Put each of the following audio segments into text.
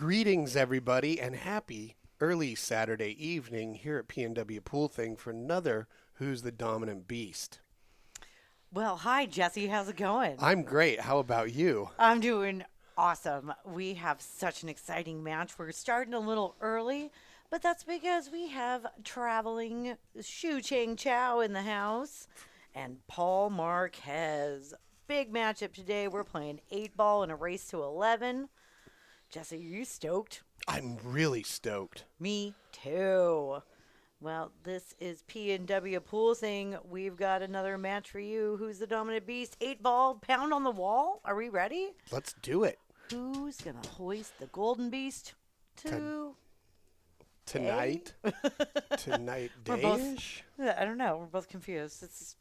Greetings, everybody, and happy early Saturday evening here at PNWpoolthing for another Who's the Dominant Beast. Well, hi, Jesse. How's it going? I'm great. How about you? I'm doing awesome. We have such an exciting match. We're starting a little early, but that's because we have traveling Shucheng Chao in the house and Paul Marquez. Big matchup today. We're playing 8-ball in a race to 11. Jesse, are you stoked? I'm really stoked. Me too. Well, this is PNWpoolthing. We've got another match for you. Who's the dominant beast? 8-ball, pound on the wall. Are we ready? Let's do it. Who's going to hoist the golden beast to Tonight? Tonight We're day-ish? both, I don't know. We're both confused. It's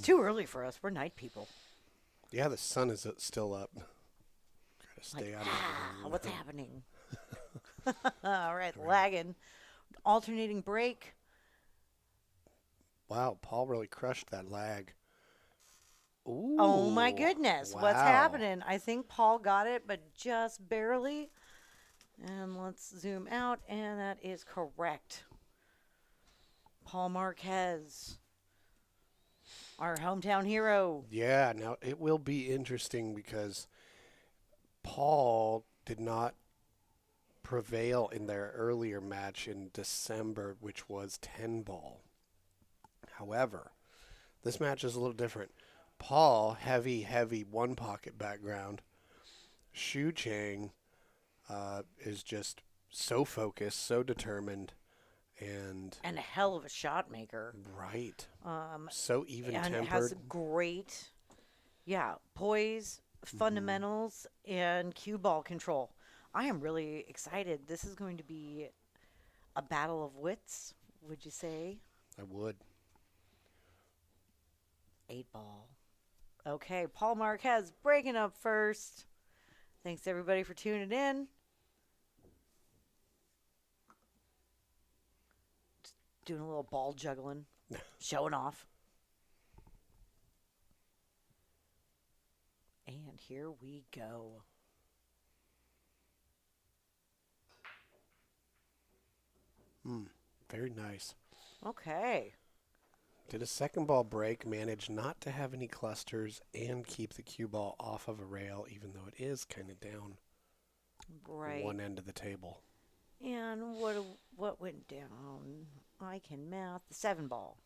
too early for us. We're night people. Yeah, the sun is still up. Gotta stay out of it. What's happening? All right, lagging. Alternating break. Wow, Paul really crushed that lag. Ooh, Oh my goodness. What's wow. happening? I think Paul got it, but just barely. And let's zoom out, and that is correct. Paul Marquez, our hometown hero. Yeah, now it will be interesting because Paul did not prevail in their earlier match in December, which was 10-ball. However, this match is a little different. Paul, heavy one-pocket background. Shucheng is just so focused, so determined, and And a hell of a shot maker. right. So even-tempered. And it has great, poise, fundamentals, and cue ball control. I am really excited. This is going to be a battle of wits, would you say? I would. 8-ball. Okay, Paul Marquez breaking up first. Thanks, everybody, for tuning in. Just doing a little ball juggling, showing off. And here we go. Very nice. Okay. Did a second ball break, managed not to have any clusters, and keep the cue ball off of a rail, even though it is kind of down Right. one end of the table. And what went down? I can math. The 7-ball.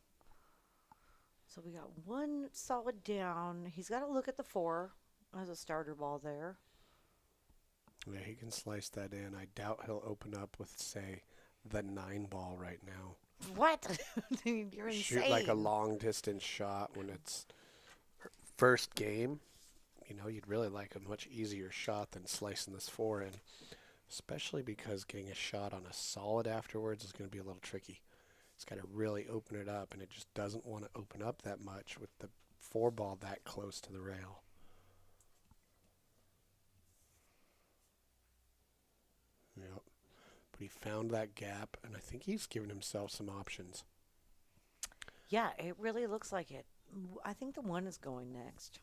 So we got one solid down. He's got to look at the 4 as a starter ball there. Yeah, he can slice that in. I doubt he'll open up with, say, the 9-ball right now. What? You're insane. Shoot like a long distance shot when it's first game. You know, you'd really like a much easier shot than slicing this 4 in. Especially because getting a shot on a solid afterwards is going to be a little tricky. It's got to really open it up, and it just doesn't want to open up that much with the 4-ball that close to the rail. Yep. But he found that gap, and I think he's given himself some options. Yeah, it really looks like it. I think the 1 is going next.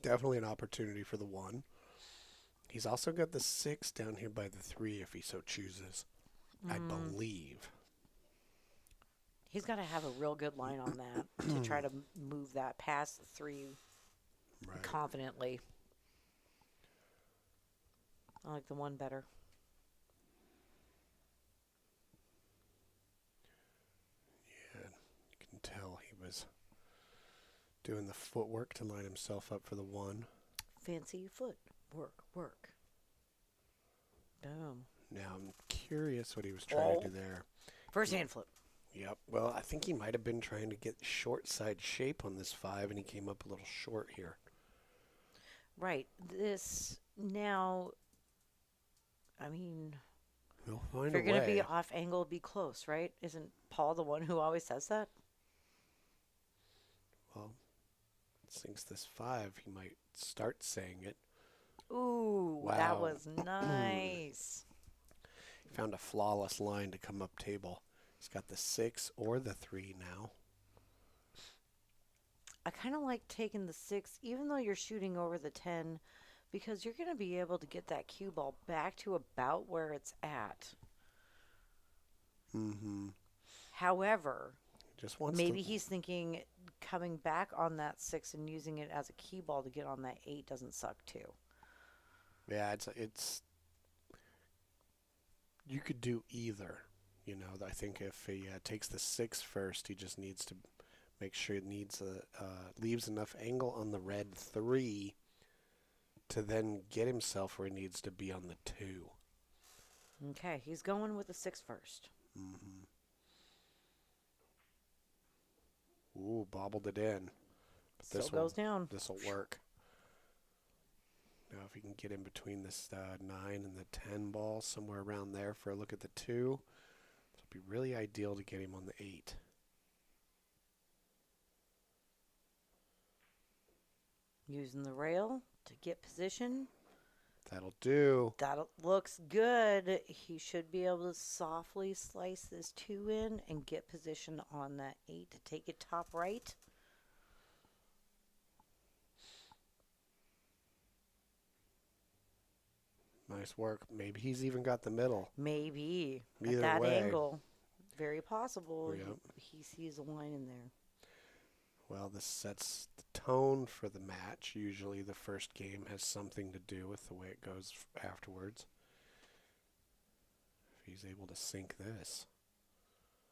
Definitely an opportunity for the 1. He's also got the 6 down here by the 3 if he so chooses, I believe. He's got to have a real good line on that to try to move that past the 3 Right. confidently. I like the 1 better. Yeah, you can tell he was doing the footwork to line himself up for the 1. Fancy foot. Work. Boom. Now I'm curious what he was trying to do there. First hand flip. Yep. Well, I think he might have been trying to get short side shape on this 5, and he came up a little short here. Right. This now, I mean, We'll find if you're a going to way. be off angle, be close, right? Isn't Paul the one who always says that? Well, since this 5, he might start saying it. Ooh, Wow. that was nice. He found a flawless line to come up table. He's got the 6 or the 3 now. I kind of like taking the 6, even though you're shooting over the 10, because you're going to be able to get that cue ball back to about where it's at. Mm-hmm. However, Just wants maybe to. he's thinking coming back on that 6 and using it as a cue ball to get on that 8 doesn't suck too. Yeah, it's. You could do either. I think if he takes the 6 first, he just needs to make sure it leaves enough angle on the red 3 to then get himself where he needs to be on the 2. Okay, he's going with the 6 first. Mm-hmm. Ooh, bobbled it in. But Still goes down. This will work. Now, if he can get in between this 9 and the 10 ball, somewhere around there for a look at the 2, it'll be really ideal to get him on the 8. Using the rail to get position. That'll do. That looks good. He should be able to softly slice this 2 in and get position on that 8 to take it top right. Nice work. Maybe he's even got the middle. Maybe. Either At that way. angle. Very possible. Yep. He sees a line in there. Well, this sets the tone for the match. Usually the first game has something to do with the way it goes afterwards. If he's able to sink this.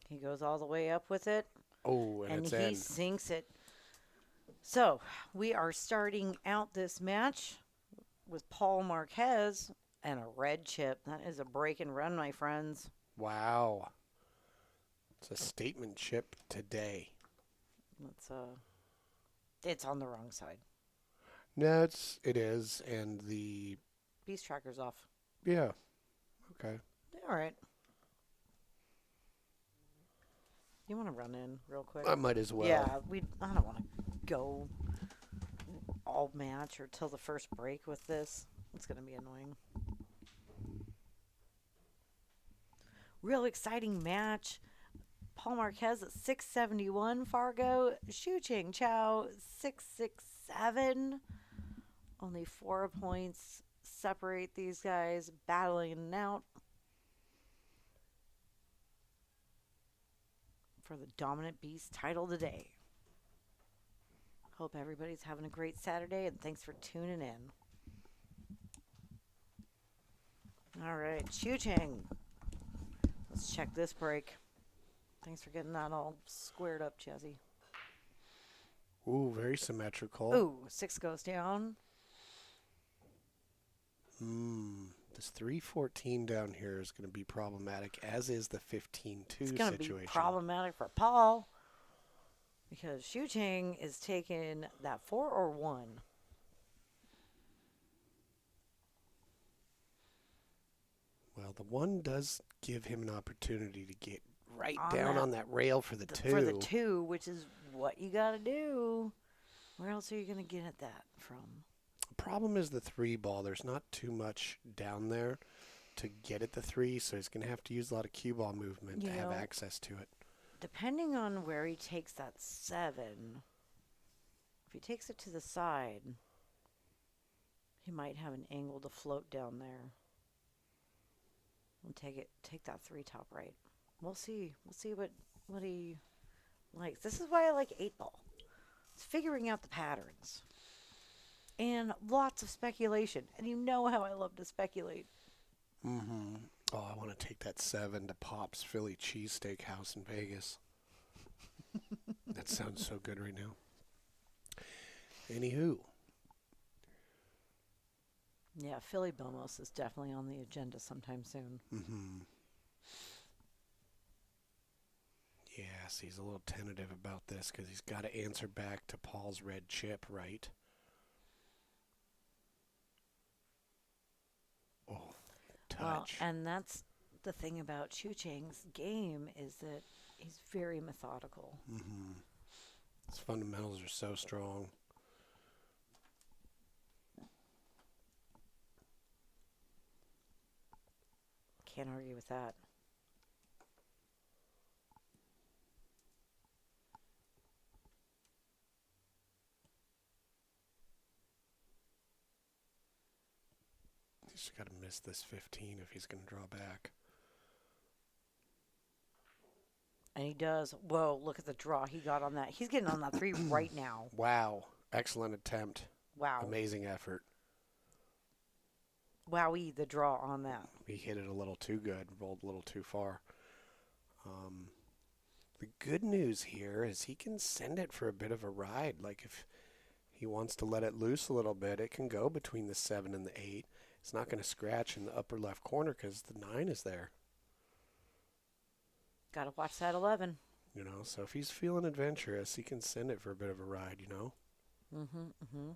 He goes all the way up with it. Oh, and it's he in. sinks it. So we are starting out this match with Paul Marquez and a red chip. That is a break and run, my friends. Wow. It's a statement chip today. It's on the wrong side. No, it is, and the Beast tracker's off. yeah, okay. All right. You want to run in real quick? I might as well. Yeah, I don't want to go all match or till the first break with this. It's going to be annoying. Real exciting match. Paul Marquez at 671, Fargo. Shucheng Chao 667. Only 4 points separate these guys battling it out for the Dominant Beast title today. Hope everybody's having a great Saturday, and thanks for tuning in. All right, Shucheng. Let's check this break. Thanks for getting that all squared up, Jesse. Ooh, very symmetrical. Ooh, 6 goes down. This 314 down here is going to be problematic, as is the 15-2 It's going to situation. be problematic for Paul because Shucheng is taking that 4 or 1. Well, the 1 does give him an opportunity to get right On down that- on that rail for the 2. For the 2, which is what you got to do. Where else are you going to get at that from? The problem is the 3 ball. There's not too much down there to get at the 3, so he's going to have to use a lot of cue ball movement to have access to it. Depending on where he takes that 7, if he takes it to the side, he might have an angle to float down there. And take that 3 top right. We'll see. We'll see what he likes. This is why I like 8 ball. It's figuring out the patterns. And lots of speculation. And you know how I love to speculate. Mm-hmm. Oh, I want to take that 7 to Pop's Philly Cheesesteak House in Vegas. That sounds so good right now. Anywho. Yeah, Philly Bomos is definitely on the agenda sometime soon. Mm-hmm. Yes, he's a little tentative about this because he's got to answer back to Paul's red chip, right? Oh, touch. And that's the thing about Shucheng's game is that he's very methodical. Mm-hmm. His fundamentals are so strong. Can't argue with that. He's got to miss this 15 if he's going to draw back. And he does. Whoa, look at the draw he got on that. He's getting on that 3 right now. Wow. Excellent attempt. Wow. Amazing effort. Wowie, the draw on that. He hit it a little too good, rolled a little too far. The good news here is he can send it for a bit of a ride. Like if he wants to let it loose a little bit, it can go between the 7 and the 8. It's not going to scratch in the upper left corner because the 9 is there. Got to watch that 11. You know, so if he's feeling adventurous, he can send it for a bit of a ride, you know? Mm-hmm.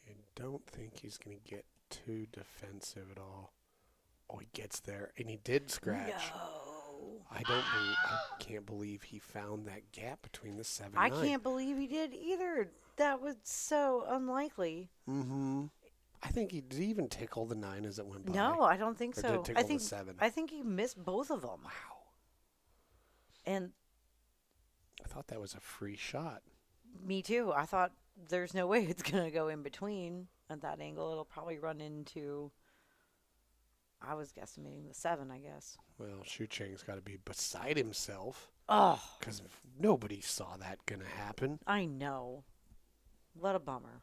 I don't think he's going to get too defensive at all. Oh, he gets there, and he did scratch. No. I can't believe he found that gap between the 7 and I 9. can't believe he did either. That was so unlikely. Mm-hmm. I think he did even tickle the 9 as it went by. No, I don't think Or so. did tickle the 7. I think he missed both of them. Wow. And I thought that was a free shot. me too. I thought there's no way it's going to go in between at that angle. It'll probably run into, I was guesstimating the 7, I guess. Well, Shucheng's got to be beside himself. Oh. Because nobody saw that going to happen. I know. What a bummer.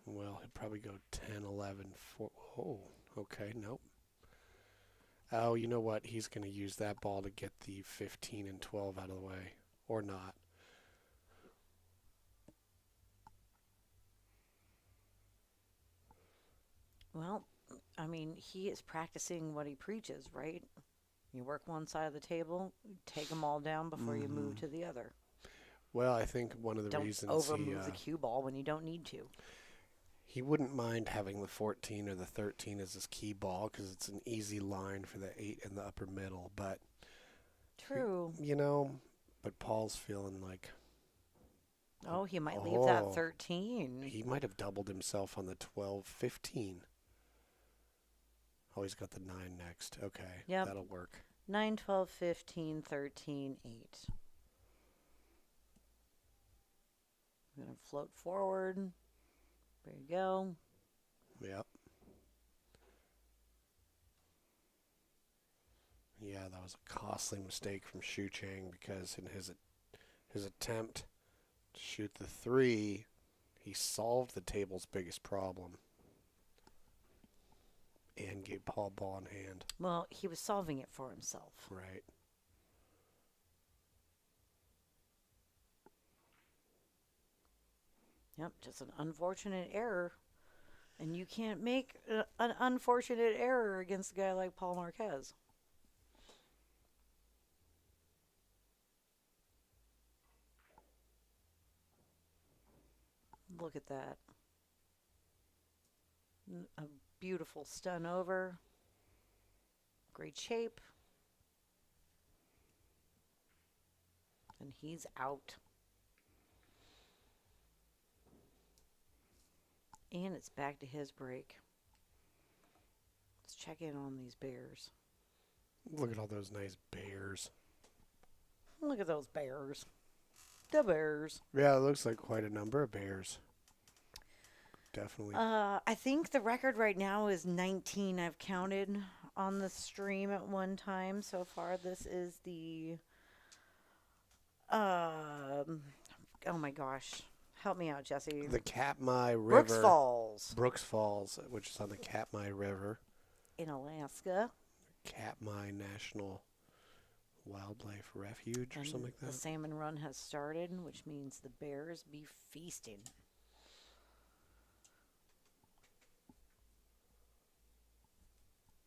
Well, he'd probably go 10, 11, 4. Oh, okay, nope. Oh, you know what? He's going to use that ball to get the 15 and 12 out of the way. Or not. Well, I mean, he is practicing what he preaches, right? You work one side of the table, take them all down before you move to the other. Well, I think one of the Don't reasons overmove the cue ball when you don't need to. he wouldn't mind having the 14 or the 13 as his key ball because it's an easy line for the 8 in the upper middle. But True. you know, but Paul's feeling like Oh, he might leave that 13. he might have doubled himself on the 12, 15. Oh, he's got the 9 next. Okay, Yep. that'll work. 9, 12, 15, 13, 8. I'm going to float forward. There you go. Yep. Yeah, that was a costly mistake from Shucheng because in his attempt to shoot the 3, he solved the table's biggest problem and gave Paul ball in hand. Well, he was solving it for himself. Right. Yep, just an unfortunate error. And you can't make an unfortunate error against a guy like Paul Marquez. Look at that. A beautiful stun over. Great shape. And he's out. And it's back to his break. Let's check in on these bears. Look at all those nice bears. Look at those bears. The bears. Yeah, it looks like quite a number of bears. Definitely. I think the record right now is 19 I've counted on the stream at one time so far. This is the oh my gosh. Help me out, Jesse. The Katmai River. Brooks Falls. Brooks Falls, which is on the Katmai River. In Alaska. Katmai National Wildlife Refuge or And something like that. the salmon run has started, which means the bears be feasting.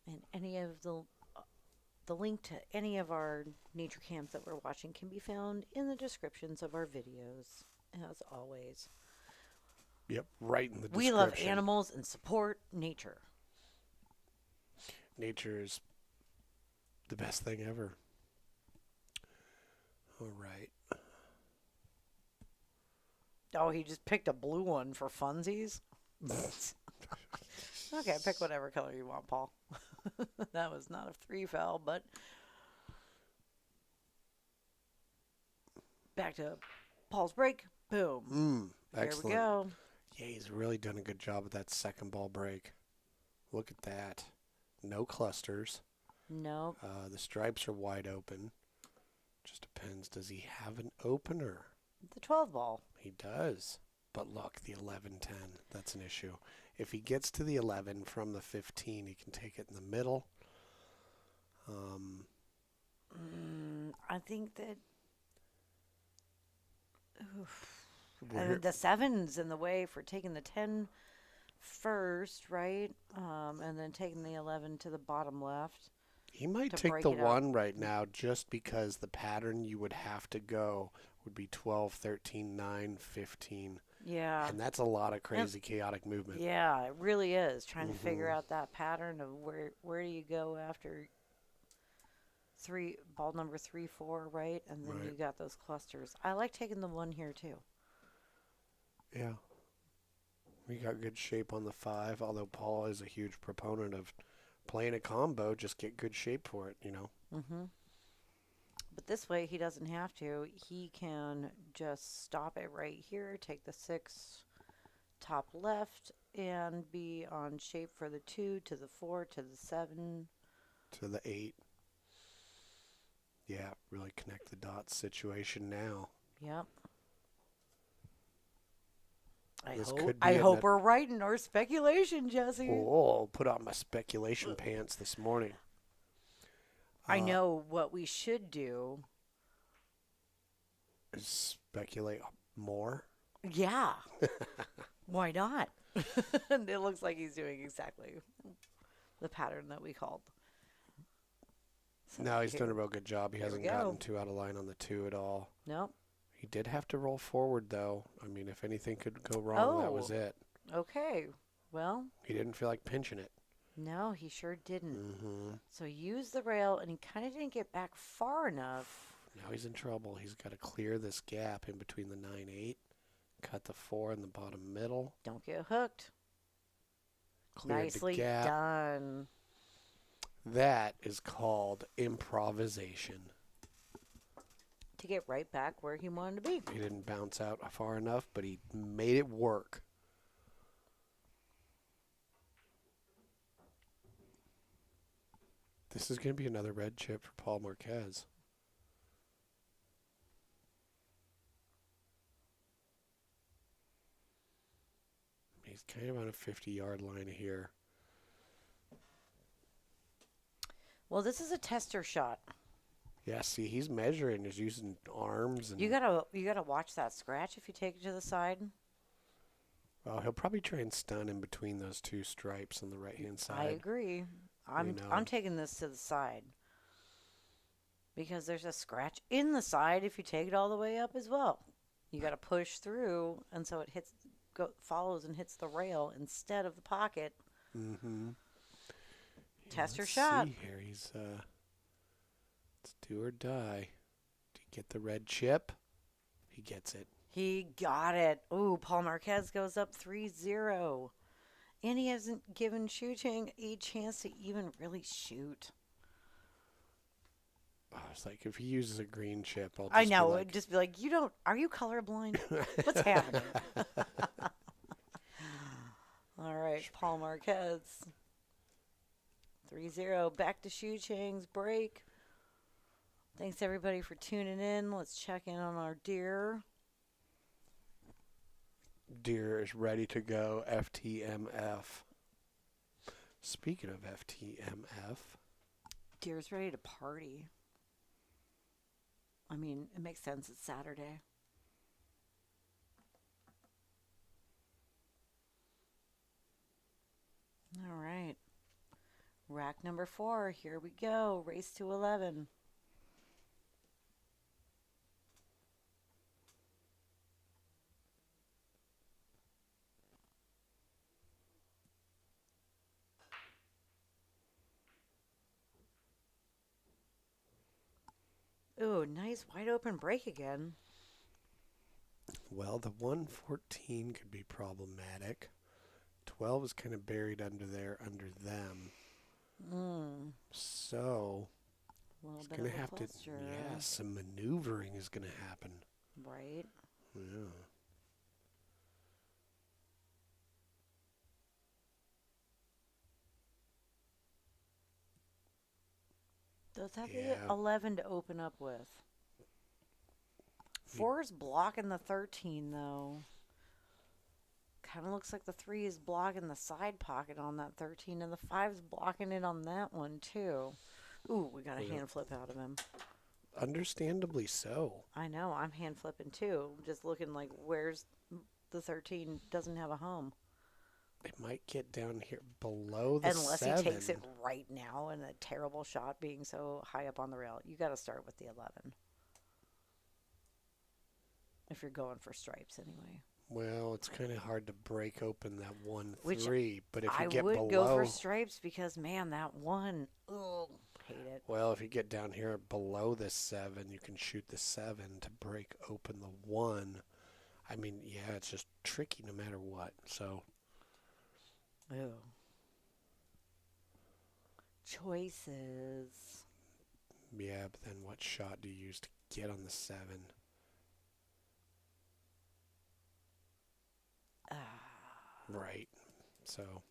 And any of the link to any of our nature camps that we're watching can be found in the descriptions of our videos, as always. Yep, right in the description. We love animals and support nature. Nature is the best thing ever. All right. Oh, he just picked a blue one for funsies? Okay, pick whatever color you want, Paul. That was not a 3 foul, but back to Paul's break. Boom. Here we Excellent. go. Yeah, he's really done a good job with that second ball break. Look at that. No clusters. Nope. The stripes are wide open. Just depends. Does he have an opener? The 12 ball. He does. But look, the 11-10. That's an issue. If he gets to the 11 from the 15, he can take it in the middle. I think that We're here- the 7's in the way for taking the 10 first, right? And then taking the 11 to the bottom left. He might to take break the it up. 1 right now just because the pattern you would have to go would be 12, 13, 9, 15. Yeah. And that's a lot of crazy, chaotic movement. Yeah, it really is. Trying to figure out that pattern of where do you go after ball number 3, 4, right? And then Right. you got those clusters. I like taking the 1 here too. Yeah. We got good shape on the 5, although Paul is a huge proponent of playing a combo, just get good shape for it, But this way he doesn't have to. He can just stop it right here, take the 6 top left, and be on shape for the 2 to the 4 to the 7. To the 8. Yeah, really connect the dots situation now. Yep. This could be I a hope net- we're right in our speculation, Jesse. Oh, put on my speculation pants this morning. I know what we should do. Speculate more. Yeah. Why not? And it looks like he's doing exactly the pattern that we called. So No, he's here- done a real good job. He here we hasn't go. gotten too out of line on the 2 at all. Nope. He did have to roll forward, though. I mean, if anything could go wrong, that was it. Okay. Well, He didn't feel like pinching it. no, he sure didn't. Mm-hmm. So he used the rail, and he kind of didn't get back far enough. Now he's in trouble. He's got to clear this gap in between the 9-8, cut the 4 in the bottom middle, Don't get hooked. cleared Nicely the gap. done. That is called improvisation. To get right back where he wanted to be. He didn't bounce out far enough, but he made it work. This is going to be another red chip for Paul Marquez. He's kind of on a 50-yard line here. Well, this is a tester shot. Yeah, see, he's measuring. He's using arms. And You gotta watch that scratch if you take it to the side. well, he'll probably try and stun in between those 2 stripes on the right-hand side. I agree. I'm know. I'm taking this to the side because there's a scratch in the side if you take it all the way up as well. You got to push through, and so it follows and hits the rail instead of the pocket. Mm-hmm. Tester Let's shot. See here, he's it's do or die. To get the red chip, he gets it. He got it. Ooh, Paul Marquez goes up 3-0. And he hasn't given Shucheng a chance to even really shoot. Oh, it's like if he uses a green chip, I'll just I know. Be like, It'd just be like, are you colorblind? What's happening? All right, Paul Marquez. 3-0. Back to Shucheng's break. Thanks, everybody, for tuning in. Let's check in on our deer. Deer is ready to go. FTMF. Speaking of FTMF, Deer's ready to party. I mean, it makes sense. It's Saturday. All right. Rack number 4. Here we go. Race to 11. Ooh, nice wide open break again. well, the 114 could be problematic. 12 is kind of buried under there, under them. So A little it's bit going of to a have to, cluster. yeah, some maneuvering is going to happen. Right. Yeah. Does have Yeah. the 11 to open up with. 4 is blocking the 13, though. Kind of looks like the 3 is blocking the side pocket on that 13, and the 5 is blocking it on that one, too. Ooh, we got a hand flip out of him. Understandably so. I know, I'm hand flipping, too. Just looking like, where's the 13 doesn't have a home. It might get down here below the Unless 7. he takes it right now in a terrible shot being so high up on the rail. You got to start with the 11. If you're going for stripes, anyway. Well, it's kind of hard to break open that 1 Which 3, but if you I get would below, go for stripes because, man, that 1, ugh, hate it. well, if you get down here below the 7, you can shoot the 7 to break open the 1. I mean, yeah, it's just tricky no matter what. So, Ew. Choices. yeah, but then what shot do you use to get on the 7? Right. So,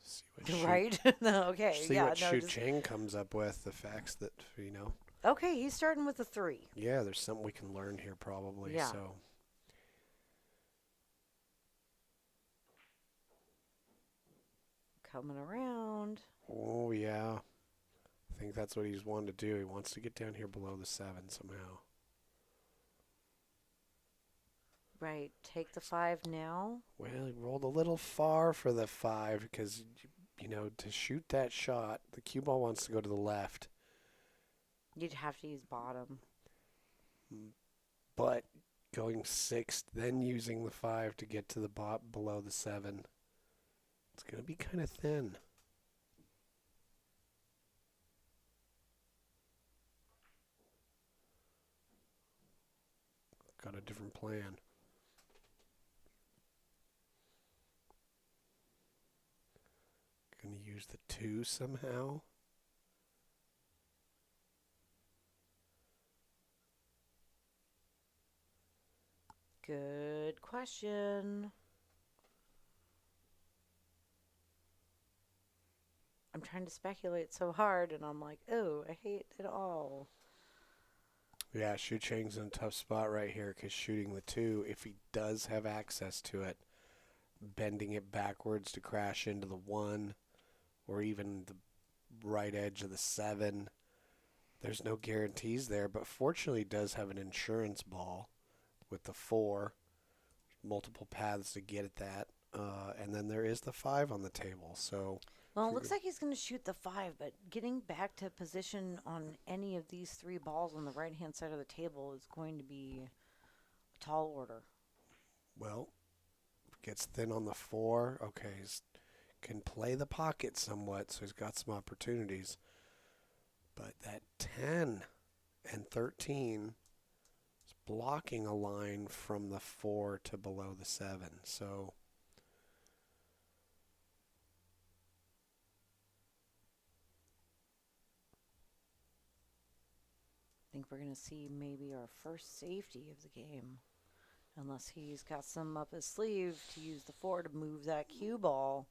see what Right? Okay. see Yeah. what No. Shucheng comes up with. The facts that Okay. He's starting with a 3. Yeah, there's something we can learn here probably. Yeah. So, Coming around. oh yeah, I think that's what he's wanted to do. He wants to get down here below the 7 somehow. Right. Take the 5 now. Well, he rolled a little far for the 5 because, to shoot that shot, the cue ball wants to go to the left. You'd have to use bottom. But going 6th, then using the 5 to get to the below the 7, it's going to be kind of thin. Got a different plan. Going to use the 2 somehow. Good question. I'm trying to speculate so hard, and I'm like, oh, I hate it all. Yeah, Shucheng's in a tough spot right here because shooting the 2, if he does have access to it, bending it backwards to crash into the 1 or even the right edge of the 7, there's no guarantees there. But fortunately, he does have an insurance ball with the 4, multiple paths to get at that. And then there is the 5 on the table. So, well, it looks like he's going to shoot the 5, but getting back to position on any of these 3 balls on the right-hand side of the table is going to be a tall order. well, gets thin on the 4. Okay, can play the pocket somewhat, so he's got some opportunities. But that 10 and 13 is blocking a line from the 4 to below the 7. So I think we're going to see maybe our first safety of the game. Unless he's got some up his sleeve to use the 4 to move that cue ball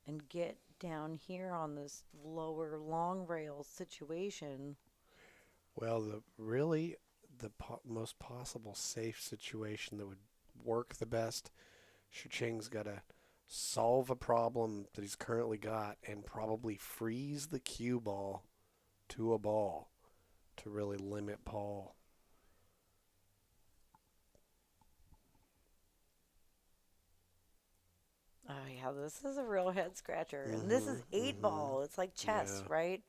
and get down here on this lower long rail situation. well, the most possible safe situation that would work the best, Shucheng's got to solve a problem that he's currently got and probably freeze the cue ball to a ball to really limit Paul. Oh, yeah, this is a real head scratcher. And this is 8 ball. It's like chess, Yeah. right?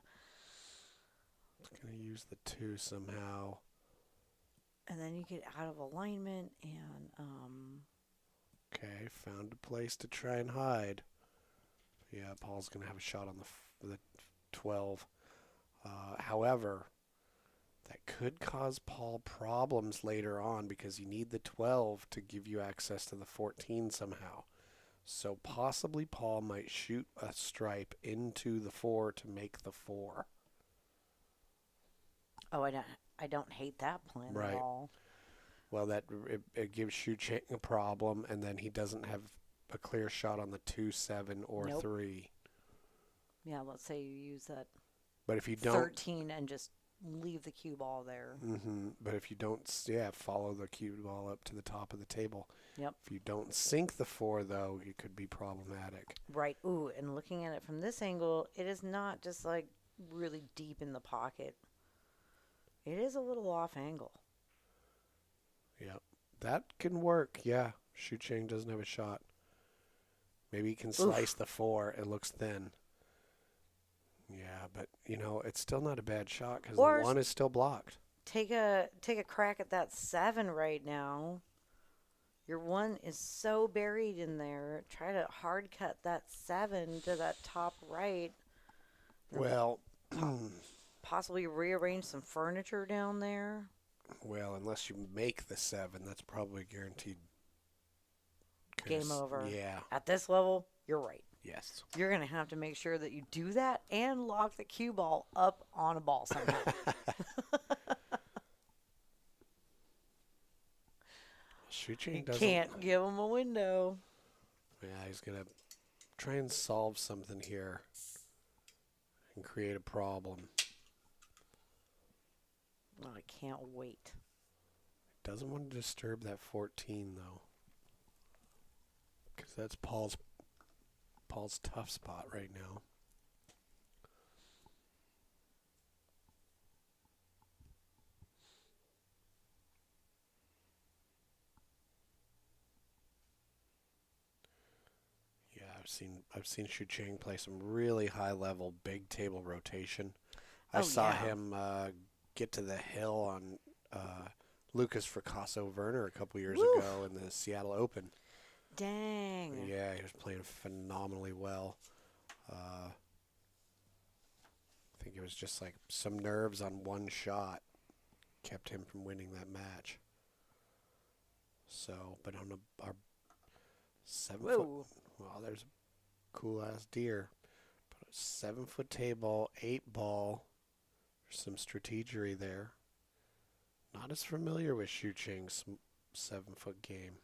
It's going to use the 2 somehow. And then you get out of alignment and Okay, found a place to try and hide. Yeah, Paul's going to have a shot on the 12. However, that could cause Paul problems later on because you need the 12 to give you access to the 14 somehow. So possibly Paul might shoot a stripe into the 4 to make the 4. Oh, I don't hate that plan at Right. all. Well, it gives Shucheng a problem, and then he doesn't have a clear shot on the 2, 7, or Nope. 3. Yeah, let's say you use that But if you don't, 13 and just leave the cue ball there. but if you don't, yeah, follow the cue ball up to the top of the table. Yep. If you don't sink the 4, though, it could be problematic. Right. Ooh, and looking at it from this angle, it is not just like really deep in the pocket. It is a little off angle. Yep. That can work, yeah. Shucheng doesn't have a shot. Maybe he can slice the 4. It looks thin. Yeah, but, it's still not a bad shot because the Or 1 is still blocked. take a crack at that 7 right now. Your 1 is so buried in there. Try to hard cut that 7 to that top right. Well, Possibly rearrange some furniture down there. well, unless you make the 7, that's probably guaranteed. Game over. Yeah. At this level, you're right. Yes. You're going to have to make sure that you do that and lock the cue ball up on a ball somehow. Shucheng You doesn't. can't give him a window. Yeah, he's gonna try and solve something here and create a problem. Oh, I can't wait. Doesn't want to disturb that 14 though, because that's Paul's tough spot right now. Yeah, I've seen Shucheng play some really high level big table rotation. I saw him get to the hill on Lucas Fracasso Werner a couple years ago in the Seattle Open. Dang. Yeah, he was playing phenomenally well. I think it was just like some nerves on one shot kept him from winning that match. So, but on our 7 foot, well, there's a cool ass deer. But a 7 foot table, 8 ball. There's some strategery there. Not as familiar with Shucheng's 7 foot game.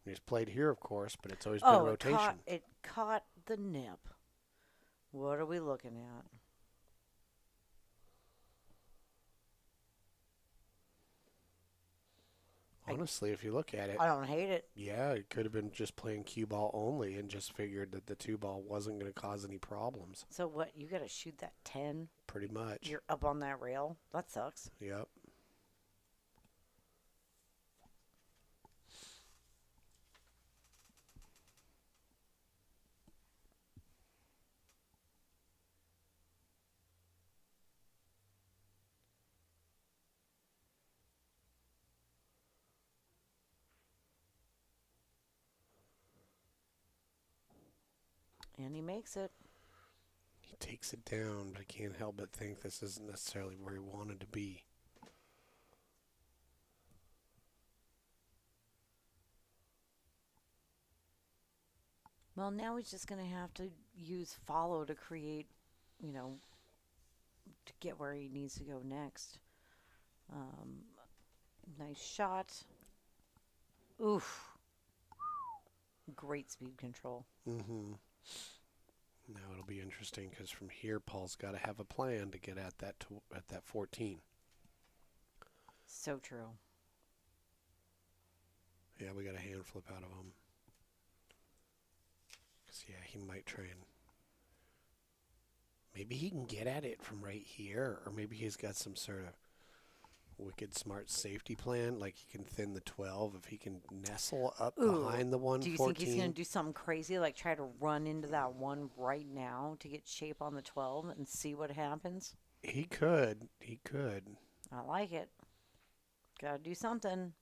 He's played here, of course, but it's always been rotation. It caught the nip. What are we looking at? Honestly, if you look at it, I don't hate it. yeah, it could have been just playing cue ball only and just figured that the 2 ball wasn't going to cause any problems. So what? You got to shoot that 10? Pretty much. You're up on that rail? That sucks. Yep. And he makes it. He takes it down, but I can't help but think this isn't necessarily where he wanted to be. Well, now he's just going to have to use follow to create, to get where he needs to go next. Nice shot. Oof. Great speed control. Mm-hmm. Now it'll be interesting because from here, Paul's got to have a plan to get at that 14. So true. Yeah, we got a hand flip out of him. Because, yeah, he might try and... Maybe he can get at it from right here, or maybe he's got some sort of wicked smart safety plan, like he can thin the 12 if he can nestle up behind the 114. Do you think he's going to do something crazy, like try to run into that 1 right now to get shape on the 12 and see what happens? He could. I like it. Got to do something.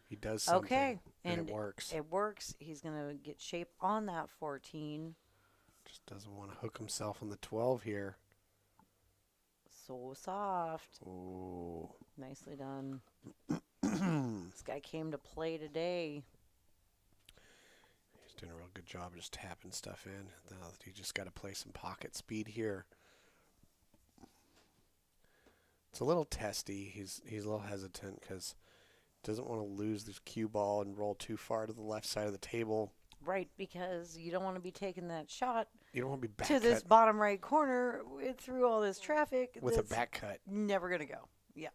He does something, Okay, and it works. It works. He's going to get shape on that 14. Just doesn't want to hook himself on the 12 here. So soft. Ooh. Nicely done. This guy came to play today. He's Doing a real good job of just tapping stuff in. Now you just got to play some pocket speed here. It's a little testy. He's a little hesitant because he doesn't want to lose this cue ball and roll too far to the left side of the table. Right, because you don't want to be taking that shot You don't want to be back to this bottom right corner through all this traffic. with a back cut. Never going to go. Yeah.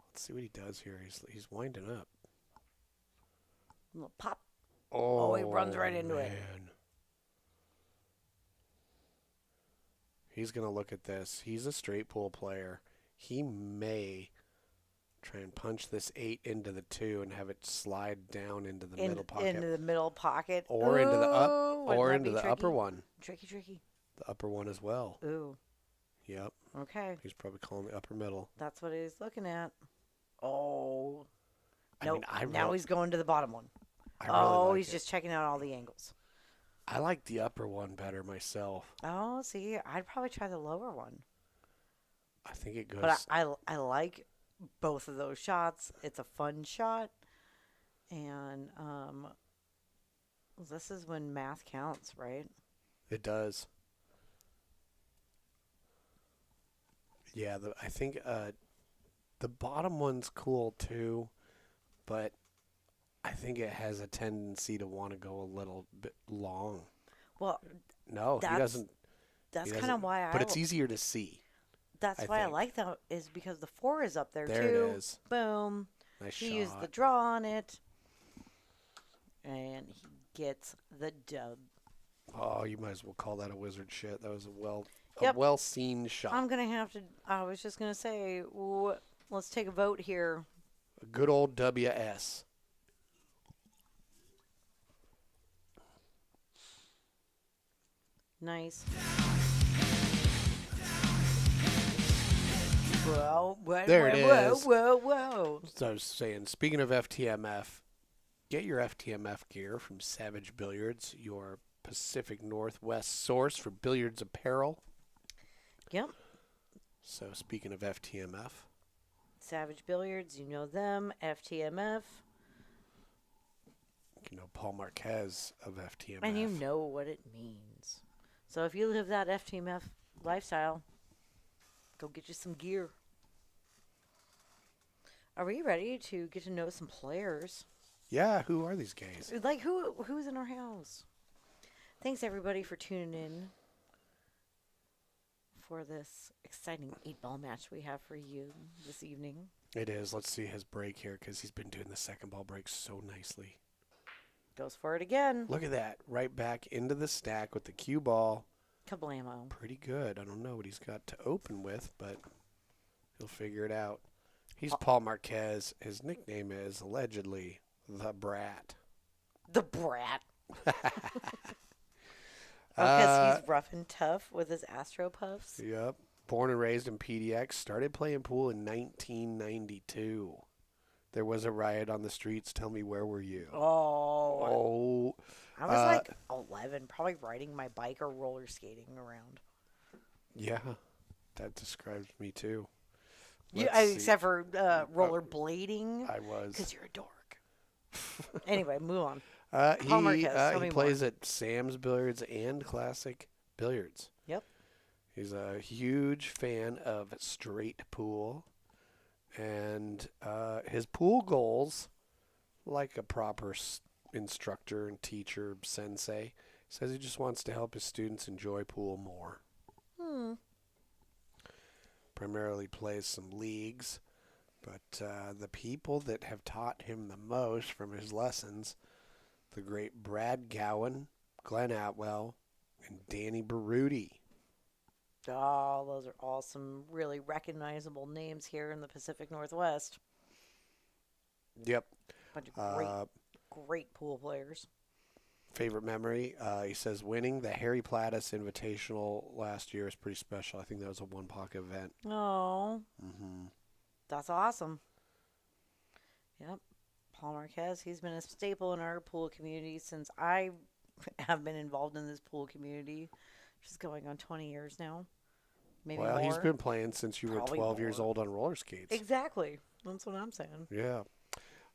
Let's see what he does here. He's winding up. A little pop. Oh, he runs right into it. He's going to look at this. He's a straight pool player. He may try and punch this 8 into the 2 and have it slide down into the middle pocket. Into the middle pocket. Or into the up, Ooh, or wouldn't into that be the tricky? upper one. Tricky. The upper one as well. Ooh. Yep. Okay. He's probably calling the upper middle. That's what he's looking at. Oh. I Nope. mean, Now he's going to the bottom one. I really like he's it. just checking out all the angles. I like the upper one better myself. Oh, see, I'd probably try the lower one. I think it goes. But I like both of those shots. It's a fun shot. And this is when math counts, right? It does. Yeah, I think the bottom one's cool too, but I think it has a tendency to want to go a little bit long. Well, No, he doesn't. That's he kind doesn't, of why But it's easier to see. That's I why I think. like that is because the 4 is up there There too. it is. Boom. Nice He shot. used the draw on it. And he gets the dub. Oh, you might as well call that a wizard shit. That was a Yep. well seen shot. I'm going to have to, I was just going to say, let's take a vote here. A good old WS. Nice. Whoa, There it is. Whoa. So I was saying, speaking of FTMF, get your FTMF gear from Savage Billiards, your Pacific Northwest source for billiards apparel. Yep. So speaking of FTMF, Savage Billiards, you know them. FTMF. you know Paul Marquez of FTMF. And you know what it means. So if you live that FTMF lifestyle, go get you some gear. Are we ready to get to know some players? Yeah, who are these guys? Like who's in our house? Thanks everybody for tuning in for this exciting 8-ball match we have for you this evening. It is. Let's see his break here because he's been doing the second ball break so nicely. Goes for it again. Look at that. Right back into the stack with the cue ball. Kablamo. Pretty good. I don't know what he's got to open with, but he'll figure it out. He's Paul Marquez. His nickname is allegedly the Brat. The Brat. Because he's rough and tough with his Astro Puffs. Yep. Born and raised in PDX. Started playing pool in 1992. There was a riot on the streets. Tell me, where were you? Oh. I was like 11, probably riding my bike or roller skating around. Yeah. That describes me too. Except for roller blading. I was. Because you're a dork. Anyway, move on. He Marquez, tell me plays at Sam's Billiards and Classic Billiards. Yep. He's a huge fan of straight pool. And his pool goals, like a proper instructor and teacher, sensei, says he just wants to help his students enjoy pool more. Primarily plays some leagues, but the people that have taught him the most from his lessons, the great Brad Gowan, Glenn Atwell, and Danny Baruti. Oh, those are all some really recognizable names here in the Pacific Northwest. Yep. Bunch of great pool players. Favorite memory, he says winning the Harry Plattis Invitational last year is pretty special. I think that was a one-pocket event. Oh. Mm-hmm. That's awesome. Yep. Paul Marquez, he's been a staple in our pool community since I have been involved in this pool community, which is going on 20 years now. Maybe well, more. he's been playing since you Probably were 12 years more. old on roller skates. Exactly. That's what I'm saying. Yeah.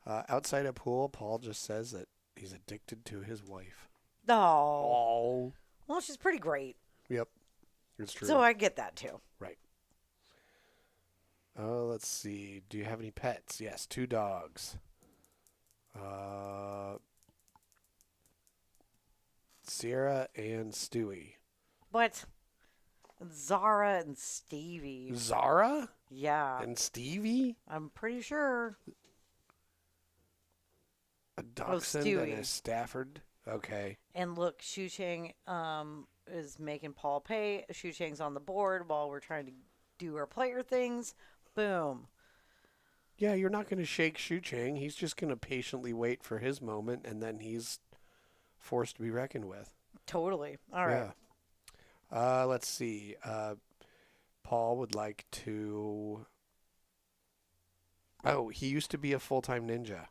Outside of pool, Paul just says that he's addicted to his wife. Oh, Oh. well, she's pretty great. Yep. It's true. So I get that too. Right. Let's see. Do you have any pets? Yes, 2 dogs. Sierra and Stewie. But Zara and Stevie. Zara Yeah, and Stevie? I'm pretty sure. A Dachshund and Stewie. a Stafford? Okay. And look, Shucheng is making Paul pay. Shucheng's on the board while we're trying to do our player things. Boom. Yeah, you're not going to shake Shucheng. He's just going to patiently wait for his moment, and then he's forced to be reckoned with. Totally. All right. Yeah. Let's see. Paul would like to... Oh, he used to be a full-time ninja.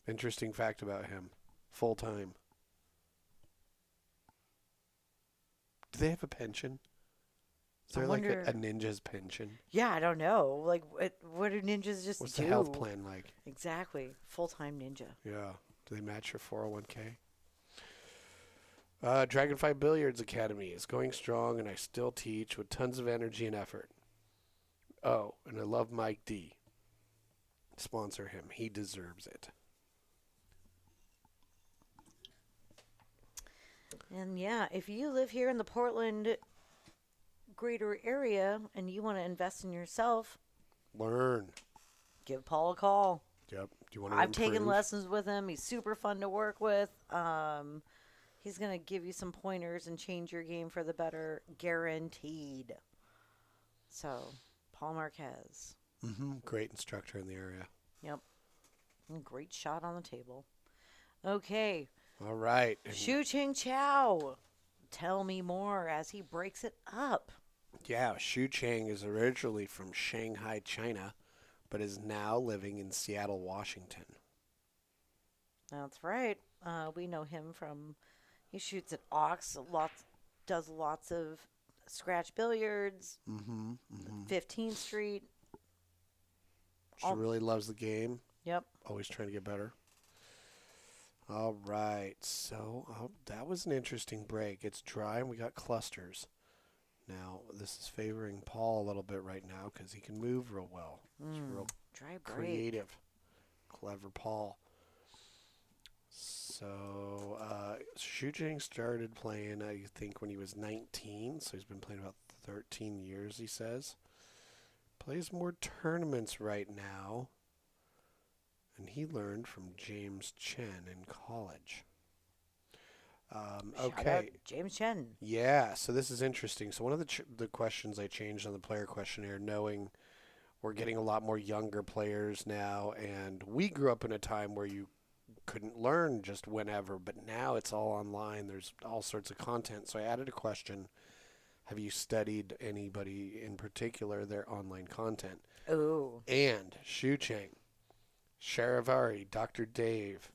Interesting fact about him. Full-time. Do they have a pension? Is there like a ninja's pension? Yeah, I don't know. Like, what do ninjas just What's do? the health plan like? Exactly. Full-time ninja. Yeah. Do they match your 401k? Dragonfly Billiards Academy is going strong, and I still teach with tons of energy and effort. Oh, and I love Mike D. Sponsor him. He deserves it. And yeah, if you live here in the Portland greater area and you want to invest in yourself, Learn. give Paul a call. Yep. Do you want to I've taken improve? lessons with him. He's super fun to work with. He's going to give you some pointers and change your game for the better, guaranteed. So, Paul Marquez. Mm-hmm. Great instructor in the area. Yep. And great shot on the table. Okay. All right. Shucheng Chao. Tell me more as he breaks it up. Yeah, Shucheng is originally from Shanghai, China, but is now living in Seattle, Washington. That's right. We know him from, he shoots at Ox, does lots of scratch billiards, 15th Street. She really loves the game. Yep. Always trying to get better. All right. So that was an interesting break. It's dry and we got clusters. Now, this is favoring Paul a little bit right now because he can move real well. He's real Dry break. creative. Clever Paul. So, Shucheng started playing, I think, when he was 19. So he's been playing about 13 years, he says. Plays more tournaments right now. And he learned from James Chen in college. Shout Okay. out James Chen. Yeah, so this is interesting. So one of the questions I changed on the player questionnaire, knowing we're getting a lot more younger players now, and we grew up in a time where you couldn't learn just whenever, but now it's all online. There's all sorts of content. So I added a question. Have you studied anybody in particular, their online content? Oh. And Shucheng, Sharavari, Dr. Dave,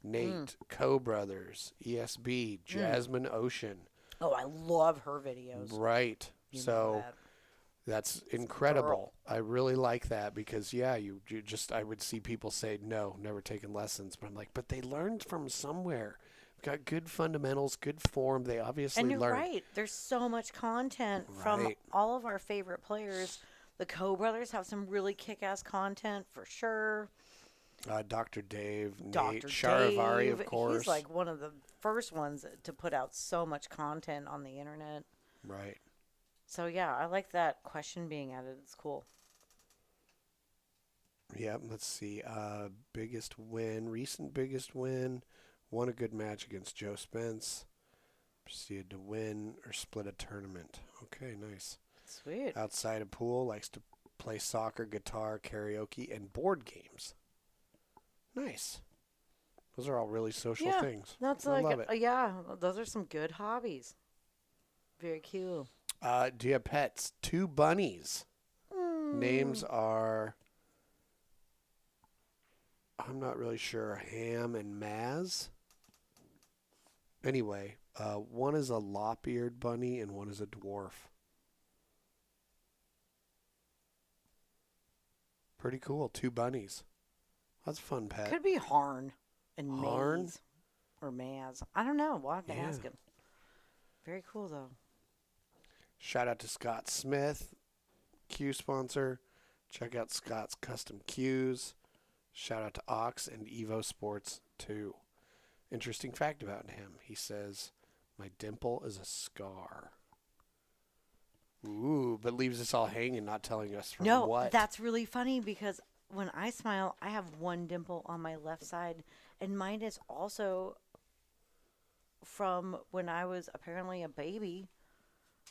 Nate, Co-Brothers, ESB, Jasmine Ocean. Oh, I love her videos. Right. You know So that. that's incredible. I really like that because, yeah, you just, I would see people say, no, never taken lessons. But I'm like, but they learned from somewhere. Got good fundamentals, good form. They obviously And you're learned. right. There's so much content from Right. all of our favorite players. The Co-Brothers have some really kick-ass content for sure. Dr. Dave, Dr. Nate, Sharavari, Dave, of course. he's like one of the first ones to put out so much content on the internet. Right. So yeah, I like that question being added. It's cool. Yeah, let's see. Biggest win, recent biggest win. Won a good match against Joe Spence. Proceeded to win or split a tournament. Okay, nice. Sweet. Outside of pool, likes to play soccer, guitar, karaoke, and board games. Nice. Those are all really social things. That's I like, love it. yeah, those are some good hobbies. Very cool. Do you have pets? 2 bunnies. Names are, I'm not really sure, Ham and Maz. Anyway, one is a lop-eared bunny and one is a dwarf. Pretty cool. 2 bunnies. That's a fun pet. Could be Harn and Harn? Maze. Or Maz. I don't know. We'll have to Yeah. ask him. Very cool, though. Shout out to Scott Smith, Q sponsor. Check out Scott's Custom Qs. Shout out to Ox and Evo Sports 2. Interesting fact about him. He says, my dimple is a scar. Ooh, but leaves us all hanging, not telling us from No, what. that's really funny because when I smile, I have one dimple on my left side, and mine is also from when I was apparently a baby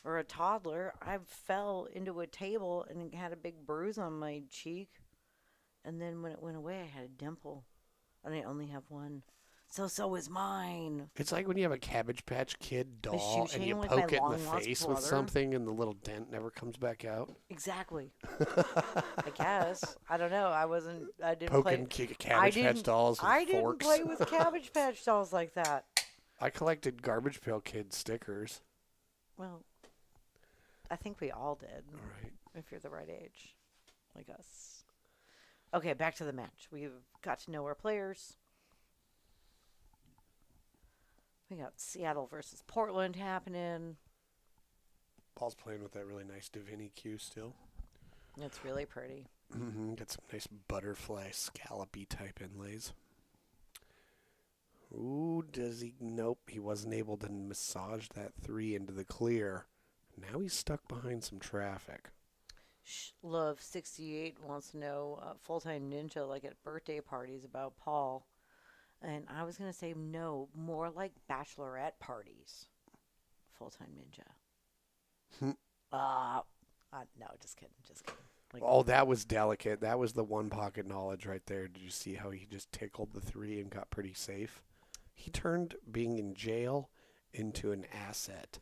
or a toddler. I fell into a table and had a big bruise on my cheek, and then when it went away, I had a dimple, and I only have one. So is mine. It's like when you have a Cabbage Patch Kid doll and you Shucheng with poke my it in the long-lost face with brother. something and the little dent never comes back out. Exactly. I guess. I don't know. I didn't Poking play. Cabbage Patch dolls with I forks. didn't play with Cabbage Patch dolls like that. I collected Garbage Pail Kid stickers. Well, I think we all did. All right. If you're the right age, like us. Okay, back to the match. We've got to know our players. We got Seattle versus Portland happening. Paul's playing with that really nice Davini Q still. It's really pretty. Got some nice butterfly scallopy type inlays. Ooh, does he? Nope, he wasn't able to massage that 3 into the clear. Now he's stuck behind some traffic. Love68 wants to know full-time ninja like at birthday parties about Paul. And I was going to say no, more like bachelorette parties. Full-time ninja. No, just kidding. Like, Oh, that was delicate. That was the one pocket knowledge right there. Did you see how he just tickled the 3 and got pretty safe? He turned being in jail into an asset.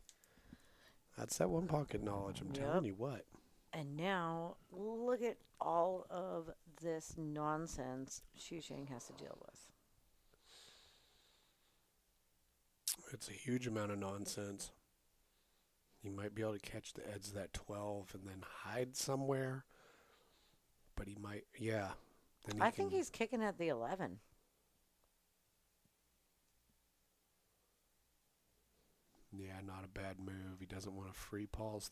That's that one pocket knowledge. I'm telling you what. And now, look at all of this nonsense Shucheng has to deal with. It's a huge amount of nonsense. He might be able to catch the edge of that 12 and then hide somewhere. But he might, yeah. Then I think he's kicking at the 11. Yeah, not a bad move. He doesn't want to free Paul's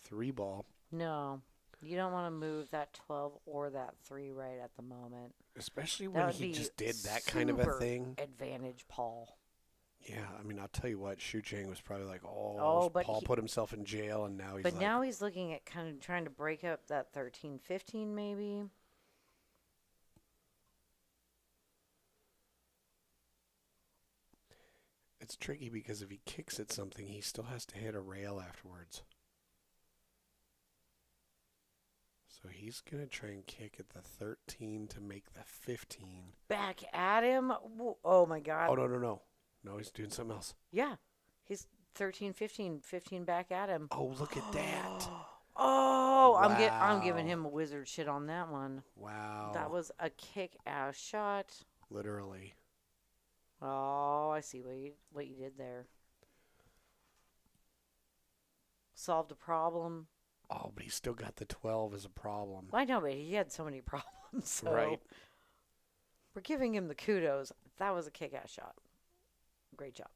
3 ball. No, you don't want to move that 12 or that 3 right at the moment. Especially That when would he be just did that kind of a super thing. Advantage Paul. Yeah, I mean, I'll tell you what, Shucheng was probably like, but Paul put himself in jail, and now he's But like, now he's looking at kind of trying to break up that 13-15 maybe. it's tricky because if he kicks at something, he still has to hit a rail afterwards. So he's going to try and kick at the 13 to make the 15. Back at him. Oh, my God. Oh, no. No, he's doing something else. Yeah. He's 13-15. 15 back at him. Oh, look at that. Oh, Wow. I'm giving him a wizard shit on that one. Wow. That was a kick-ass shot. Literally. Oh, I see what you did there. Solved a problem. Oh, but he's still got the 12 as a problem. Well, I know, but he had so many problems. So Right. we're giving him the kudos. That was a kick-ass shot. Great job.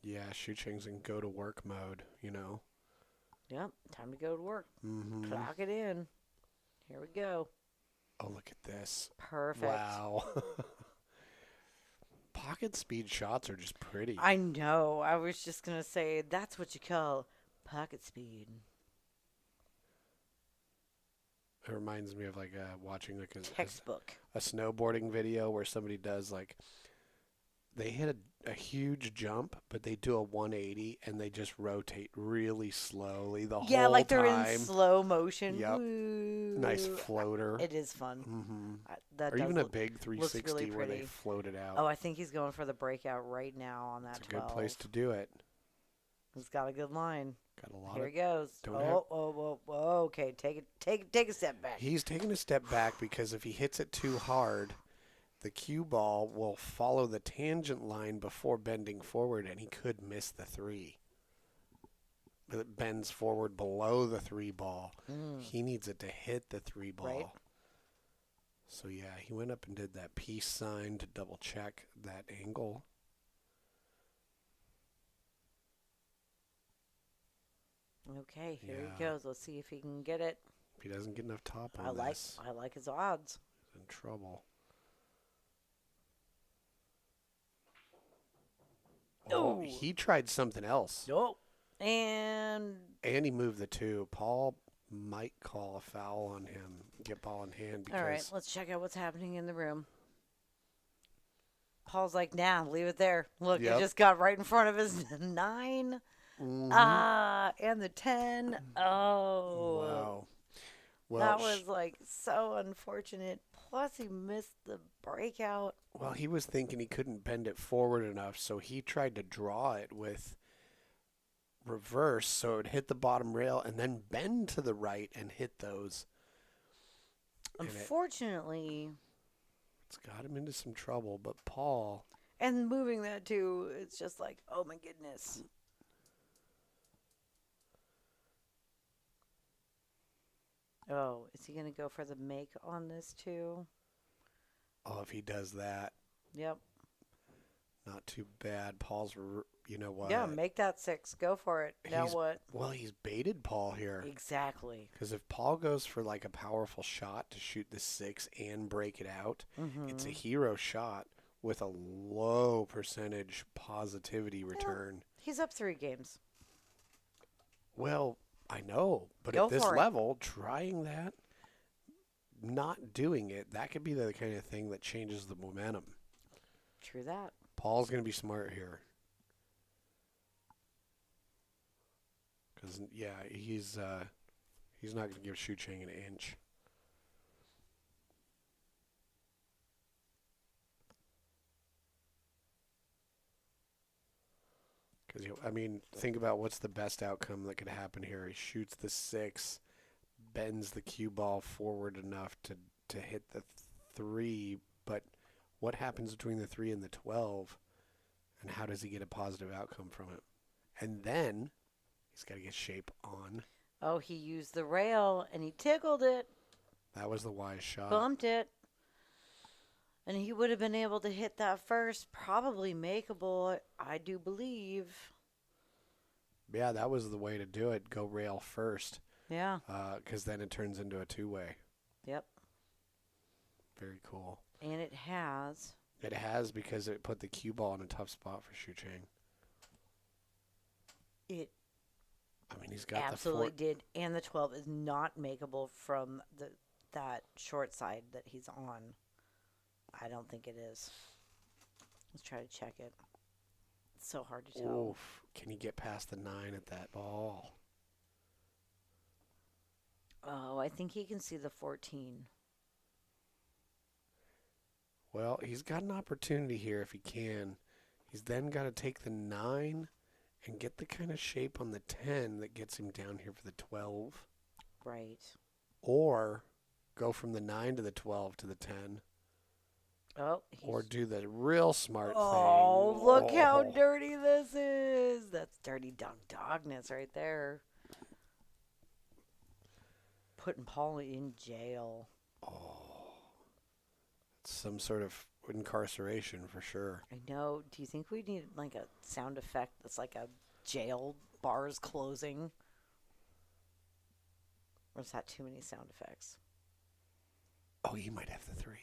Yeah, Shucheng's in go to work mode, you know. Yep, time to go to work. Mm-hmm. Clock it in. Here we go. Oh, look at this. Perfect. Wow. Pocket speed shots are just pretty. I know. I was just going to say that's what you call pocket speed. It reminds me of like watching like Textbook. a snowboarding video where somebody does like they hit a huge jump, but they do a 180 and they just rotate really slowly the whole time. Yeah, like they're in slow motion. Yep. Woo. Nice floater. It is fun. Mm-hmm. Or even a big 360 really where they pretty. float it out. Oh, I think he's going for the breakout right now on that It's a 12. good place to do it. He's got a good line. Got a lot Here of. he goes. Oh, okay. Take a step back. He's taking a step back because if he hits it too hard, the cue ball will follow the tangent line before bending forward, and he could miss the 3. But it bends forward below the 3 ball. He needs it to hit the 3 ball. Right. So yeah, he went up and did that peace sign to double check that angle. Okay, here Yeah. he goes. Let's see if he can get it. If he doesn't get enough top on this, I like his odds. he's in trouble. Oh, he tried something else. Nope. And And he moved the 2. Paul might call a foul on him. Get ball in hand because all right, let's check out what's happening in the room. Paul's like, nah, leave it there. Look, Yep. it just got right in front of his 9. And the 10. Oh. Wow. Well, that was like so unfortunate. Plus, he missed the breakout. well, he was thinking he couldn't bend it forward enough, so he tried to draw it with reverse so it would hit the bottom rail and then bend to the right and hit those. Unfortunately, It's got him into some trouble, but Paul, and moving that too, it's just like, oh my goodness. Oh, is he going to go for the make on this too? oh, if he does that, Yep. not too bad. Paul's, you know what? Yeah, make that 6. Go for it. Now He's- what? Well, he's baited Paul here. Exactly. Because if Paul goes for like a powerful shot to shoot the 6 and break it out, it's a hero shot with a low percentage positivity return. He's up 3 games. Well, I know, but Go at this for it. level, trying that, not doing it, that could be the kind of thing that changes the momentum. True that. Paul's going to be smart here. Because, yeah, he's not going to give Shucheng an inch. Because, I mean, think about what's the best outcome that could happen here. He shoots the 6, bends the cue ball forward enough to hit the 3, but what happens between the 3 and the 12, and how does he get a positive outcome from it? And then he's got to get shape on. Oh, he used the rail and he tickled it, That was the wise shot. bumped it. And he would have been able to hit that first, probably makeable, I do believe. Yeah, that was the way to do it. Go rail first, Yeah. because then it turns into a 2-way. Yep. Very cool. And it has. It has, because it put the cue ball in a tough spot for Shucheng. It I mean, he's got absolutely the did. And the 12 is not makeable from that short side that he's on. I don't think it is. Let's try to check it. It's so hard to tell. Oof. Can he get past the 9 at that ball? Oh, I think he can see the 14. Well, he's got an opportunity here if he can. He's then got to take the 9 and get the kind of shape on the 10 that gets him down here for the 12. Right. Or go from the 9 to the 12 to the 10. Oh, Or do the real smart thing. oh, look how dirty this is. That's dirty dogness right there. Putting Paul in jail. Some sort of incarceration for sure. I know. Do you think we need like a sound effect that's like a jail bars closing? Or is that too many sound effects? Oh, he might have the 3.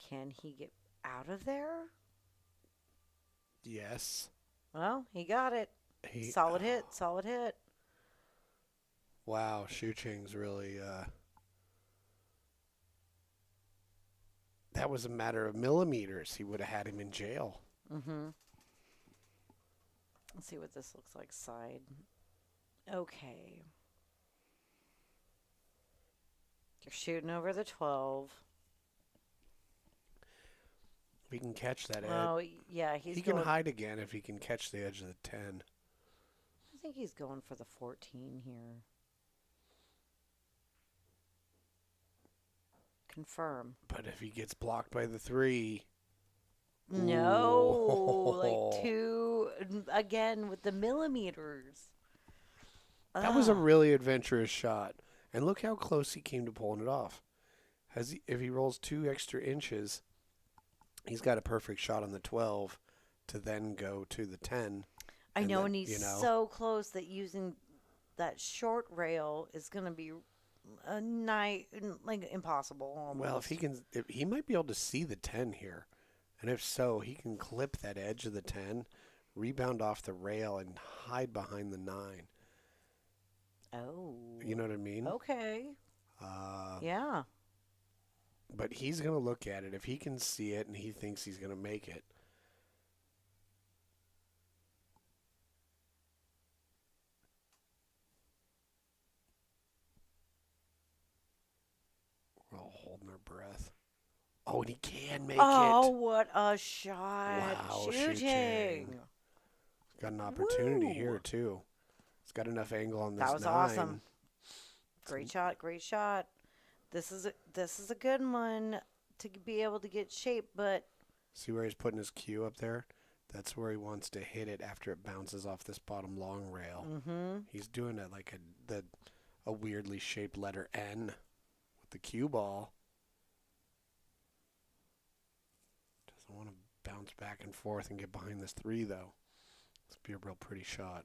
Can he get out of there? Yes. Well, he got it. Solid hit. Solid hit. Wow, Shucheng's really that was a matter of millimeters. He would have had him in jail. Mm-hmm. Let's see what this looks like side. Okay. You're shooting over the 12. If he can catch that edge. Oh, yeah, He can hide again if he can catch the edge of the 10. I think he's going for the 14 here. confirm. But if he gets blocked by the 3, No, like ooh. 2 again with the millimeters. That was a Ugh. really adventurous shot. And look how close he came to pulling it off. If he rolls 2 extra inches, he's got a perfect shot on the 12 to then go to the 10. I And know, then, and he's so close that using that short rail is going to be a night like impossible almost. Well, if he might be able to see the 10 here. And if so, he can clip that edge of the 10, rebound off the rail, and hide behind the 9. Oh. You know what I mean? Okay. Yeah. But he's going to look at it. If he can see it and he thinks he's going to make it, we're all holding our breath. Oh, and he can make Oh, it. what a shot. Wow, Shooting. Got an opportunity Woo. here, too. It's got enough angle on this That was 9. awesome. Great shot. Great shot. This is a good one to be able to get shape, but See where he's putting his cue up there? That's where he wants to hit it after it bounces off this bottom long rail. He's doing it like a weirdly shaped letter N with the cue ball. Doesn't want to bounce back and forth and get behind this 3, though. This would be a real pretty shot.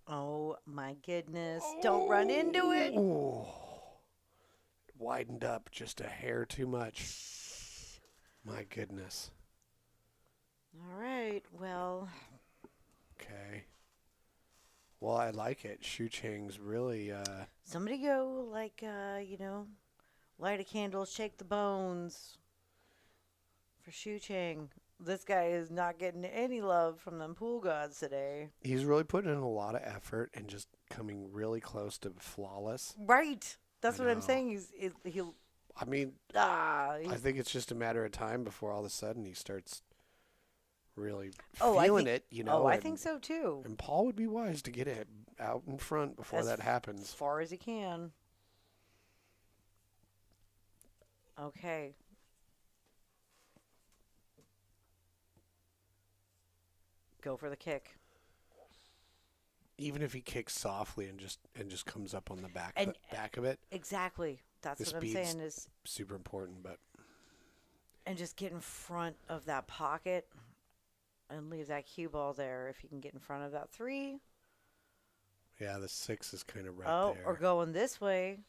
oh my goodness. Don't run into it. Ooh. Widened up just a hair too much. My goodness. All right. Well, Okay. Well, I like it. Shucheng's really, somebody go like light a candle, shake the bones for Shucheng. This guy is not getting any love from them pool gods today. he's really putting in a lot of effort and just coming really close to flawless. Right. That's I what I'm know. saying. He'll I mean, I think it's just a matter of time before all of a sudden he starts really feeling it, you know. Oh, I and- think so too. And Paul would be wise to get it out in front before that As happens. far as he can. Okay. Go for the kick. Even if he kicks softly and just comes up on the back And- back of it, Exactly. That's The what I'm speed's saying is, super important. But and just get in front of that pocket and leave that cue ball there. If you can get in front of that 3. yeah, the 6 is kind of right Oh, there. or going this way.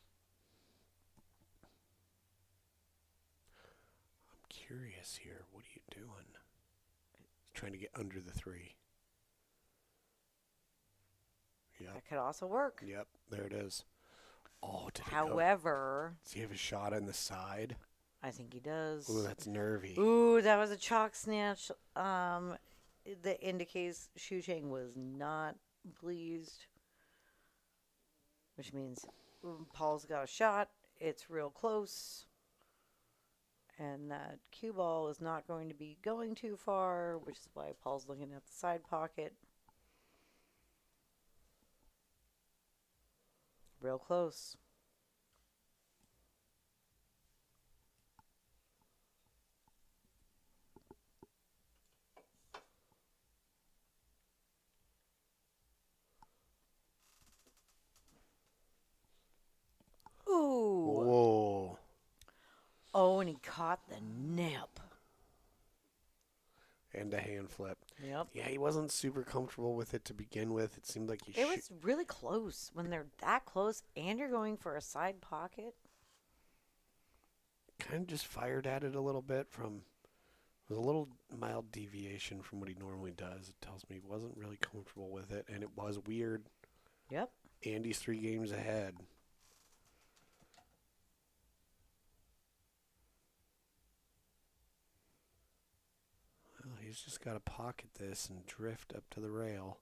I'm curious here. What are you doing? He's trying to get under the 3. Yep. That could also work. Yep. There it is. Oh, did it go? However, Does he have a shot on the side? I think he does. Ooh, that's nervy. Ooh, that was a chalk snatch. That indicates Shucheng was not pleased, which means Paul's got a shot. It's real close, and that cue ball is not going to be going too far, which is why Paul's looking at the side pocket. Real close. Ooh. Whoa. Oh, and he caught the nip. And a hand flip. Yep. Yeah, he wasn't super comfortable with it to begin with. It seemed like he It was really close. When they're that close and you're going for a side pocket. kind of just fired at it a little bit from with a little mild deviation from what he normally does. It tells me he wasn't really comfortable with it, and it was weird. Yep. Andy's 3 games ahead. Well, he's just got to pocket this and drift up to the rail.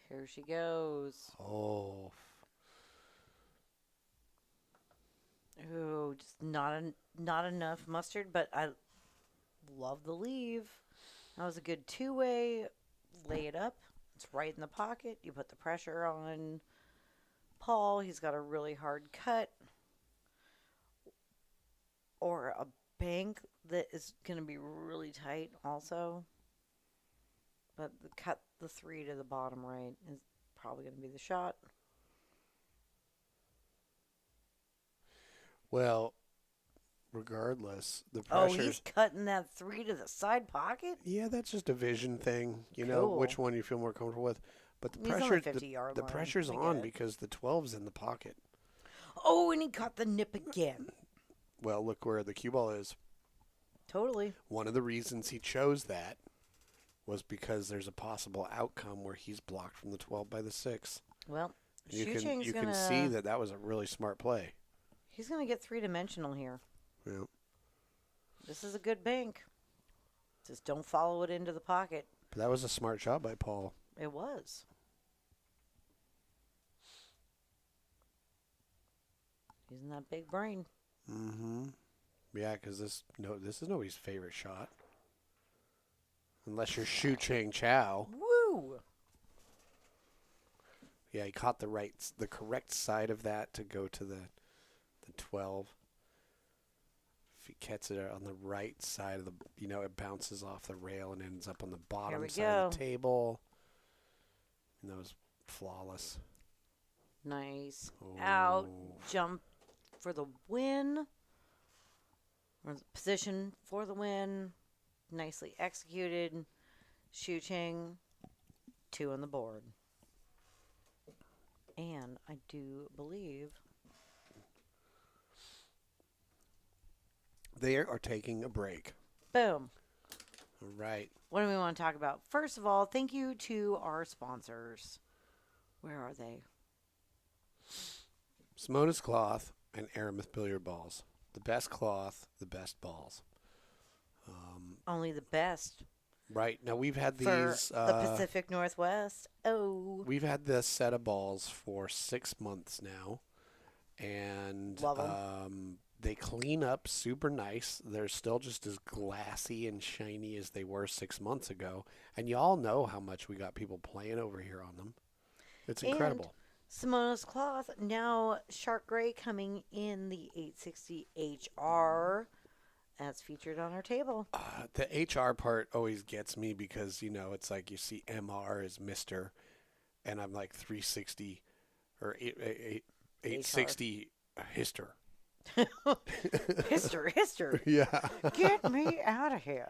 Here she goes. Oh. Ooh, just not enough mustard, but I love the leave. That was a good two-way. Lay it up. It's right in the pocket. You put the pressure on Paul. He's got a really hard cut. Or a bank that is going to be really tight also. But the 3 to the bottom right is probably going to be the shot. Well, regardless, the Oh, pressure's... he's cutting that 3 to the side pocket? Yeah, that's just a vision thing. You know, Cool. which one you feel more comfortable with. But the He's on the pressure, 50-yard the line. pressure's I get on it. because the 12's in the pocket. Oh, and he caught the nip again. Well, look where the cue ball is. Totally. One of the reasons he chose that was because there's a possible outcome where he's blocked from the 12 by the 6. Well, You Shucheng's can see that was a really smart play. He's going to get three-dimensional here. Yeah. This is a good bank. Just don't follow it into the pocket. But that was a smart shot by Paul. It was. Using that big brain. Mm-hmm. Yeah, because this is nobody's favorite shot. Unless you're Shucheng Chao. Woo! Yeah, he caught the correct side of that to go to the 12. If he gets it on the right side of the, it bounces off the rail and ends up on the bottom side of the table. And that was flawless. Nice. Oh. Out. Jump for the win. Or position for the win. Nicely executed. Shucheng. 2 on the board. And I do believe They are taking a break. boom. All right. What do we want to talk about? First of all, thank you to our sponsors. Where are they? Simona's Cloth and Aramith Billiard Balls. The best cloth, the best balls. Only the best Right. Now, we've had for these... the Pacific Northwest. Oh. We've had this set of balls for 6 months now. And Love 'em. they clean up super nice. They're still just as glassy and shiny as they were 6 months ago. And you all know how much we got people playing over here on them. It's incredible. Simona's Cloth, now Shark Gray coming in the 860 HR. That's featured on our table. The HR part always gets me because, it's like you see MR as Mr. And I'm like 360 or 860 Hister. Hister. Yeah. Get me out of here.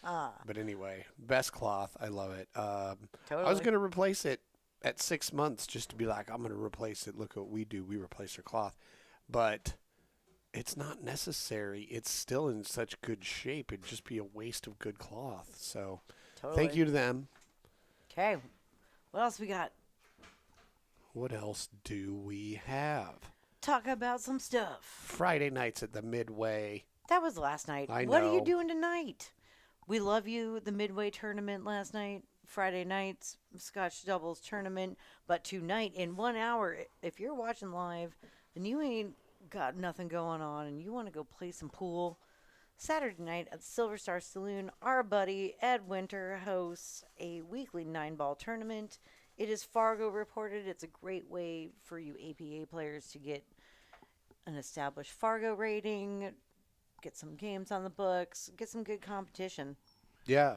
But anyway, best cloth. I love it. Totally. I was going to replace it at 6 months just to be like, I'm going to replace it. Look what we do. We replace our cloth. But it's not necessary. It's still in such good shape. It'd just be a waste of good cloth. So thank you to them. Okay. What else we got? What else do we have? Talk about some stuff. Friday nights at the Midway. That was last night. I What are you know. doing tonight? We love you. The Midway tournament last night. Friday nights, Scotch doubles tournament. But tonight, in 1 hour, if you're watching live and you ain't got nothing going on and you want to go play some pool, Saturday night at Silver Star Saloon, our buddy Ed Winter hosts a weekly 9-ball tournament. It is Fargo reported. It's a great way for you APA players to get an established Fargo rating, get some games on the books, get some good competition. Yeah.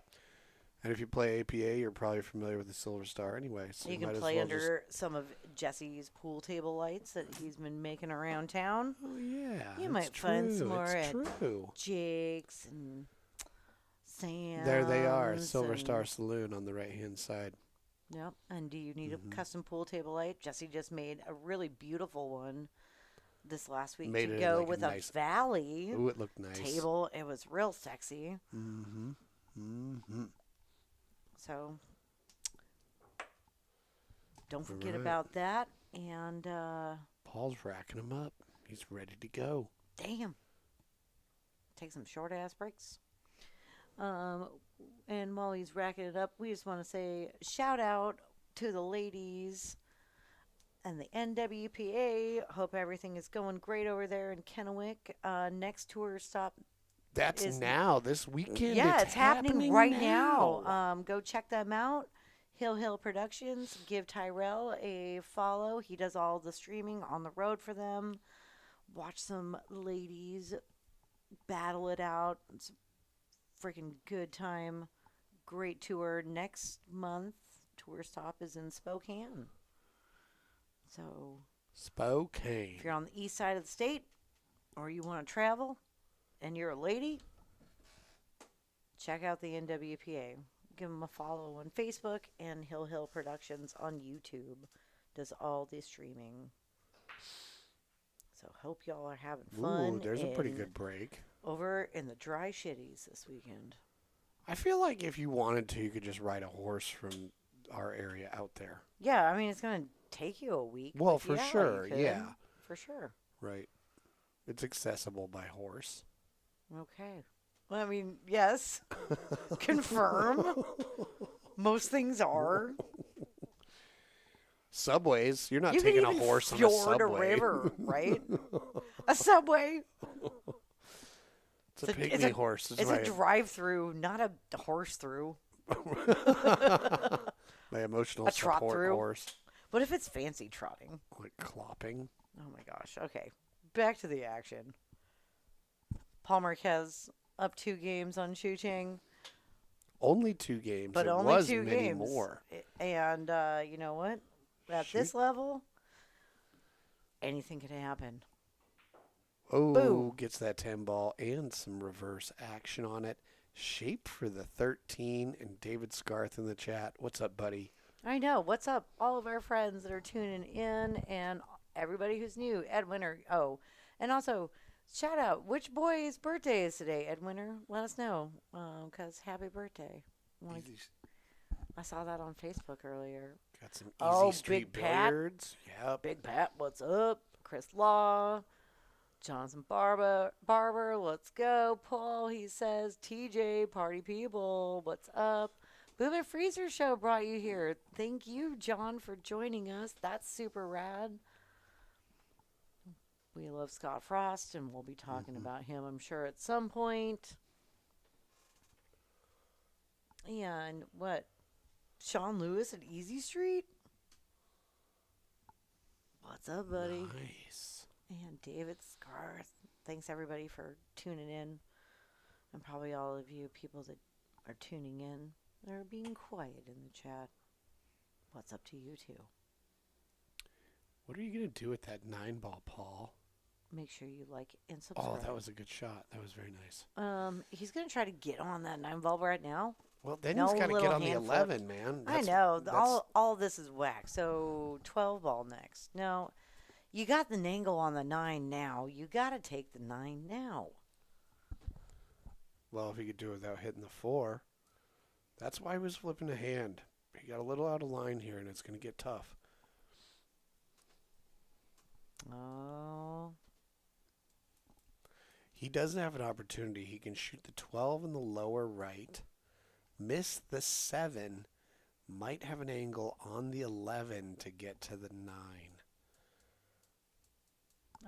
And if you play APA, you're probably familiar with the Silver Star anyway. So You might can as play well under some of Jesse's pool table lights that he's been making around town. Oh, yeah. You it's might find some true, more it's at true. Jake's and Sam's. There they are, Silver and- Star Saloon on the right-hand side. Yep. And do you need a custom pool table light? Jesse just made a really beautiful one this last week Made to it in go like a with nice- a valley Ooh, it looked nice. table. It was real sexy. Mm-hmm. Mm-hmm. So don't forget Right. about that. And Paul's racking them up. He's ready to go. damn, take some short ass breaks. And while he's racking it up, we just want to say shout out to the ladies and the NWPA. Hope everything is going great over there in Kennewick. Next tour stop That's is now, this weekend. yeah, it's happening right now. now. Go check them out. Hill Productions. Give Tyrell a follow. He does all the streaming on the road for them. Watch some ladies battle it out. It's a freaking good time. Great tour. Next month, tour stop is in Spokane. So, Spokane. if you're on the east side of the state or you want to travel and you're a lady, check out the NWPA. Give them a follow on Facebook, and Hill Productions on YouTube does all the streaming. So hope y'all are having fun. Ooh, there's a pretty good break. Over in the dry shitties this weekend. I feel like if you wanted to, you could just ride a horse from our area out there. Yeah, I mean, it's going to take you a week. Well, but for yeah, sure, you could. yeah. For sure. Right. It's accessible by horse. Okay. Well, I mean, yes. Confirm. Most things are. Subways. You're not You taking can a even horse on a fjord subway. a river, right? A subway. It's a pygmy horse. It's a drive-through, not a horse-through. My emotional A trot support through. horse. What if it's fancy trotting? Like clopping. Oh my gosh. Okay. Back to the action. Paul Marquez up 2 games on Shucheng, Only 2 games. but it only was 2 many games. more. And you know what? At this level, anything could happen. Oh, Boo. gets that 10 ball and some reverse action on it. Shape for the 13 and David Scarth in the chat. What's up, buddy? I know. What's up, all of our friends that are tuning in and everybody who's new? Ed Winter. Oh, and also, shout out, which boy's birthday is today, Ed Winter? Let us know, because happy birthday. I saw that on Facebook earlier. Got some easy Big street Pat. billiards. Yep. Big Pat, what's up? Chris Law. Johnson Barber, let's go. Paul, he says, TJ, party people, what's up? Boom and Freezer Show brought you here. Thank you, John, for joining us. That's super rad. We love Scott Frost, and we'll be talking about him, I'm sure, at some point. And what? Sean Lewis at Easy Street? What's up, buddy? Nice. And David Scarth. Thanks, everybody, for tuning in. And probably all of you people that are tuning in that are being quiet in the chat. What's up to you, too? What are you going to do with that 9 ball, Paul? Make sure you like and subscribe. Oh, that was a good shot. That was very nice. He's going to try to get on that 9 ball right now. Well, then No he's got to get little on the hand 11, man. I know. All this is whack. So 12 ball next. No. You got the Nangle on the 9 now. You got to take the 9 now. Well, if he could do it without hitting the 4. That's why he was flipping a hand. He got a little out of line here, and it's going to get tough. Oh. He doesn't have an opportunity. He can shoot the 12 in the lower right, miss the 7, might have an angle on the 11 to get to the 9.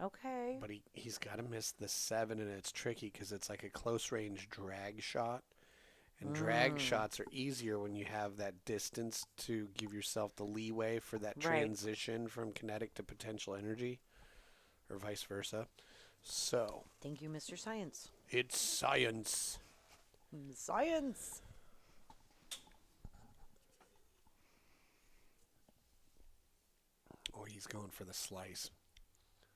Okay. But he's got to miss the 7, and it's tricky because it's like a close-range drag shot. And drag shots are easier when you have that distance to give yourself the leeway for that transition from kinetic to potential energy, or vice versa. So. Thank you, Mr. Science. It's science. Science. Oh, he's going for the slice.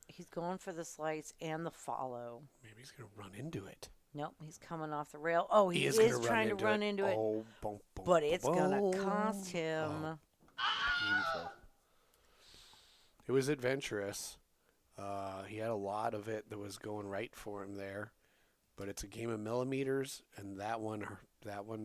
He's going for the slice and the follow. Maybe he's going to run into it. Nope, he's coming off the rail. Oh, he is trying to run into it. Oh, boom, boom, but it's going boom. to cost him. Painful. It was adventurous. He had a lot of it that was going right for him there. But it's a game of millimeters, and that one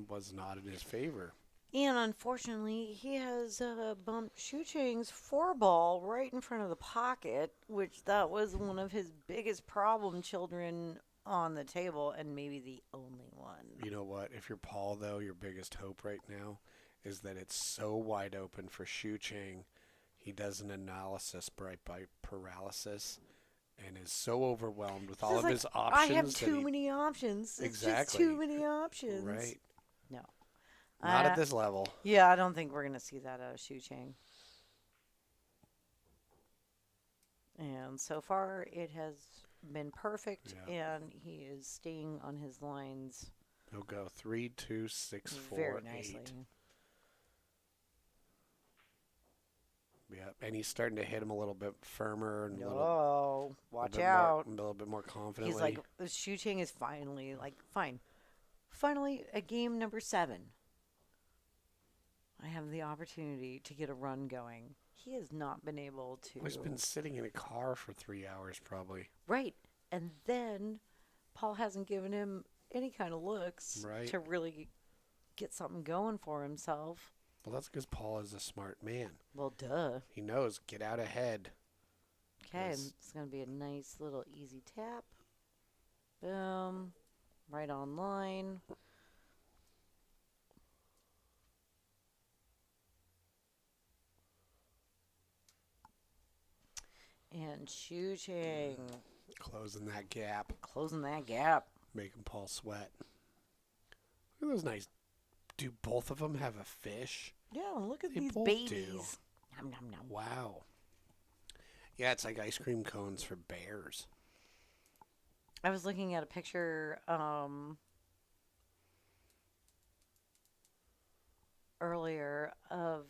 was not in his favor. And unfortunately, he has bumped Shucheng's 4-ball right in front of the pocket, which that was one of his biggest problem children on the table, and maybe the only one. You know what? If you're Paul, though, your biggest hope right now is that it's so wide open for Shucheng. He does an analysis by paralysis and is so overwhelmed with all of his options. I have too many options. It's just too many options. Right. No. Not at this level. Yeah, I don't think we're going to see that out of Shucheng. And so far, it has been perfect, and he is staying on his lines. He'll go 3, 2, 6, 4, very nicely. 8. Yeah, and he's starting to hit him a little bit firmer and watch out! A little bit more confidently. He's like, Shucheng is finally fine. Finally, at game number 7, I have the opportunity to get a run going. He has not been able to. He's been sitting in a car for 3 hours, probably. Right, and then Paul hasn't given him any kind of looks to really get something going for himself. Well, that's because Paul is a smart man. Well, duh. He knows, get out ahead. Okay, it's going to be a nice little easy tap. Boom. Right on line. And Shucheng. Closing that gap. Making Paul sweat. Look at those nice. Do both of them have a fish? Yeah, look at these babies. Do. Nom, nom, nom. Wow. Yeah, it's like ice cream cones for bears. I was looking at a picture earlier of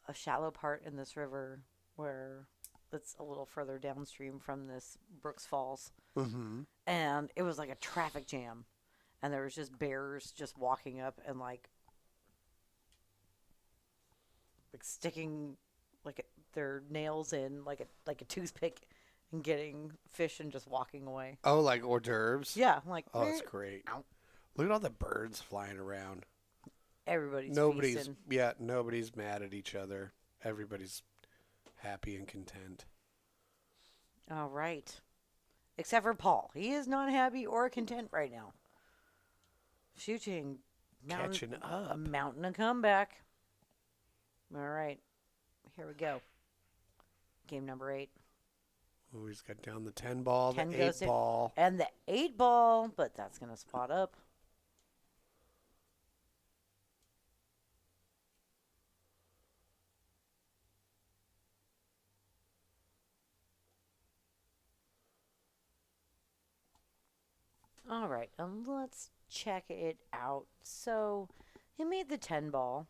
a shallow part in this river where it's a little further downstream from this Brooks Falls. Mm-hmm. And it was like a traffic jam. And there was just bears just walking up and like sticking their nails in like a toothpick and getting fish and just walking away. Oh, like hors d'oeuvres? Yeah, I'm like, oh, that's great. Ow. Look at all the birds flying around. Nobody's feasting. Yeah, nobody's mad at each other. Everybody's happy and content. All right. Except for Paul. He is not happy or content right now. Shucheng catching up. Mounting a comeback. All right. Here we go. Game number 8. Oh, he's got down the 10 ball, 10 the 8 ball. And the 8 ball, but that's going to spot up. All right, let's check it out. So he made the 10 ball.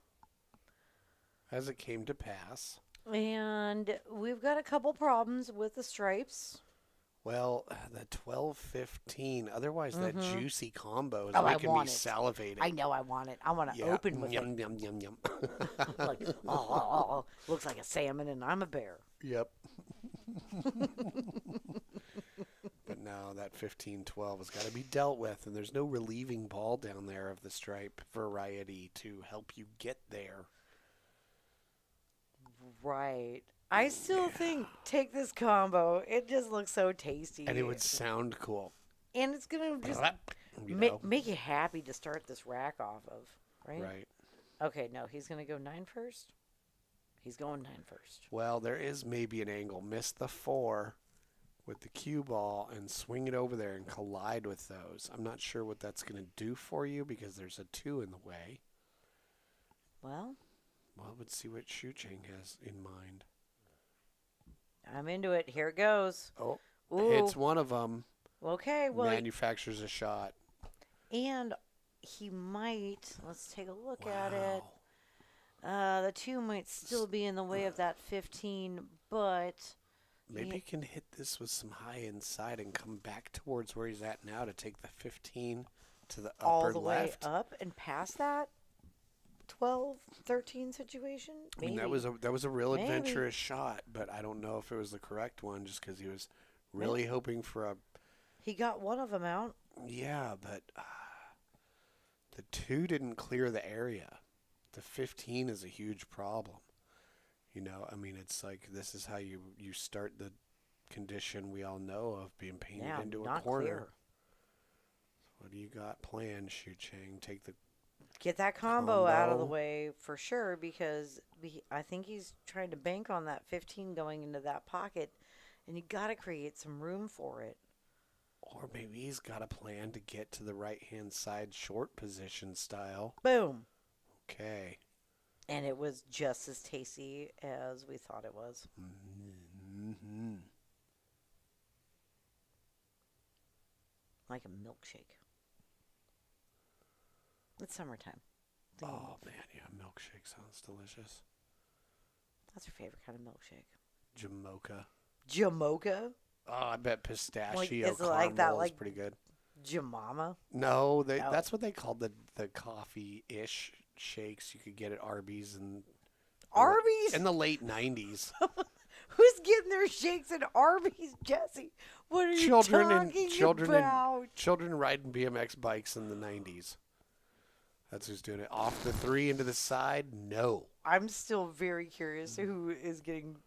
As it came to pass. And we've got a couple problems with the stripes. Well, the 12-15. Otherwise, that juicy combo is making me salivating. I know I want it. I want to open with yum, it. Yum, yum, yum, like, oh, looks like a salmon and I'm a bear. Yep. But no, that 15-12 has got to be dealt with, and there's no relieving ball down there of the stripe variety to help you get there. Right. I still think take this combo. It just looks so tasty. And it would sound cool. And it's going to just make you happy to start this rack off of, right? Right. Okay, no, he's going to go 9 first. He's going 9 first. Well, there is maybe an angle. Miss the 4 with the cue ball and swing it over there and collide with those. I'm not sure what that's going to do for you because there's a 2 in the way. Well, let's see what Shucheng has in mind. I'm into it. Here it goes. Oh, hits one of them. Okay, well. Manufactures a shot. And he might. Let's take a look at it. The 2 might still be in the way of that 15, but. Maybe he can hit this with some high inside and come back towards where he's at now to take the 15 to the upper left. All the way up and past that 12-13 situation? Maybe. I mean, that was a real adventurous shot, but I don't know if it was the correct one just because he was really hoping for a... He got one of them out. Yeah, but the 2 didn't clear the area. The 15 is a huge problem. You know, I mean, it's like this is how you start the condition we all know of being painted into a corner. Clear. What do you got planned, Shucheng? Take the Get that combo out of the way for sure, because I think he's trying to bank on that 15 going into that pocket, and you got to create some room for it. Or maybe he's got a plan to get to the right-hand side short position style. Boom. Okay. And it was just as tasty as we thought it was. Mm-hmm. Like a milkshake. It's summertime. Oh, man, yeah, milkshake sounds delicious. That's your favorite kind of milkshake? Jamocha. Jamocha? Oh, I bet pistachio Like, is it caramel like that, is like pretty good. Jamama? No, No. that's what they called the coffee-ish shakes you could get at Arby's Arby's? in the late 90s. Who's getting their shakes at Arby's, Jesse? What are you talking about? Children riding BMX bikes in the 90s. That's who's doing it. Off the 3 into the side? No. I'm still very curious who is getting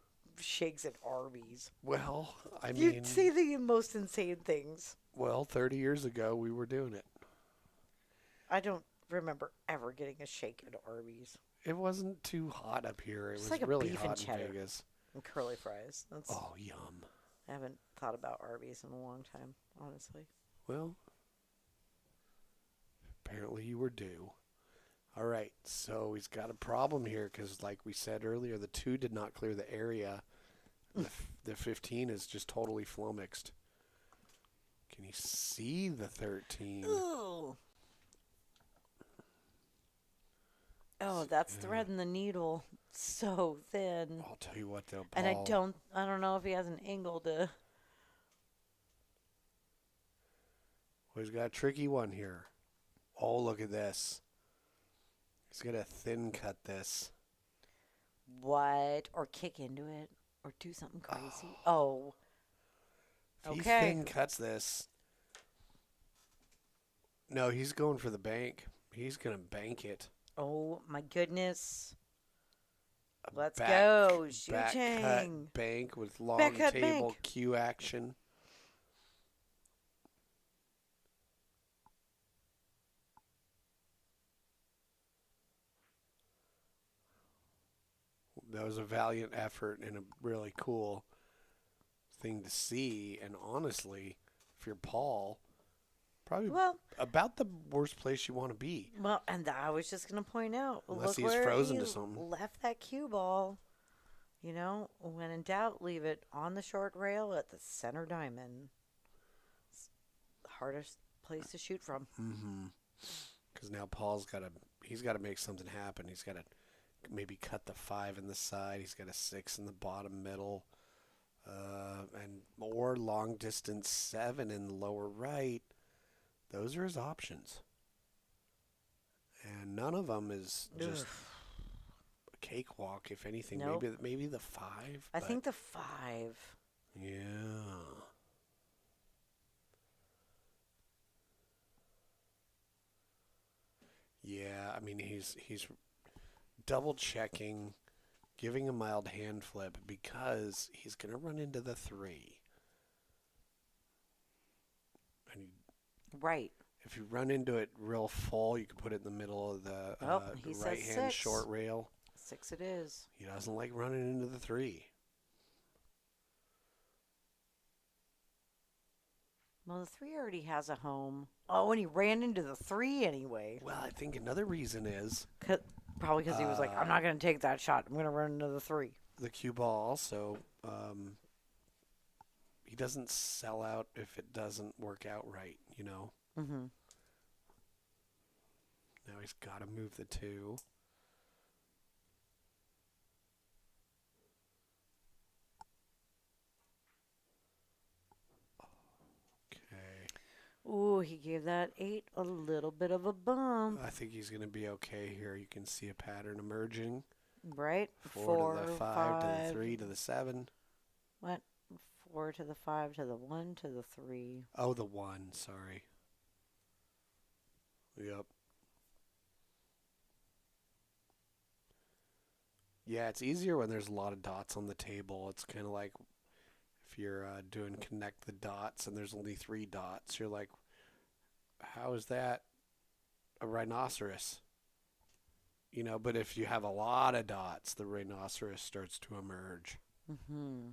shakes at Arby's. Well, I mean... You say the most insane things. Well, 30 years ago, we were doing it. I don't remember ever getting a shake at Arby's. It wasn't too hot up here. It Just was like a really beef hot and cheddar. in Vegas. And curly fries. Oh, yum. I haven't thought about Arby's in a long time, honestly. Well, apparently you were due. All right, so he's got a problem here because, like we said earlier, the 2 did not clear the area. The 15 is just totally flummoxed. Can you see the 13? Ooh. Oh, that's threading the needle so thin. I'll tell you what, though, Paul. And I don't know if he has an angle to. Well, he's got a tricky one here. Oh, look at this. He's got to thin cut this. What? Or kick into it. Or do something crazy. Oh. If he Okay. thin cuts this. No, he's going for the bank. He's going to bank it. Oh, my goodness. Let's Back- go. Back Shucheng. cut bank with long Back cut table bank. cue action. That was a valiant effort and a really cool thing to see. And honestly, if you're Paul, probably Well, about the worst place you want to be. and I was just going to point out. Unless look he was where frozen he to something. left that cue ball. You know, when in doubt, leave it on the short rail at the center diamond. It's the hardest place to shoot from. Mm-hmm. Because now he's got to make something happen. He's got to maybe cut the 5 in the side. He's got a 6 in the bottom middle. And more long distance 7 in the lower right. Those are his options. And none of them is just a cakewalk, if anything. Nope. Maybe the 5. I think the 5. Yeah. Yeah, I mean, he's double checking, giving a mild hand flip because he's going to run into the 3. And Right. if you run into it real full, you can put it in the middle of the He says right-hand 6. short rail. 6 it is. He doesn't like running into the 3. Well, the 3 already has a home. Oh, and he ran into the 3 anyway. Well, I think another reason is Probably because he was like, I'm not going to take that shot. I'm going to run into the 3. the cue ball also, he doesn't sell out if it doesn't work out right, you know? Mm-hmm. Now he's got to move the 2. Okay. Ooh, he gave that 8 a little bit of a bump. I think he's going to be okay here. You can see a pattern emerging. Right? 4 to the 5 to the 3 to the 7. What? 4 to the 5 to the 1 to the 3. Oh, the 1. Sorry. Yep. Yeah, it's easier when there's a lot of dots on the table. It's kind of like if you're doing connect the dots and there's only 3 dots. You're like, how is that a rhinoceros? You know, but if you have a lot of dots, the rhinoceros starts to emerge. Mm-hmm.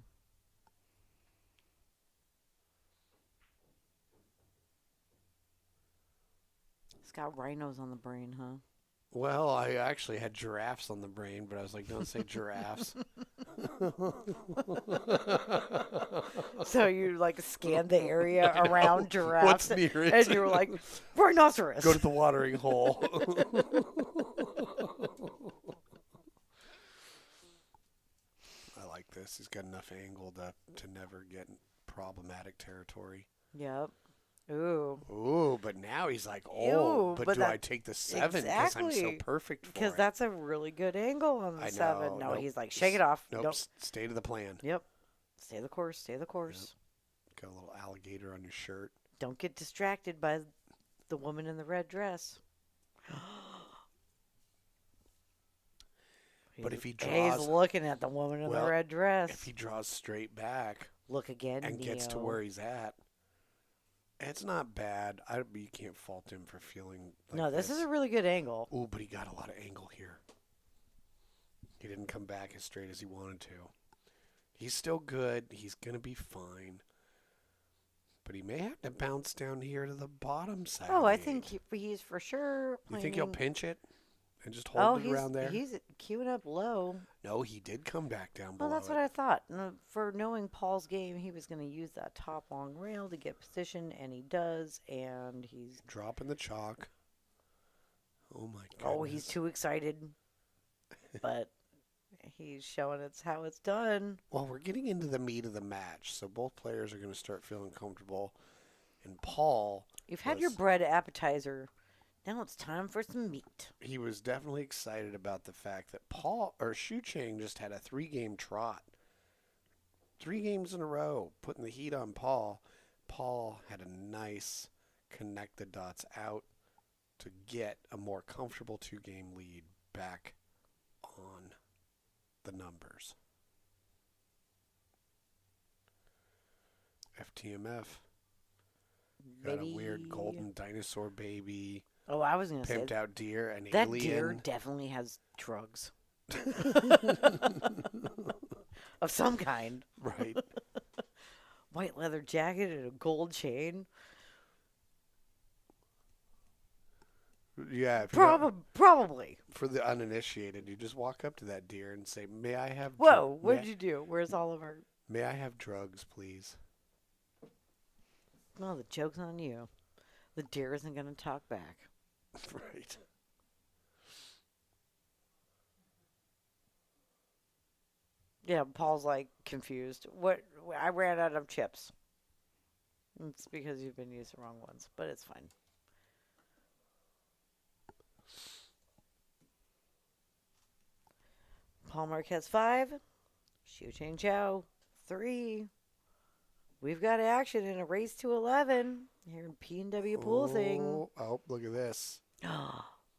It's got rhinos on the brain, huh? Well, I actually had giraffes on the brain, but I was like, don't say giraffes. So you like scanned the area around What's giraffes, near it? and you were like, rhinoceros. Go to the watering hole. I like this. He's got enough angle to never get in problematic territory. Yep. Ooh. Ooh, but now he's like, Ew, but but do that- I take the 7 because I'm so Exactly. perfect for Because it? that's a really good angle on the I 7. know. No, Nope. he's like, shake it off. Nope. Don't. Stay to the plan. Yep. Stay the course. Stay the course. Got a little alligator on your shirt. Don't get distracted by the woman in the red dress. But if he He's draws, looking at the woman in the red dress. if he draws straight back Look again, and gets to Neo. where he's at, it's not bad. You can't fault him for feeling like No, this is a really good angle. Ooh, but he got a lot of angle here. He didn't come back as straight as he wanted to. He's still good. He's going to be fine. But he may have to bounce down here to the bottom side. Oh, I think he's for sure. You think he'll pinch it and just Oh, hold it around there? he's queuing up low. No, he did come back down below. Well, that's what I thought. For knowing Paul's game, he was going to use that top long rail to get position, and he does, and he's... Dropping the chalk. Oh, my goodness. Oh, he's too excited. But he's showing it's how it's done. Well, we're getting into the meat of the match, so both players are going to start feeling comfortable. And Paul... You've had your bread appetizer. Now it's time for some meat. He was definitely excited about the fact that Shucheng just had a 3-game trot. 3 games in a row, putting the heat on Paul. Paul had a nice connect the dots out to get a more comfortable 2-game lead back on the numbers. FTMF. Got a weird golden dinosaur baby. Oh, I was going to say Pimped out deer and that alien. deer definitely has drugs of some kind. Right. White leather jacket and a gold chain. Yeah. If Probably. for the uninitiated, you just walk up to that deer and say, "May I have?" Whoa! What did you do? Where's Oliver? May I have drugs, please? Well, the joke's on you. The deer isn't going to talk back. Right. Yeah, Paul's like confused. What? I ran out of chips. It's because you've been using the wrong ones, but it's fine. Paul Marquez 5, Shucheng Chao 3. We've got action in a race to 11 here in PNWpoolthing. Oh, look at this.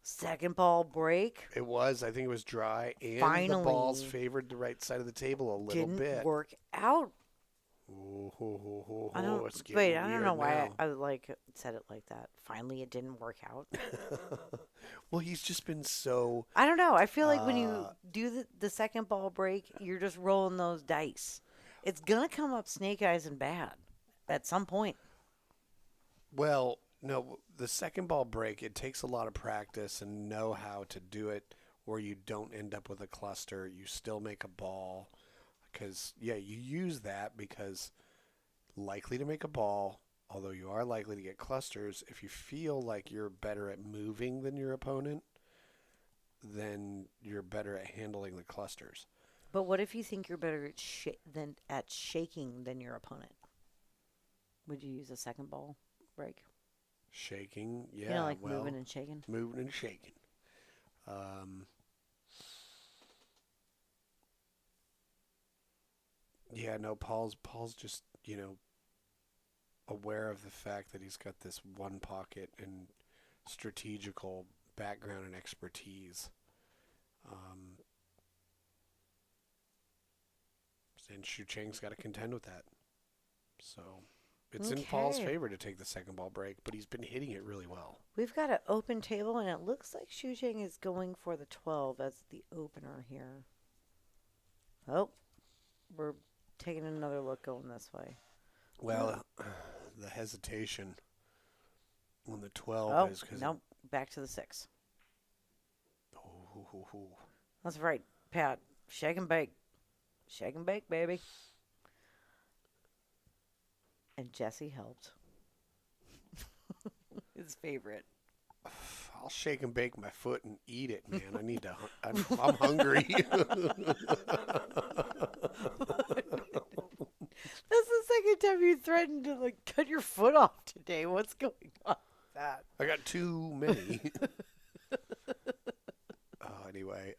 Second ball break. It was. I think it was dry, and Finally. the balls favored the right side of the table a little Didn't bit. work out. I don't know why I said it like that. Finally, it didn't work out. Well, he's just been so. I don't know. I feel like when you do the second ball break, you're just rolling those dice. It's gonna come up snake eyes and bad at some point. Well, no, the second ball break, it takes a lot of practice and know how to do it where you don't end up with a cluster. You still make a ball. Because, yeah, you use that because likely to make a ball, although you are likely to get clusters. If you feel like you're better at moving than your opponent, then you're better at handling the clusters. But what if you think you're better at shaking than your opponent? Would you use a second ball break? Shaking, yeah. You know, like moving and shaking? Moving and shaking. Yeah, no, Paul's just, aware of the fact that he's got this one pocket and strategical background and expertise. And Shucheng's got to contend with that. So It's in Paul's Okay. favor to take the second ball break, but he's been hitting it really well. We've got an open table, and it looks like Shucheng is going for the 12 as the opener here. Oh, we're taking another look going this way. Well, the hesitation on the 12 Oh, is because... nope. Back to the 6. Oh. That's right, Pat. Shake and bake. Shake and bake, baby. And Jesse helped. His favorite. I'll shake and bake my foot and eat it, man. I need to. I'm hungry. That's the second time you threatened to like cut your foot off today. What's going on with that? I got too many. Anyway.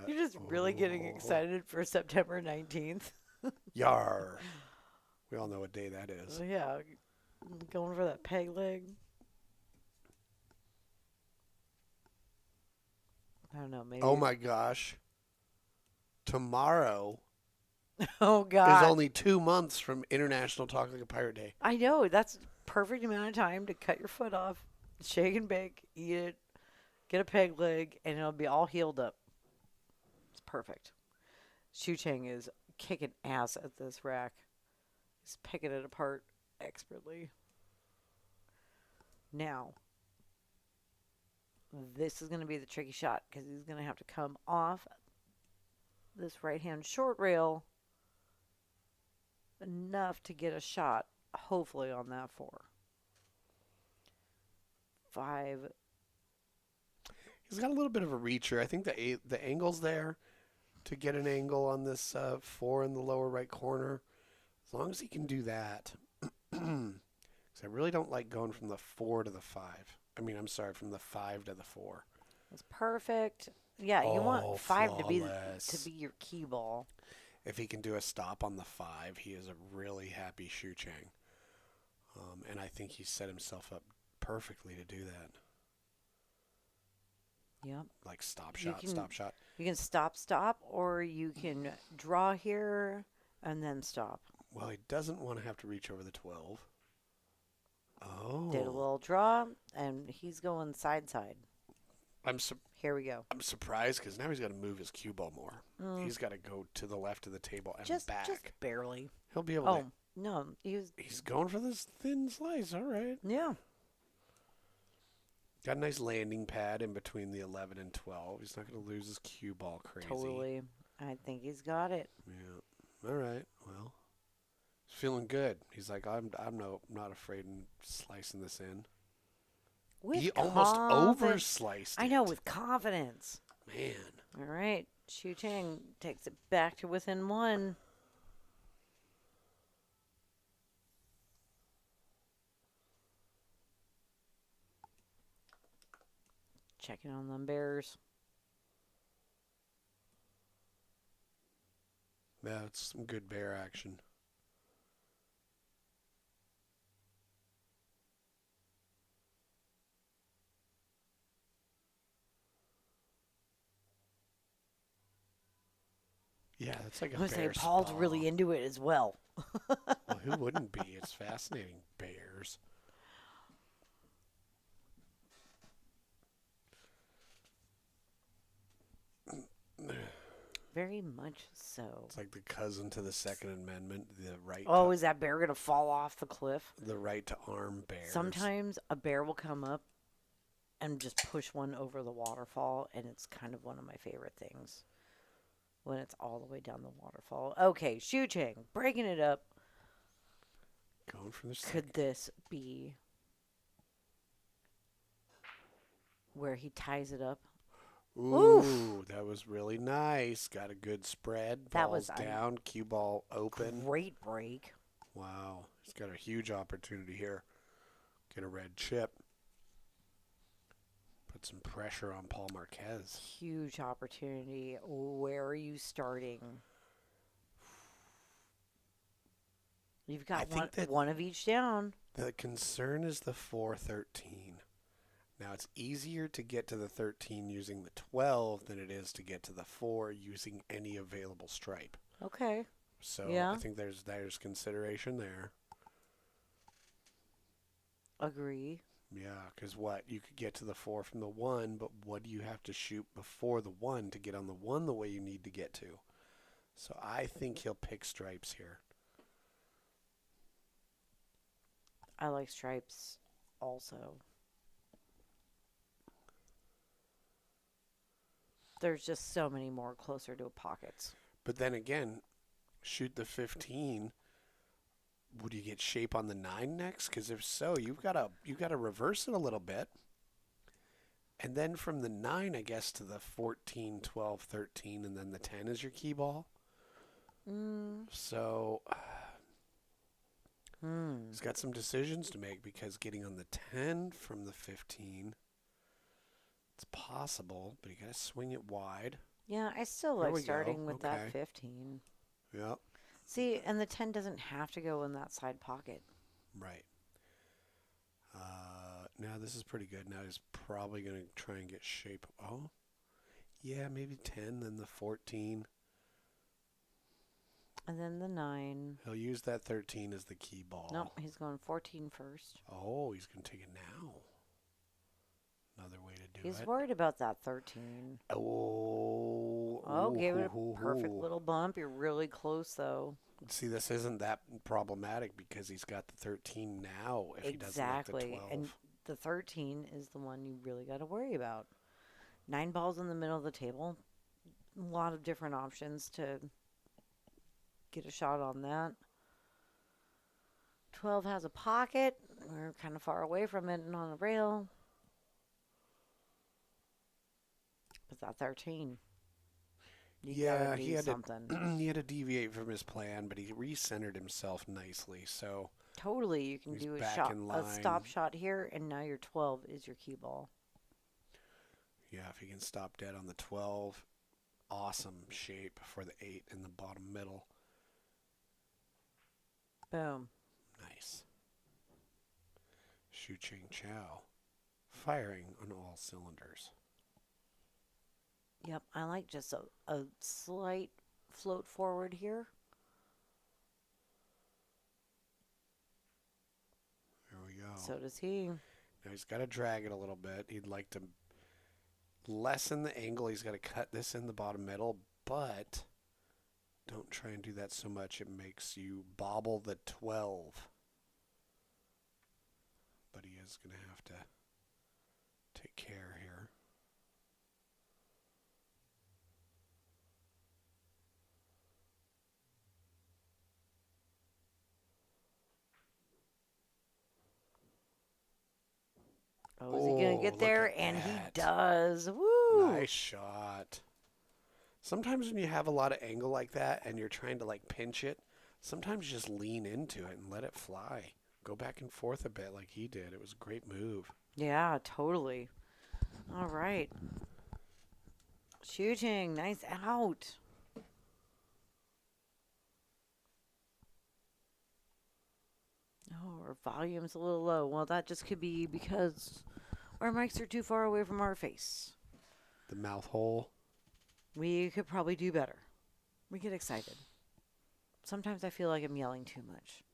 You're just really getting excited for September 19th. Yar. We all know what day that is. Yeah, going for that peg leg. I don't know, maybe. Oh my gosh. Tomorrow Oh God. is only 2 months from International Talk Like a Pirate Day. I know, that's perfect amount of time to cut your foot off, shake and bake, eat it, get a peg leg, and it'll be all healed up. It's perfect. Shucheng is kicking ass at this rack. He's picking it apart expertly. Now, this is going to be the tricky shot because he's going to have to come off this right-hand short rail enough to get a shot, hopefully, on that 4. 5. He's got a little bit of a reacher. I think the angle's there to get an angle on this 4 in the lower right corner. As long as he can do that. Because I really don't like going from the 4 to the 5. I mean, I'm sorry, from the 5 to the 4. That's perfect. Yeah, you want 5 flawless. to be your key ball. If he can do a stop on the 5, he is a really happy Shucheng. And I think he set himself up perfectly to do that. Yep. Like stop shot, stop shot. You can stop, or you can draw here and then stop. Well, he doesn't want to have to reach over the 12. Oh. Did a little draw, and he's going side. Here we go. I'm surprised because now he's got to move his cue ball more. He's got to go to the left of the table and back. Just barely. He'll be able to. Oh, no. He's going for this thin slice. All right. Yeah. Got a nice landing pad in between the 11 and 12. He's not going to lose his cue ball crazy. Totally. I think he's got it. Yeah. All right. Well, he's feeling good. He's like, I'm not afraid of slicing this in. He almost oversliced it. I know, with confidence. Man. All right. Shucheng takes it back to within 1. Checking on them bears. Yeah, it's some good bear action. Yeah, that's like a I was bear say Paul's spa. really into it as well. Well, who wouldn't be? It's fascinating. Bears. Very much so. It's like the cousin to the Second Amendment, the right. Oh, is that bear going to fall off the cliff? The right to arm bears. Sometimes a bear will come up and just push one over the waterfall, and it's kind of one of my favorite things when it's all the way down the waterfall. Okay, Shucheng, breaking it up. Going for the second. Could this be where he ties it up? Ooh, that was really nice. Got a good spread. That Ball's was down. Cue ball open. Great break. Wow. He's got a huge opportunity here. Get a red chip. Put some pressure on Paul Marquez. Huge opportunity. Where are you starting? You've got one of each down. The concern is the 4-13. Now, it's easier to get to the 13 using the 12 than it is to get to the 4 using any available stripe. Okay. So yeah. I think there's consideration there. Agree. Yeah, because what? You could get to the 4 from the 1, but what do you have to shoot before the 1 to get on the 1 the way you need to get to? So I think he'll pick stripes here. I like stripes also. There's just so many more closer to pockets. But then again, shoot the 15. Would you get shape on the 9 next? Because if so, you got to reverse it a little bit. And then from the 9, I guess, to the 14, 12, 13, and then the 10 is your key ball. So he's got some decisions to make because getting on the 10 from the 15, it's possible, but you got to swing it wide. Yeah, I still There like we go. starting with that Okay. 15. Yep. See, and the 10 doesn't have to go in that side pocket. Right. Now this is pretty good. Now he's probably going to try and get shape. Oh, yeah, maybe 10, then the 14. And then the 9. He'll use that 13 as the key ball. Nope, he's going 14 first. Oh, he's going to take it now. Another way to do He's it. worried about that 13. Oh. Oh, gave it ooh, a perfect ooh. little bump. You're really close, though. See, this isn't that problematic because he's got the 13 now if he doesn't like the 12. And the 13 is the one you really got to worry about. 9 balls in the middle of the table. A lot of different options to get a shot on that. 12 has a pocket. We're kind of far away from it and on a rail. But that 13. You gotta do he had something. he had to deviate from his plan, but he recentered himself nicely. So Totally, you can he's do a back shot, in a line. stop shot here, and now your 12 is your key ball. Yeah, if he can stop dead on the 12, awesome shape for the 8 in the bottom middle. Boom. Nice. Shucheng Chao, firing on all cylinders. Yep, I like just a slight float forward here. There we go. So does he. Now he's got to drag it a little bit. He'd like to lessen the angle. He's got to cut this in the bottom middle, but don't try and do that so much. It makes you bobble the 12. But he is going to have to take care here. Oh, is he going to get look there? at And he that. does. Woo! Nice shot. Sometimes when you have a lot of angle like that and you're trying to like pinch it, sometimes you just lean into it and let it fly. Go back and forth a bit like he did. It was a great move. Yeah, totally. All right. Shooting. Nice out. Oh, our volume's a little low. Well, that just could be because our mics are too far away from our face. The mouth hole. We could probably do better. We get excited. Sometimes I feel like I'm yelling too much.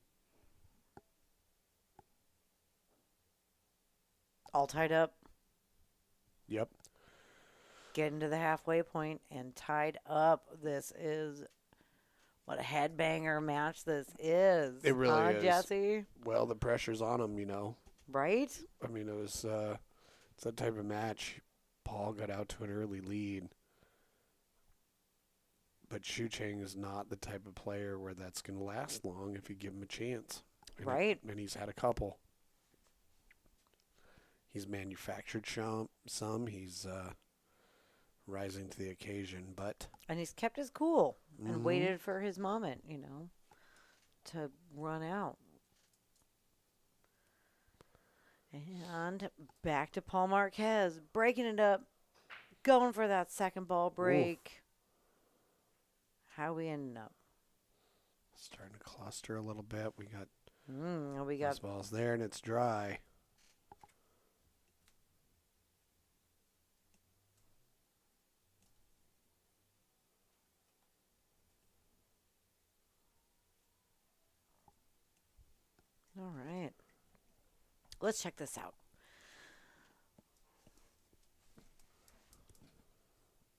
All tied up. Yep. Getting to the halfway point and tied up. This is what a headbanger match this is. It really is. Jesse? Well, the pressure's on him, you know. Right? I mean, it's that type of match. Paul got out to an early lead. But Shucheng is not the type of player where that's going to last long if you give him a chance. Right. And he's had a couple. He's manufactured some. He's rising to the occasion, but And he's kept his cool and waited for his moment, to run out. And back to Paul Marquez, breaking it up, going for that second ball break. How we ending up? starting to cluster a little bit. We got We got those balls there, and it's dry. all right. let's check this out.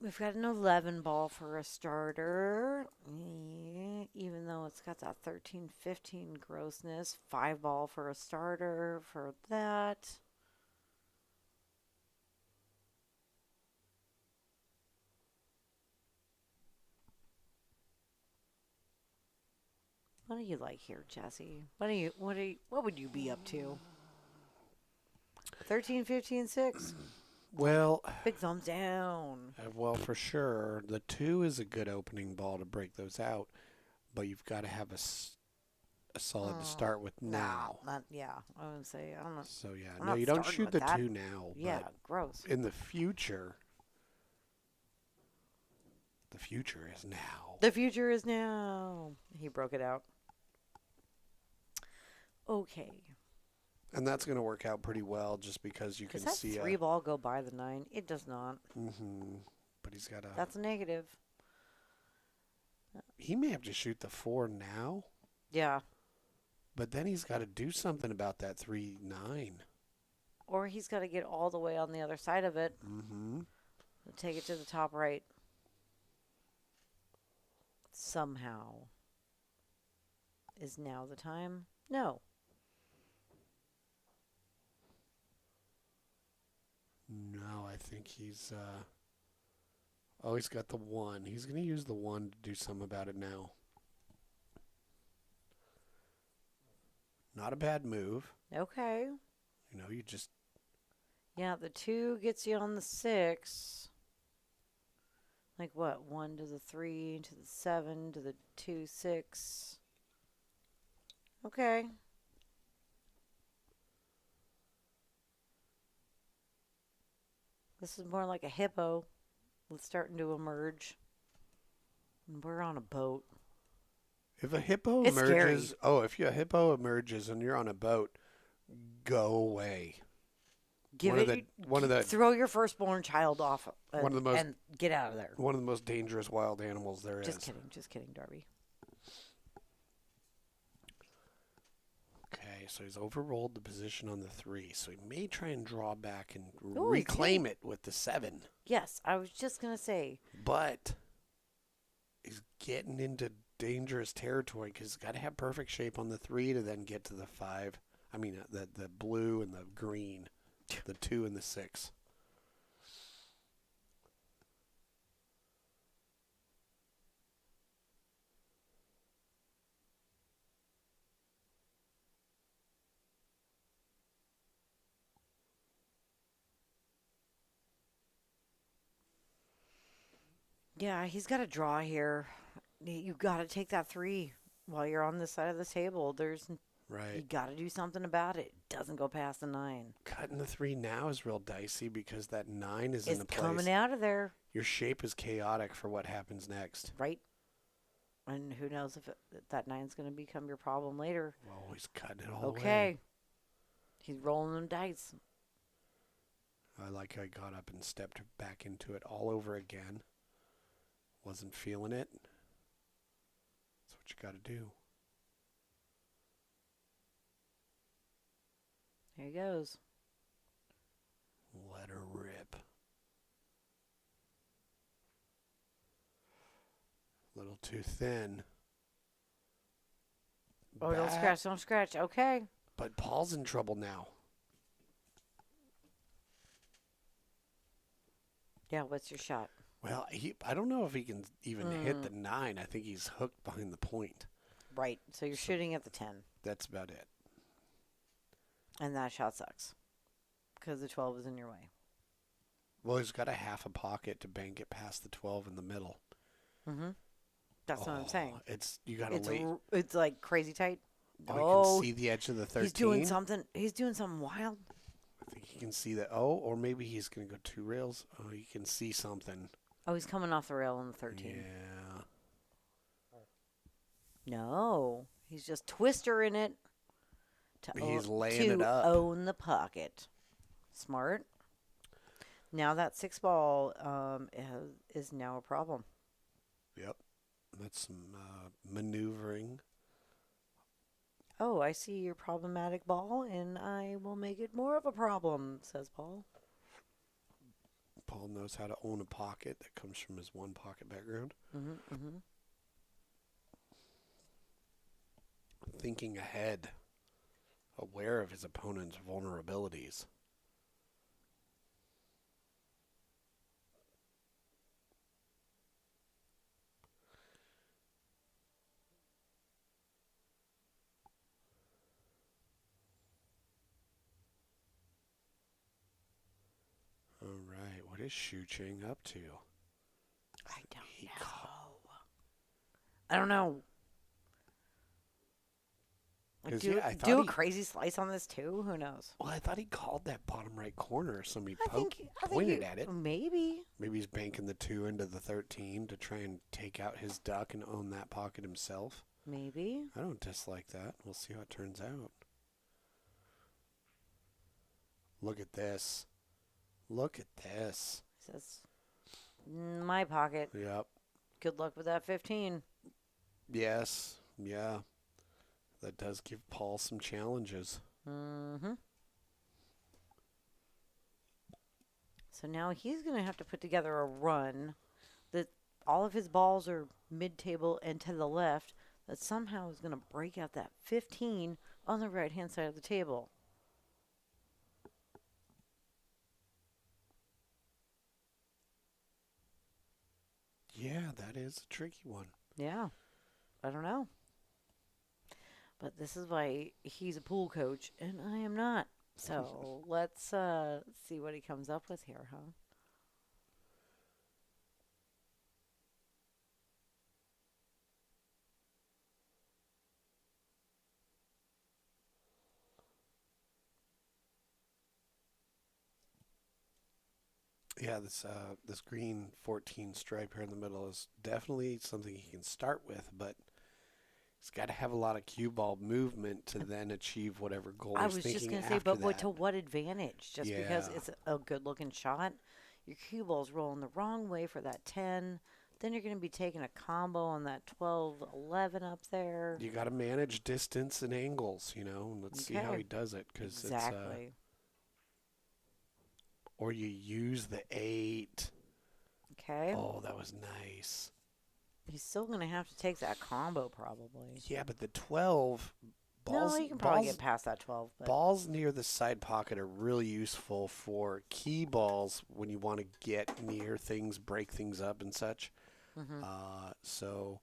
We've got an 11 ball for a starter, even though it's got that 13, 15 grossness. 5 ball for a starter for that. What do you like here, Jesse? What would you be up to? 13, 15, 6? Well, Big thumbs down. well, for sure, the 2 is a good opening ball to break those out, but you've got to have a solid to start with now. Yeah, I would say, I don't know. So, yeah, I'm no, not you don't starting shoot with the that. 2 now. Yeah, But gross. in the future is now. The future is now. He broke it out. Okay. And that's going to work out pretty well just because you Does can that see 3 ball go by the 9? It does not. But he's got a... That's a negative. He may have to shoot the 4 now, Yeah. but then he's got to do something about that 3-9. Or he's got to get all the way on the other side of it. Take it to the top right. Somehow. Is now the time? No. No, I think he's... he's got the 1. He's going to use the 1 to do something about it now. Not a bad move. Okay. You know, you just... Yeah, the 2 gets you on the 6. Like what? 1 to the 3, to the 7, to the 2, 6. Okay. This is more like a hippo. It's starting to emerge. And we're on a boat. If a hippo It's emerges... scary. Oh, if a hippo emerges and you're on a boat, go away. Throw your firstborn child off and get out of there. One of the most dangerous wild animals there is. Just kidding, Darby. Okay, so he's overrolled the position on the 3, so he may try and draw back and Ooh, reclaim it with the 7. Yes, I was just going to say. But he's getting into dangerous territory because he's got to have perfect shape on the 3 to then get to the 5. I mean, the blue and the green. The 2 and the 6. Yeah, he's got to draw here. You've got to take that 3 while you're on this side of the table. Right. You got to do something about it. It doesn't go past the 9. Cutting the 3 now is real dicey because that 9 is in a place. It's coming out of there. Your shape is chaotic for what happens next. Right. And who knows if that 9's going to become your problem later. Well, he's cutting it all away. Okay. He's rolling them dice. I like how he got up and stepped back into it all over again. Wasn't feeling it. That's what you got to do. There he goes. Let her rip. Little too thin. Oh, don't scratch. Okay. But Paul's in trouble now. Yeah, what's your shot? Well, I don't know if he can even hit the 9. I think he's hooked behind the point. Right. So you're shooting at the 10. That's about it. And that shot sucks. Because the 12 is in your way. Well, he's got a half a pocket to bank it past the 12 in the middle. Mm-hmm. That's what I'm saying. You got to wait. It's like crazy tight. Oh, he can see the edge of the 13. He's doing something wild. I think he can see that. Oh, or maybe he's going to go 2 rails. Oh, he can see something. Oh, he's coming off the rail on the 13. Yeah. No, he's just twistering it He's laying it up. own the pocket. Smart. Now that 6 ball is now a problem. Yep. That's some maneuvering. Oh, I see your problematic ball, and I will make it more of a problem, says Paul. Paul knows how to own a pocket that comes from his one pocket background. Mm-hmm. Thinking ahead, aware of his opponent's vulnerabilities. All right, what is Shucheng up to? I don't He know. I don't know. Like, Because I thought do a he. crazy slice on this too? Who knows? Well, I thought he called that bottom right corner. Somebody I think pointed at it. maybe. Maybe he's banking the 2 into the 13 to try and take out his duck and own that pocket himself. Maybe. I don't dislike that. We'll see how it turns out. Look at this. Look at this. Says my pocket. Yep. Good luck with that 15. Yes. Yeah. That does give Paul some challenges. Mm-hmm. So now he's going to have to put together a run that all of his balls are mid-table and to the left that somehow is going to break out that 15 on the right-hand side of the table. Yeah, that is a tricky one. Yeah. I don't know. But this is why he's a pool coach and I am not. So let's see what he comes up with here, huh? Yeah, this green 14 stripe here in the middle is definitely something he can start with, but he's got to have a lot of cue ball movement to then achieve whatever goal I he's was thinking just going to after say, but that. to what advantage? Just because Yeah. it's a good looking shot, your cue ball's rolling the wrong way for that 10. Then you're going to be taking a combo on that 12, 11 up there. You got to manage distance and angles, and let's see how Okay. he does it, because Exactly. or you use the 8. Okay. Oh, that was nice. He's still going to have to take that combo probably. Yeah, but the 12 No, balls, he can probably get past that 12. But balls near the side pocket are really useful for key balls when you want to get near things, break things up and such. So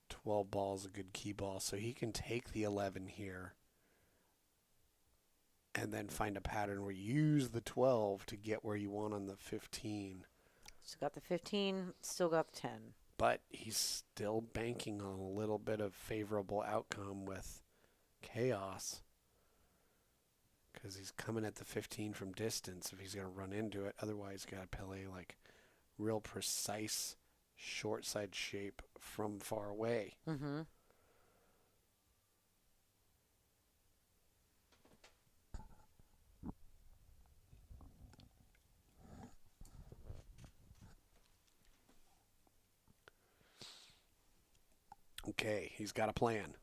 12 ball is a good key ball. So he can take the 11 here and then find a pattern where you use the 12 to get where you want on the 15. still got the 15, still got the 10. But he's still banking on a little bit of favorable outcome with chaos. Because he's coming at the 15 from distance if he's going to run into it. Otherwise, he's got to play like real precise short side shape from far away. Mm-hmm. Okay, he's got a plan.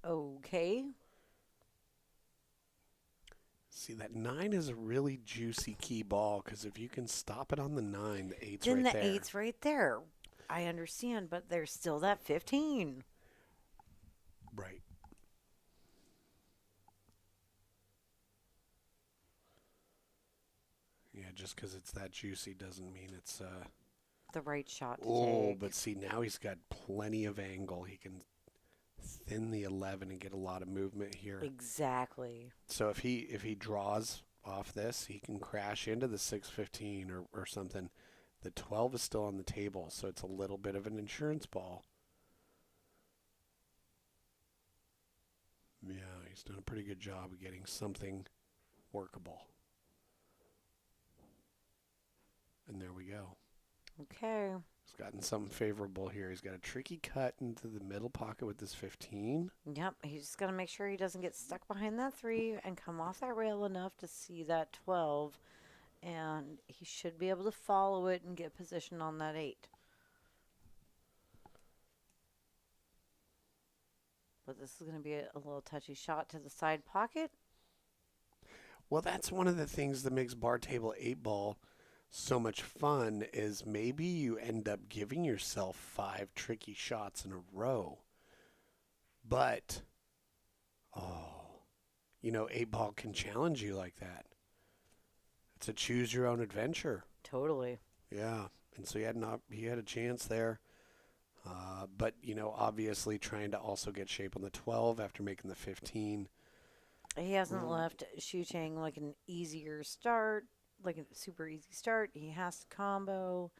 Okay. See, that 9 is a really juicy key ball because if you can stop it on the 9, the 8's Then right the there. 8's right there. I understand, but there's still that 15. Right. Yeah, just because it's that juicy doesn't mean it's The right shot to oh, take. but see, now he's got plenty of angle. He can thin the 11 and get a lot of movement here. Exactly. So if he draws off this, he can crash into the 615 or something. The 12 is still on the table, so it's a little bit of an insurance ball. Yeah, he's done a pretty good job of getting something workable. And there we go. Okay. He's gotten something favorable here. He's got a tricky cut into the middle pocket with this 15. Yep, he's just got to make sure he doesn't get stuck behind that 3 and come off that rail enough to see that 12. And he should be able to follow it and get position on that 8. But this is going to be a little touchy shot to the side pocket. Well, that's one of the things that makes bar table 8-ball so much fun is maybe you end up giving yourself 5 tricky shots in a row. But, 8-ball can challenge you like that. It's a choose your own adventure. Totally. Yeah, and so he had a chance there. But, obviously trying to also get shape on the 12 after making the 15. He hasn't left Shucheng like an easier start, like a super easy start. He has to combo.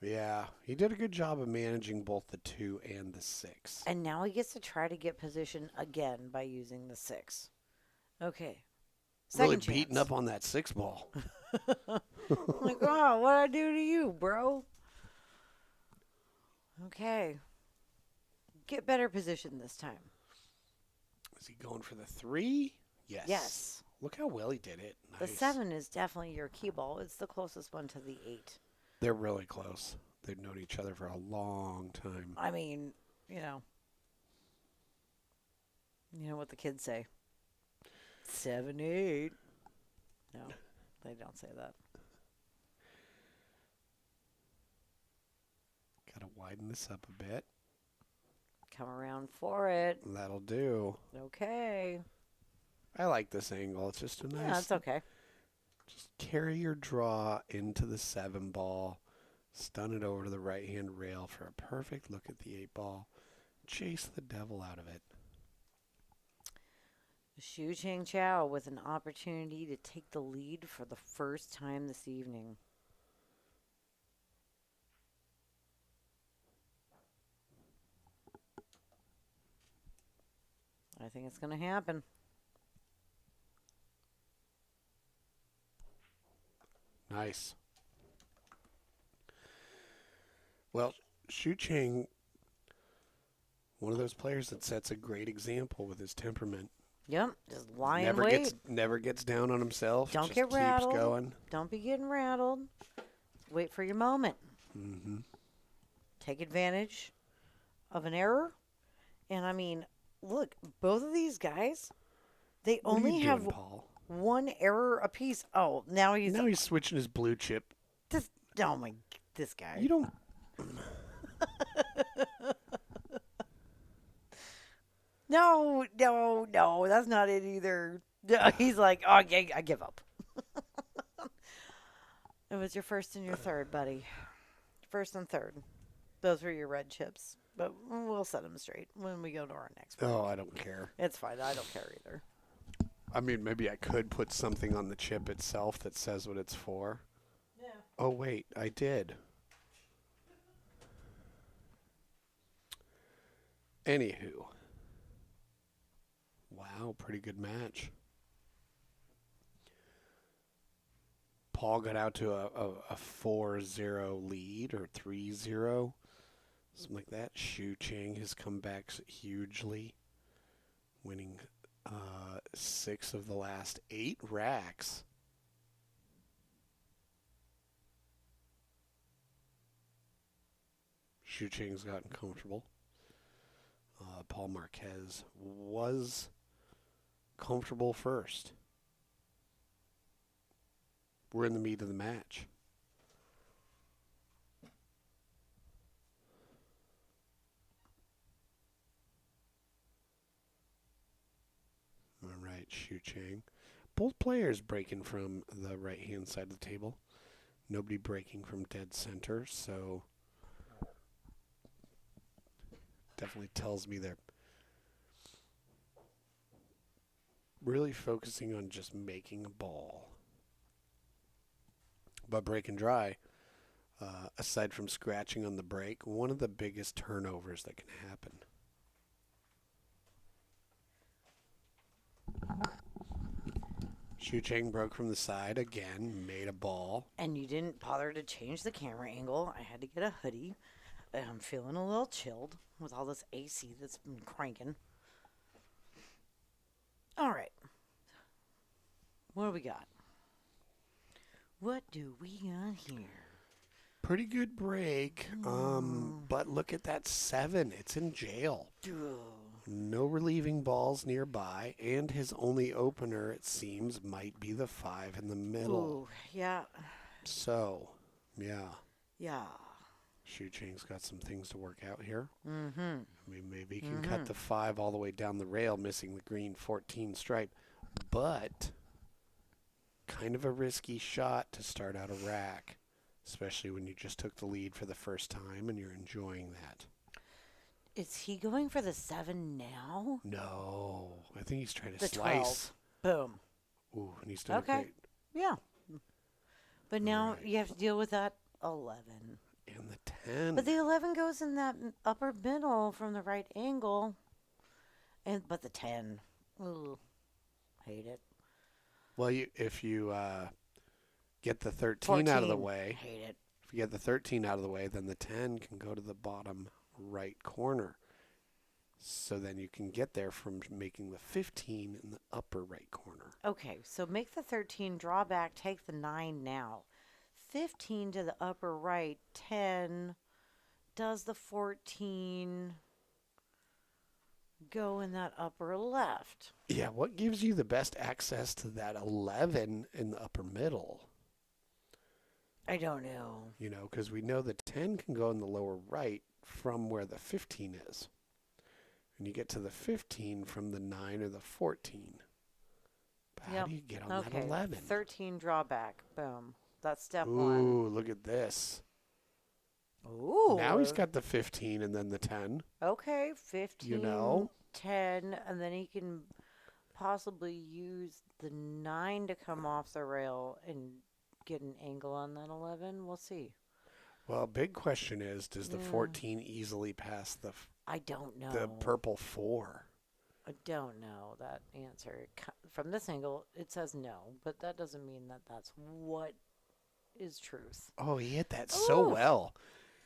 Yeah, he did a good job of managing both the 2 and the 6. And now he gets to try to get position again by using the 6. Okay. Really Second beating chance. up on that 6-ball. Like, oh, what'd I do to you, bro? Okay. Get better position this time. Is he going for the 3? Yes. Yes. Look how well he did it. Nice. The 7 is definitely your key ball. It's the closest one to the 8. They're really close. They've known each other for a long time. I mean, you know what the kids say. 7, 8. No, they don't say that. Got to widen this up a bit. Come around for it. That'll do. Okay. I like this angle. It's just a nice. Yeah, that's okay. Just carry your draw into the 7-ball. Stun it over to the right-hand rail for a perfect look at the 8-ball. Chase the devil out of it. Shucheng Chao with an opportunity to take the lead for the first time this evening. I think it's going to happen. Nice. Well, Shucheng, one of those players that sets a great example with his temperament. Yep, just lie in wait. Never gets down on himself. Don't just get rattled. Keeps going. Don't be getting rattled. Wait for your moment. Mm-hmm. Take advantage of an error. And I mean, look, both of these guys, they What are only you have doing, Paul? one error apiece. Oh, now he's switching his blue chip. this guy. You don't. No, that's not it either. No, he's like, oh, yeah, I give up. It was your first and your third, buddy. First and third. Those were your red chips. But we'll set them straight when we go to our next one. Oh, I don't care. It's fine. I don't care either. I mean, maybe I could put something on the chip itself that says what it's for. Yeah. Oh, wait, I did. Anywho. Wow, pretty good match. Paul got out to a 4-0 lead or 3-0. Something like that. Shucheng has come back hugely, winning 6 of the last 8 racks. Shucheng's gotten comfortable. Paul Marquez was comfortable first. We're in the meat of the match. All right, Shucheng. Both players breaking from the right-hand side of the table. Nobody breaking from dead center, so definitely tells me they're really focusing on just making a ball. But break and dry, aside from scratching on the break, one of the biggest turnovers that can happen. Shucheng broke from the side again, made a ball. And you didn't bother to change the camera angle. I had to get a hoodie. I'm feeling a little chilled with all this AC that's been cranking. All right. What do we got? What do we got here? Pretty good break. But look at that 7. It's in jail. No relieving balls nearby, and his only opener, it seems, might be the 5 in the middle. Ooh, yeah. So, yeah. Yeah. Shucheng's got some things to work out here. Mm-hmm. I mean, maybe he can cut the 5 all the way down the rail, missing the green 14 stripe. But kind of a risky shot to start out a rack, especially when you just took the lead for the first time and you're enjoying that. Is he going for the 7 now? No, I think he's trying to The slice. 12. Boom. Ooh, and he's done Okay. great. Yeah. But now Right. you have to deal with that 11. And the 10. But the 11 goes in that upper middle from the right angle. But the 10. Ooh. Hate it. Well, if you get the 13 out of the 14. way, Hate it. if you get the 13 out of the way, then the 10 can go to the bottom right corner. So then you can get there from making the 15 in the upper right corner. Okay, so make the 13 draw back, take the 9 now. 15 to the upper right, 10. Does the 14 go in that upper left? Yeah, what gives you the best access to that 11 in the upper middle? I don't know. You know, because we know the 10 can go in the lower right from where the 15 is. And you get to the 15 from the 9 or the 14. But how do you get on that 11? 13 drawback. Boom. That's step Ooh, 1. look at this. Ooh. Now he's got the 15 and then the 10. Okay, 15, You know? 10, and then he can possibly use the 9 to come off the rail and get an angle on that 11. We'll see. Well, big question is, does the 14 easily pass the I don't know. the purple 4? I don't know that answer. From this angle, it says no, but that doesn't mean that that's what is truth. Oh, he hit that so Ooh. well.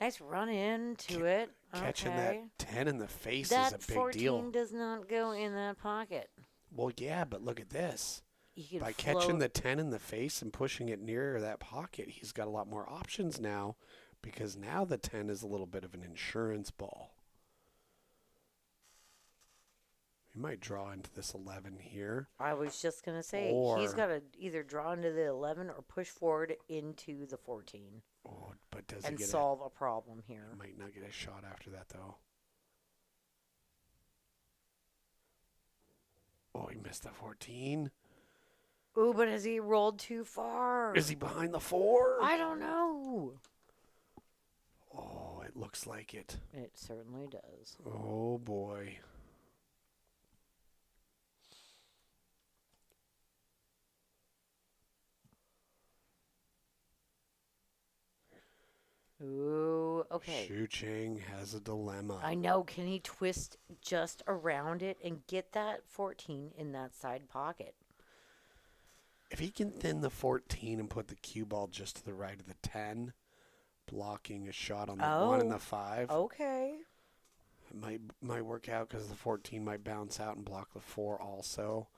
Nice run into it. Catching Okay. that 10 in the face That is a big 14 deal. does not go in that pocket. Well, yeah, but look at this. You can By float. catching the 10 in the face and pushing it nearer that pocket, he's got a lot more options now, because now the 10 is a little bit of an insurance ball. He might draw into this 11 here. I was just going to say, he's Or- got to either draw into the 11 or push forward into the 14 Oh, but does and he get solve a problem He here. might not get a shot after that, though. Oh, he missed the 14. Ooh, but has he rolled too far? Is he behind the 4? I don't know. Oh, it looks like it. It certainly does. Oh, boy. Ooh, okay. Shucheng has a dilemma. I know. Can he twist just around it and get that 14 in that side pocket? If he can thin the 14 and put the cue ball just to the right of the 10, blocking a shot on the 1 and the 5, Okay. it might work out because the 14 might bounce out and block the 4 also.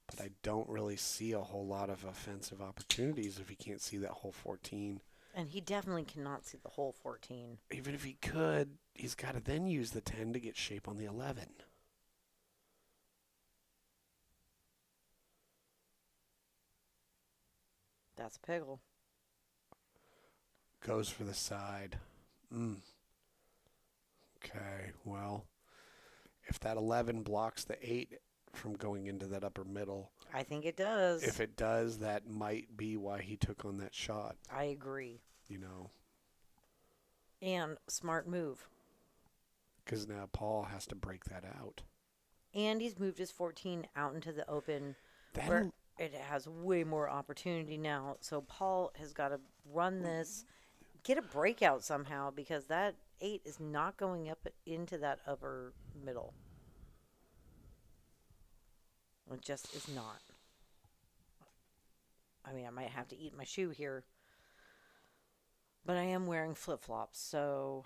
But I don't really see a whole lot of offensive opportunities if he can't see that whole 14. And he definitely cannot see the whole 14. Even if he could, he's got to then use the 10 to get shape on the 11. That's a pickle. Goes for the side. Okay, well, if that 11 blocks the 8 from going into that upper middle, I think it does. if it does, that might be why he took on that shot, I agree. you know. And smart move. Because now Paul has to break that out. And he's moved his 14 out into the open That where it has way more opportunity now. So Paul has got to run this, get a breakout somehow, because that 8 is not going up into that upper middle. It just is not. I mean, I might have to eat my shoe here. But I am wearing flip-flops, so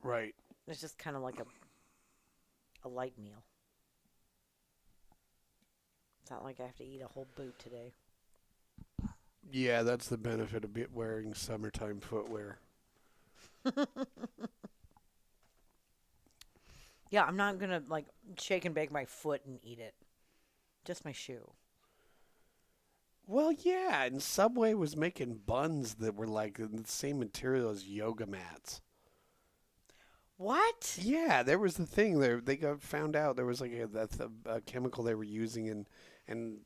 Right. it's just kind of like a light meal. It's not like I have to eat a whole boot today. Yeah, that's the benefit of wearing summertime footwear. Yeah, I'm not going to, like, shake and bake my foot and eat it. Just my shoe. Well, yeah, and Subway was making buns that were like the same material as yoga mats. What? Yeah, there was the thing there. They got found out there was like a chemical they were using, and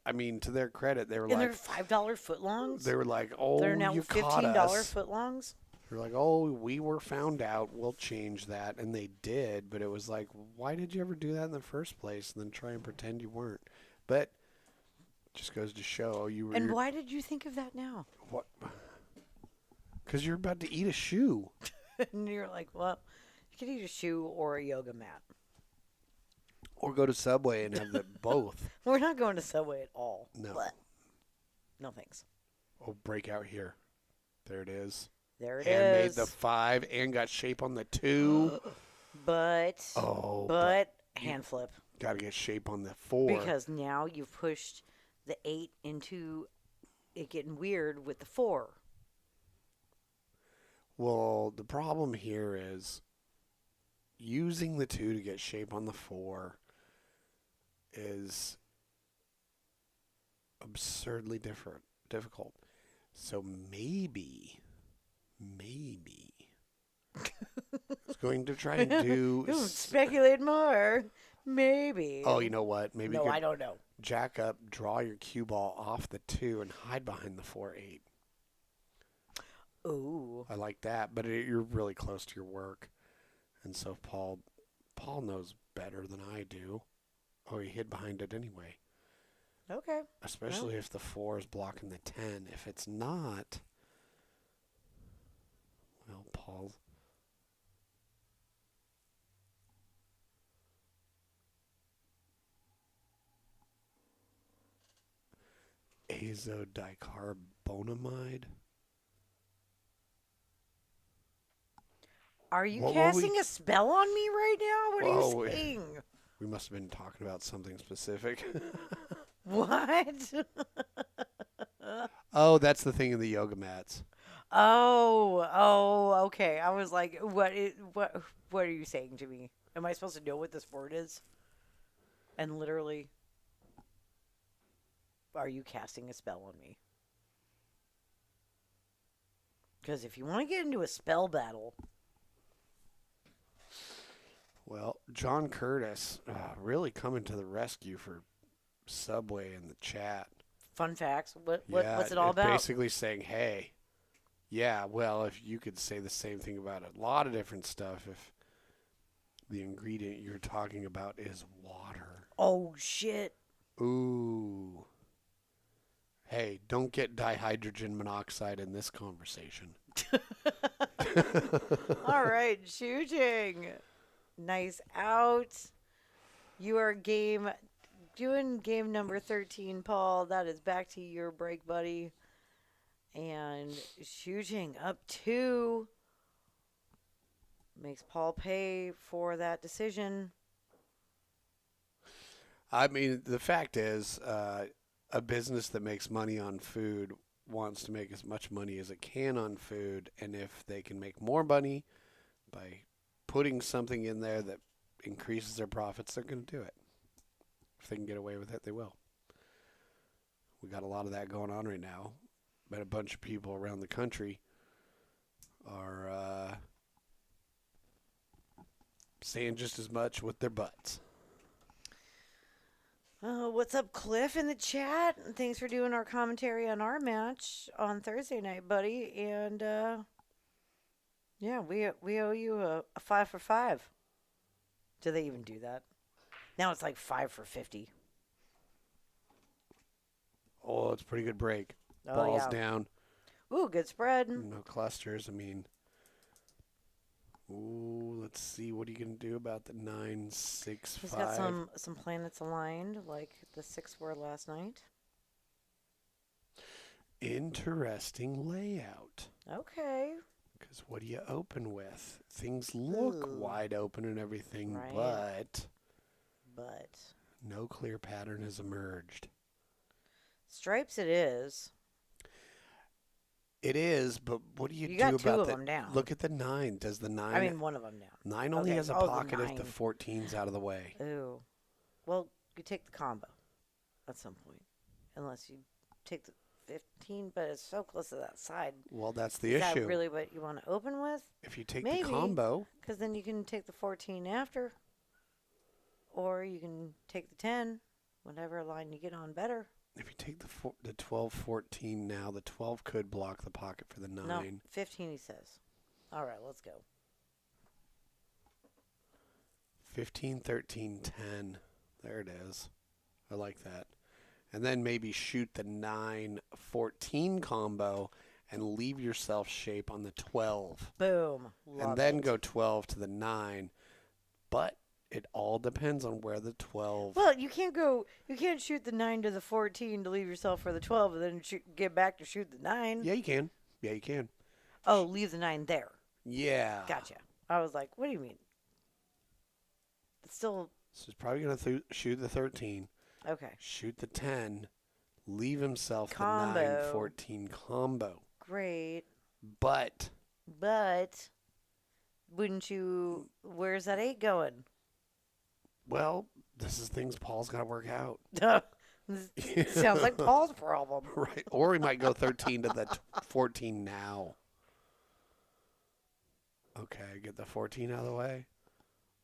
I mean, to their credit, they were And like, they're $5 footlongs? they were like, oh, They're now you caught $15 us. footlongs? They're like, oh, we were found out. We'll change that, and they did. But it was like, why did you ever do that in the first place, and then try and pretend you weren't? But just goes to show you were. And why did you think of that now? What? Because you're about to eat a shoe. And you're like, well, you could eat a shoe or a yoga mat. Or go to Subway and have it both. We're not going to Subway at all. No. Blech. No thanks. Oh, breakout here. There it is. There it and made is. the 5 and got shape on the 2. But you hand flip. got to get shape on the 4. Because now you've pushed the 8 into it getting weird with the 4. Well, the problem here is using the 2 to get shape on the 4 is absurdly difficult. So maybe it's going to try and do. Don't speculate more. Maybe. Oh, you know what? Maybe No, you could I don't know. jack up, draw your cue ball off the 2, and hide behind the 4-8. Ooh. I like that, but you're really close to your work, and so Paul knows better than I do. Oh, he hid behind it anyway. Okay. Especially if the 4 is blocking the 10. If it's not, well, Paul. Azodicarbonamide. Are you What were casting we- a spell on me right now? What Whoa, are you saying? We must have been talking about something specific. What? Oh, that's the thing in the yoga mats. Oh, okay. I was like, what are you saying to me? Am I supposed to know what this word is? And literally, are you casting a spell on me? Because if you want to get into a spell battle, Well, John Curtis really coming to the rescue for Subway in the chat. fun facts. What's Yeah, it all about? Basically saying, hey, yeah, well, if you could say the same thing about a lot of different stuff, if the ingredient you're talking about is water. Oh shit! Ooh. Hey, don't get dihydrogen monoxide in this conversation. All right, shooting. Nice out. You are doing game number 13, Paul. That is back to your break, buddy. And shooting up 2 makes Paul pay for that decision. I mean, the fact is, a business that makes money on food wants to make as much money as it can on food, and if they can make more money by putting something in there that increases their profits, they're going to do it. If they can get away with it, they will. We got a lot of that going on right now. But a bunch of people around the country are saying just as much with their butts. What's up, Cliff, in the chat? Thanks for doing our commentary on our match on Thursday night, buddy. And yeah, we owe you a 5 for 5. Do they even do that? Now it's like 5 for 50. Oh, it's a pretty good break. Oh, Balls yeah. down. Ooh, good spread. No clusters. I mean, ooh, let's see. What are you going to do about the 9, 6, He's 5? got some planets aligned, like the 6 were last night. Interesting layout. Okay. Because what do you open with? Things look Ooh. wide open and everything, Right. but But no clear pattern has emerged. stripes it is. It is, but what do you You do got two about of that? them down. Look at the 9. Does the 9? I mean, one of them down. 9 only Okay. has a Oh, the pocket if the 9. 14's out of the way. Ooh. Well, you take the combo at some point. Unless you take the 15, but it's so close to that side. Well, that's the Is issue. that really what you want to open with? If you take Maybe. the combo, Because then you can take the 14 after. Or you can take the 10, whatever line you get on better. if you take the 12, 14 now, the 12 could block the pocket for the 9. No, 15 he says. All right, let's go. 15, 13, 10. There it is. I like that. And then maybe shoot the 9, 14 combo and leave yourself shape on the 12. Boom. Love And then it. go 12 to the 9. But it all depends on where the 12. Well, you can't shoot the 9 to the 14 to leave yourself for the 12 and then get back to shoot the 9. Yeah, you can. Yeah, you can. Oh, leave the 9 there. Yeah. Gotcha. I was like, what do you mean? It's still. So he's probably going to shoot the 13, Okay. shoot the 10, leave himself Combo. the 9, 14 combo. Great. But wouldn't you. Where's that 8 going? well, this is things Paul's got to work out. This sounds like Paul's problem. Right. Or he might go 13 to the 14 now. Okay, get the 14 out of the way.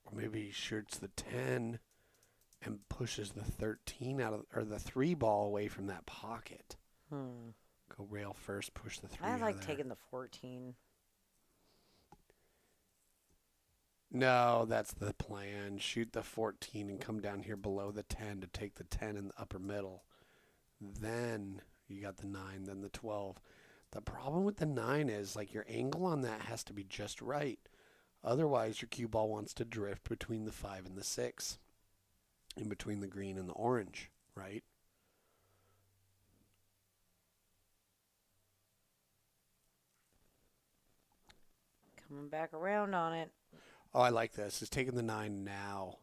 Or maybe he shoots the 10 and pushes the 13 out of, or the 3 ball away from that pocket. Go rail first, push the 3 I out like of there. taking the 14. No, that's the plan. Shoot the 14 and come down here below the 10 to take the 10 in the upper middle. Then you got the 9, then the 12. The problem with the 9 is like your angle on that has to be just right. Otherwise, your cue ball wants to drift between the 5 and the 6. In between the green and the orange, right? Coming back around on it. Oh, I like this. He's taking the 9 now.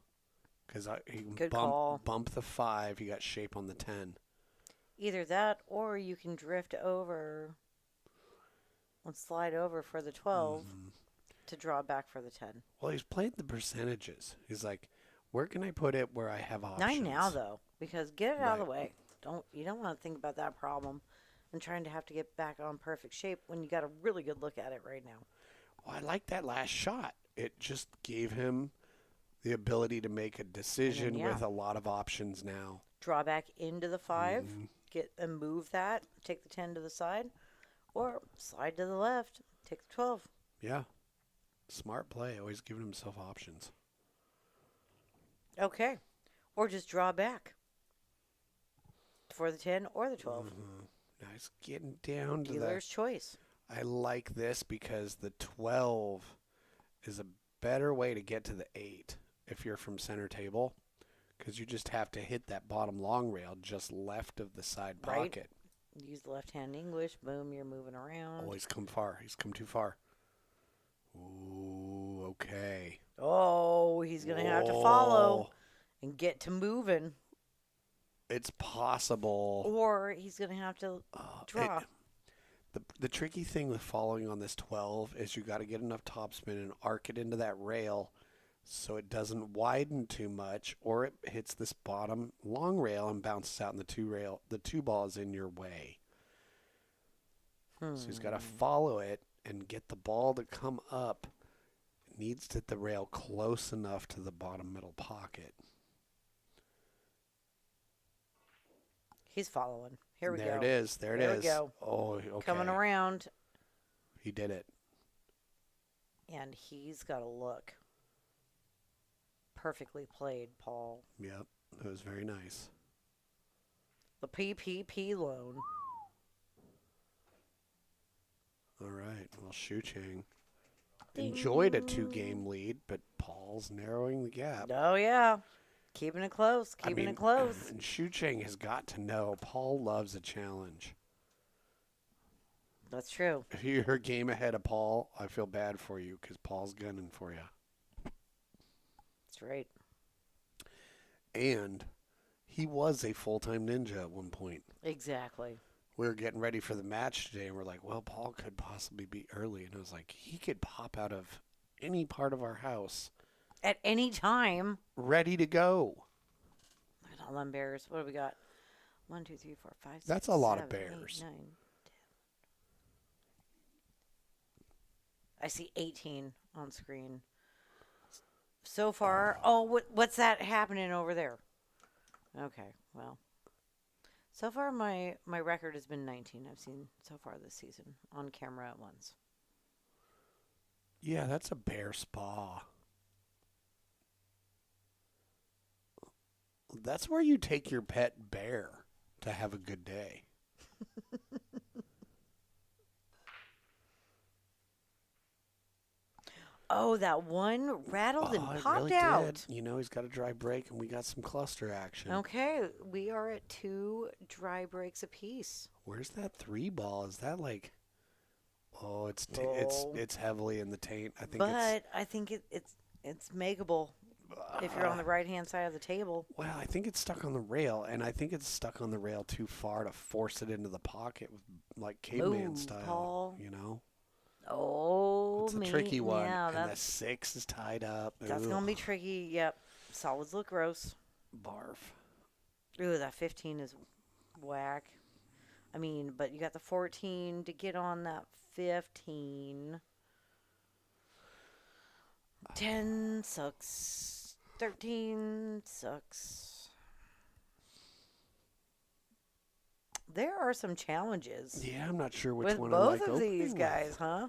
Because he can Good call. bump the 5. He got shape on the 10. Either that or you can drift over and slide over for the 12 to draw back for the 10. Well, he's played the percentages. He's like, where can I put it where I have options? 9 now, though, because get it out of the Right. way. You don't want to think about that problem and trying to have to get back on perfect shape when you got a really good look at it right now. Well, I like that last shot. It just gave him the ability to make a decision yeah. with a lot of options now. Draw back into the 5, get and move that, take the 10 to the side, or slide to the left, take the 12. Yeah. Smart play. Always giving himself options. Okay. Or just draw back for the 10 or the 12. Now he's getting down to Dealer's choice. I like this because the 12 is a better way to get to the 8 if you're from center table, because you just have to hit that bottom long rail just left of the side Right. pocket. Use the left-hand English. Boom, you're moving around. Oh, he's come far. He's come too far. Ooh, okay. Oh, he's going to have to follow and get to moving. It's possible. Or he's going to have to draw. The tricky thing with following on this 12 is you got to get enough topspin and arc it into that rail so it doesn't widen too much, or it hits this bottom long rail and bounces out, and the 2 ball is in your way. So he's got to follow it and get the ball to come up. It needs to hit the rail close enough to the bottom middle pocket. He's following. Here we go. There it is. There we is. go. Oh, okay. Coming around, He did it. and he's got a look. Perfectly played, Paul. Yep. That was very nice. The PPP loan. All right. Well, Shucheng enjoyed a 2-game lead, but Paul's narrowing the gap. Oh, yeah. Keeping it close. Keeping it close. And Shucheng has got to know Paul loves a challenge. That's true. If you're a game ahead of Paul, I feel bad for you because Paul's gunning for you. That's right. And he was a full-time ninja at one point. Exactly. We were getting ready for the match today, and we're like, well, Paul could possibly be early. And I was like, he could pop out of any part of our house At any time. ready to go. Look at all them bears. What do we got? 1, 2, 3, 4, 5, 6, That's a lot of 7, 8, bears. 9, 10. I see 18 on screen. So far, what's that happening over there? Okay, well. So far, my record has been 19. I've seen so far this season on camera at once. Yeah, that's a bear spa. That's where you take your pet bear to have a good day. Oh, that one rattled and it popped really out. did. You know, he's got a dry break, and we got some cluster action. Okay, we are at 2 dry breaks apiece. Where's that 3 ball? Is that like? Oh, it's Oh. it's heavily in the taint. I think But I think it's makeable if you're on the right hand side of the table. Well, I think it's stuck on the rail, and I think it's stuck on the rail too far to force it into the pocket, with, like caveman Move, style. Paul. You know, Oh, it's a tricky one, yeah, and the 6 is tied up. that's Ugh. gonna be tricky. Yep, solids look gross. Barf. Ooh, that 15 is whack. I mean, but you got the 14 to get on that 15. 10 sucks. 13 sucks. There are some challenges Yeah, I'm not sure which with one both I like of these opening guys, with. huh?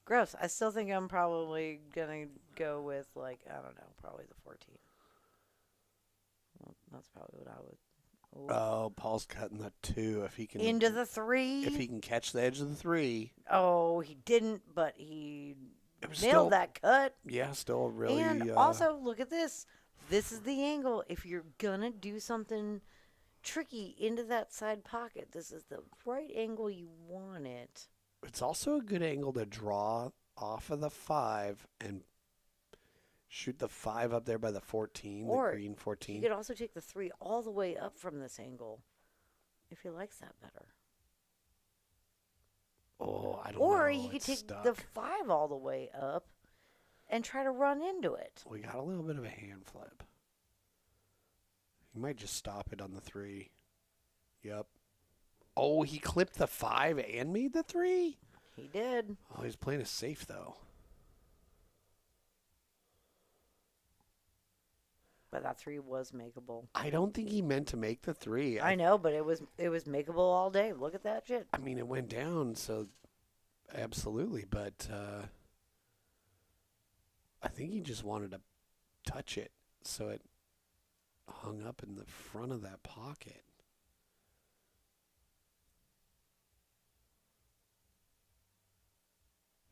Gross. I still think I'm probably gonna go with, like, I don't know, probably the 14. Well, that's probably what I would. Oh, Paul's cutting the 2 if he can Into the 3. if he can catch the edge of the 3. Oh, he didn't, but he It was nailed still, that cut. yeah, still really. And also, look at this. This is the angle. If you're gonna do something tricky into that side pocket, this is the right angle you want it. It's also a good angle to draw off of the 5 and shoot the 5 up there by the 14, Or the green You 14. could also take the 3 all the way up from this angle, if he likes that better. Oh, I don't know. Or you could It's take stuck. the 5 all the way up and try to run into it. We got a little bit of a hand flip. He might just stop it on the 3. Yep. Oh, he clipped the 5 and made the 3? He did. Oh, he's playing it safe, though. But that 3 was makeable. I don't think he meant to make the 3. I know, but it was makeable all day. Look at that shit. I mean, it went down, so absolutely. But I think he just wanted to touch it, so it hung up in the front of that pocket.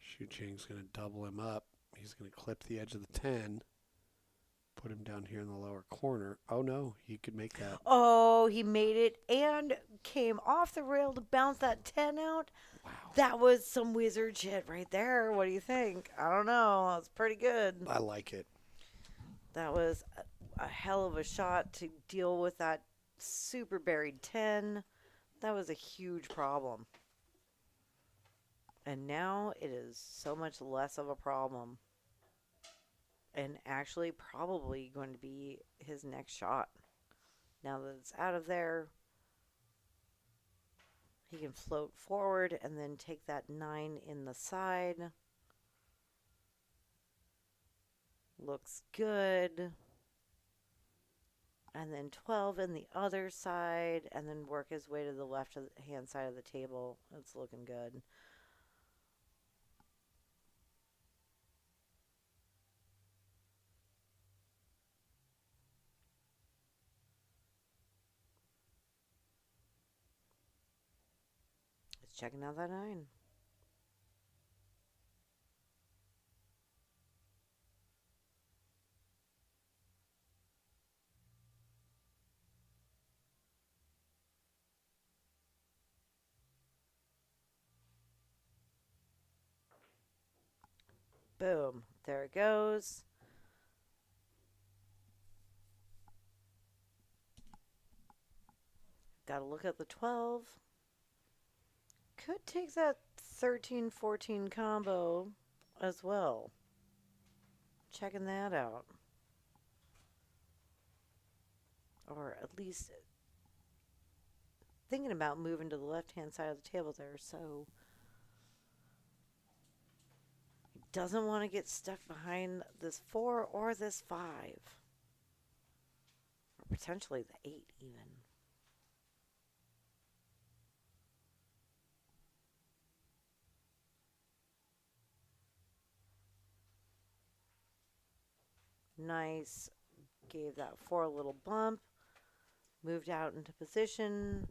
Shucheng's going to double him up. He's going to clip the edge of the 10. Put him down here in the lower corner. Oh, no, he could make that. Oh, he made it and came off the rail to bounce that 10 out. Wow. That was some wizard shit right there. What do you think? I don't know. That's pretty good. I like it. That was a hell of a shot to deal with that super buried 10. That was a huge problem. And now it is so much less of a problem. And actually probably going to be his next shot. Now that it's out of there, he can float forward and then take that 9 in the side. Looks good. And then 12 in the other side, and then work his way to the left hand side of the table. It's looking good. It's checking out that 9. Boom. There it goes. Got to look at the 12. Could take that 13-14 combo as well. Checking that out. Or at least thinking about moving to the left-hand side of the table there, so he doesn't want to get stuck behind this 4 or this 5. Or potentially the 8 even. Nice. Gave that 4 a little bump. Moved out into position.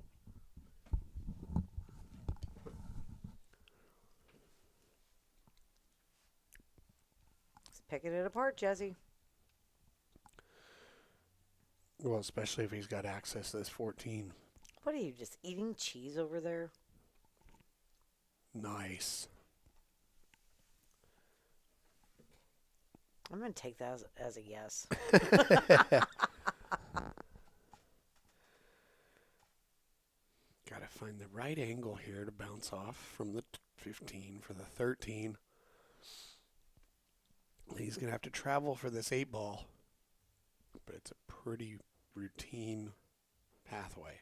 He's picking it apart, Jesse. Well, especially if he's got access to this 14. What are you, just eating cheese over there? Nice. I'm going to take that as a yes. Got to find the right angle here to bounce off from the 15 for the 13. He's going to have to travel for this 8 ball. But it's a pretty routine pathway.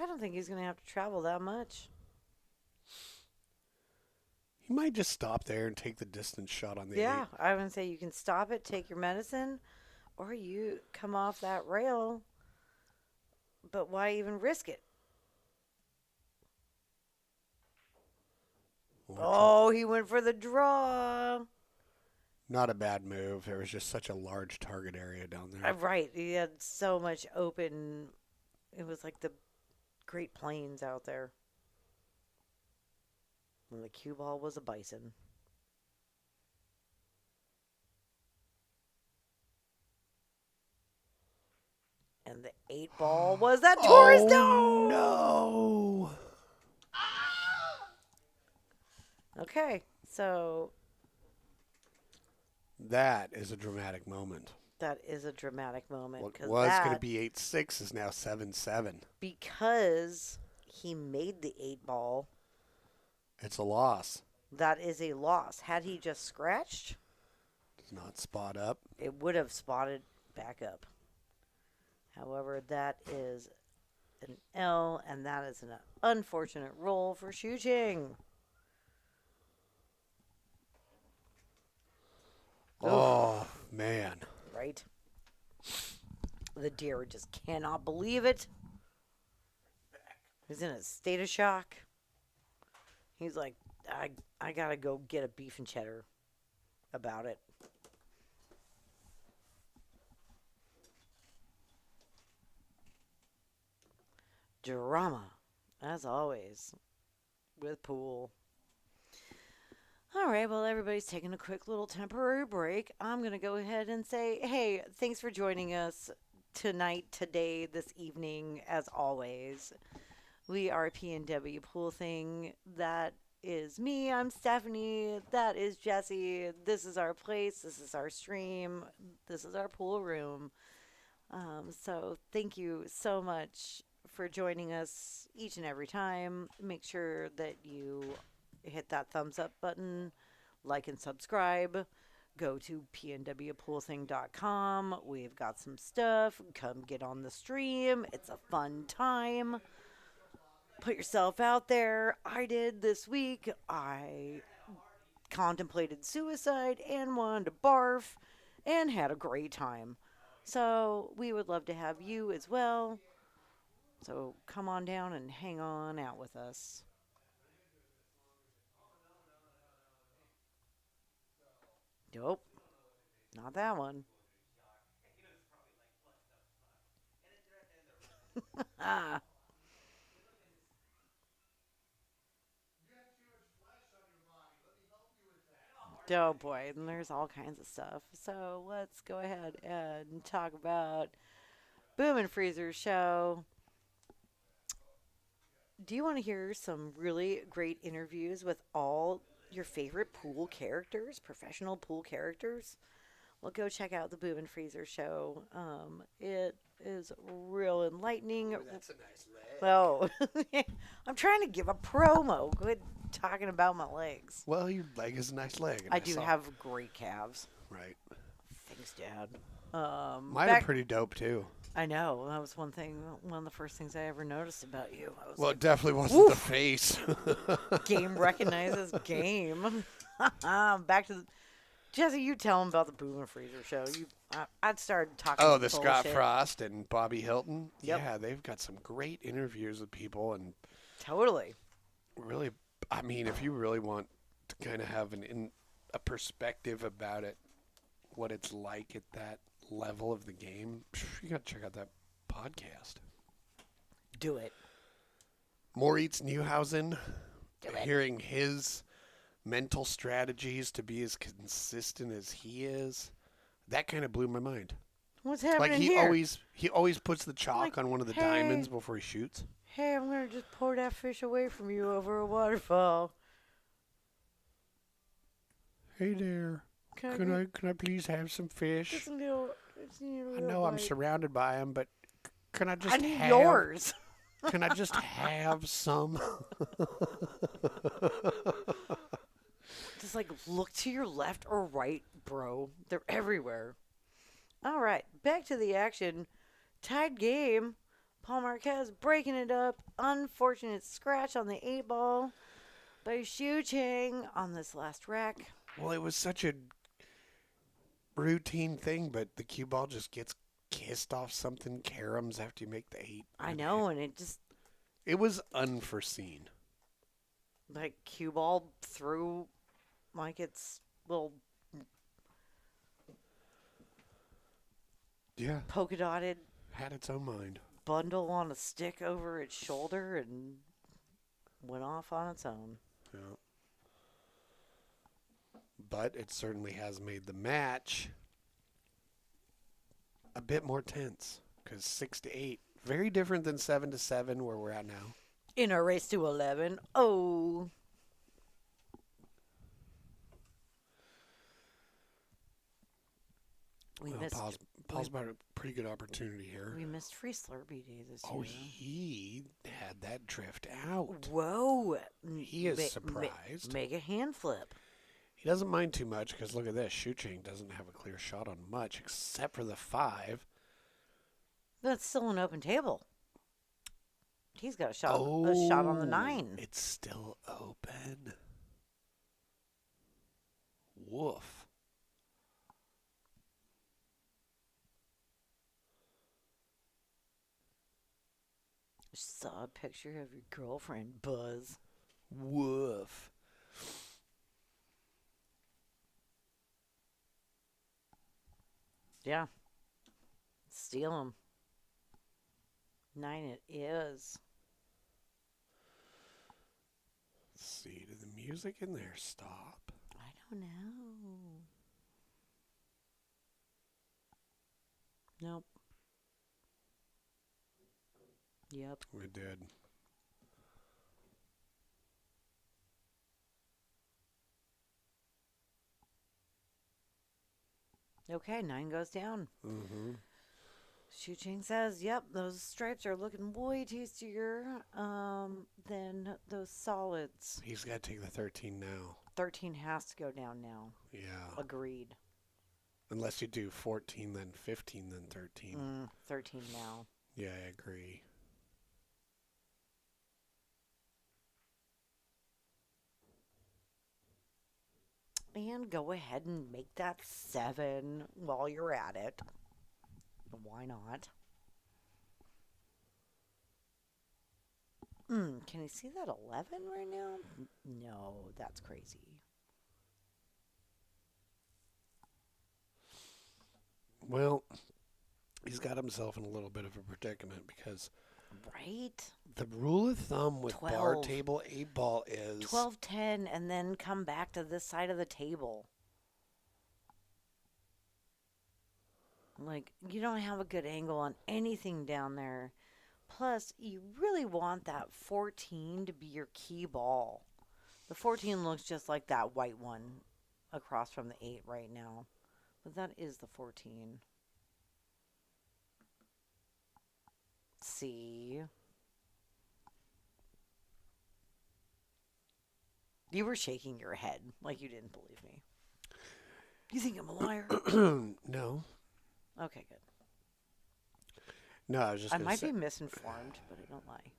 I don't think he's going to have to travel that much. He might just stop there and take the distance shot on the 8. Yeah, I would say you can stop it, take your medicine, or you come off that rail. But why even risk it? Oh, he went for the draw. Not a bad move. There was just such a large target area down there. Right. He had so much open. It was like the Great Plains out there. And the cue ball was a bison. And the 8 ball was that Taurus dome. No. Okay, so that is a dramatic moment. that is a dramatic moment. What was going to be 8-6 is now 7-7. Because he made the 8 ball. It's a loss. That is a loss. Had he just scratched, Does not spot up. it would have spotted back up. However, that is an L, and that is an unfortunate roll for Shucheng. Oh, man. Right? The deer just cannot believe it. He's in a state of shock. He's like, I gotta go get a beef and cheddar about it. Drama, as always, with pool. All right, well, everybody's taking a quick little temporary break. I'm going to go ahead and say, hey, thanks for joining us tonight, today, this evening, as always. We are PNWpoolthing. That is me. I'm Stephanie. That is Jesse. This is our place. This is our stream. This is our pool room. So thank you so much for joining us each and every time. Make sure that you hit that thumbs up button, like and subscribe. Go to PNWpoolthing.com. We've got some stuff. Come get on the stream. It's a fun time. Put yourself out there. I did this week. I contemplated suicide and wanted to barf and had a great time. So we would love to have you as well. So come on down and hang on out with us. Nope. Not that one. Ah. Oh boy, and there's all kinds of stuff. So let's go ahead and talk about Boom and Freezer show. Do you want to hear some really great interviews with all your favorite pool characters, professional pool characters? Well, go check out the Boom and Freezer show. It is real enlightening. Ooh, that's a nice leg. Well, I'm trying to give a promo. Good talking about my legs. Well, your leg is a nice leg. And I do have great calves. Right. Thanks, Dad. Mine are pretty dope, too. I know. That was one of the first things I ever noticed about you. I was Well, like, it definitely wasn't the face. game recognizes game. Back to the... Jesse, you tell him about the Boom and Freezer show. I'd started talking Oh, the bullshit. Scott Frost and Bobby Hilton? Yep. Yeah, they've got some great interviews with people. And Totally. really, I mean, if you really want to kind of have a perspective about it, what it's like at that level of the game, you got to check out that podcast. Do it. Moritz Neuhausen, Do it. hearing his mental strategies to be as consistent as he is, that kind of blew my mind. What's happening Like here? he always puts the chalk Like, on one of the hey. diamonds before he shoots. Hey, I'm going to just pour that fish away from you over a waterfall. Hey there, can I please have some fish? Just a little I know I'm bite. surrounded by them, but can I just I need have yours. Can I just have some? Just like look to your left or right, bro. They're everywhere. All right, back to the action. Tied game. Paul Marquez breaking it up. Unfortunate scratch on the 8-ball by Shucheng on this last rack. Well, it was such a routine thing, but the cue ball just gets kissed off something caroms after you make the 8. I know, and It was unforeseen. like cue ball through like its little Yeah, polka dotted had its own mind. bundle on a stick over its shoulder and went off on its own. Yeah. But it certainly has made the match a bit more tense because 6-8, very different than 7-7 where we're at now. In a race to 11. Oh. Paul's about a pretty good opportunity here. We missed Free Slurpee Day this Oh, year. he had that drift out. Whoa. He is surprised. Make a hand flip. He doesn't mind too much because look at this. Shucheng doesn't have a clear shot on much except for the 5. That's still an open table. He's got a shot on the 9. It's still open. Woof. Saw a picture of your girlfriend, Buzz. Woof. Yeah. Steal him. 9 it is. Let's see. Did the music in there stop? I don't know. Nope. Yep. We did. Okay, 9 goes down. Mm-hmm. Shucheng says, yep, those stripes are looking way tastier than those solids. He's got to take the 13 now. 13 has to go down now. Yeah. Agreed. Unless you do 14, then 15, then 13. 13 now. Yeah, I agree. And go ahead and make that 7 while you're at it. Why not? Can you see that 11 right now? No, that's crazy. Well, he's got himself in a little bit of a predicament because Right? the rule of thumb with bar 12. table 8-ball is 12, 10, and then come back to this side of the table. Like, you don't have a good angle on anything down there Plus, you really want that 14 to be your key ball. The 14 looks just like that white one across from the 8 right now. But that is the 14. See? You were shaking your head like you didn't believe me. You think I'm a liar? No. Okay, good. No, I was just I going to might say. be misinformed, but I don't lie.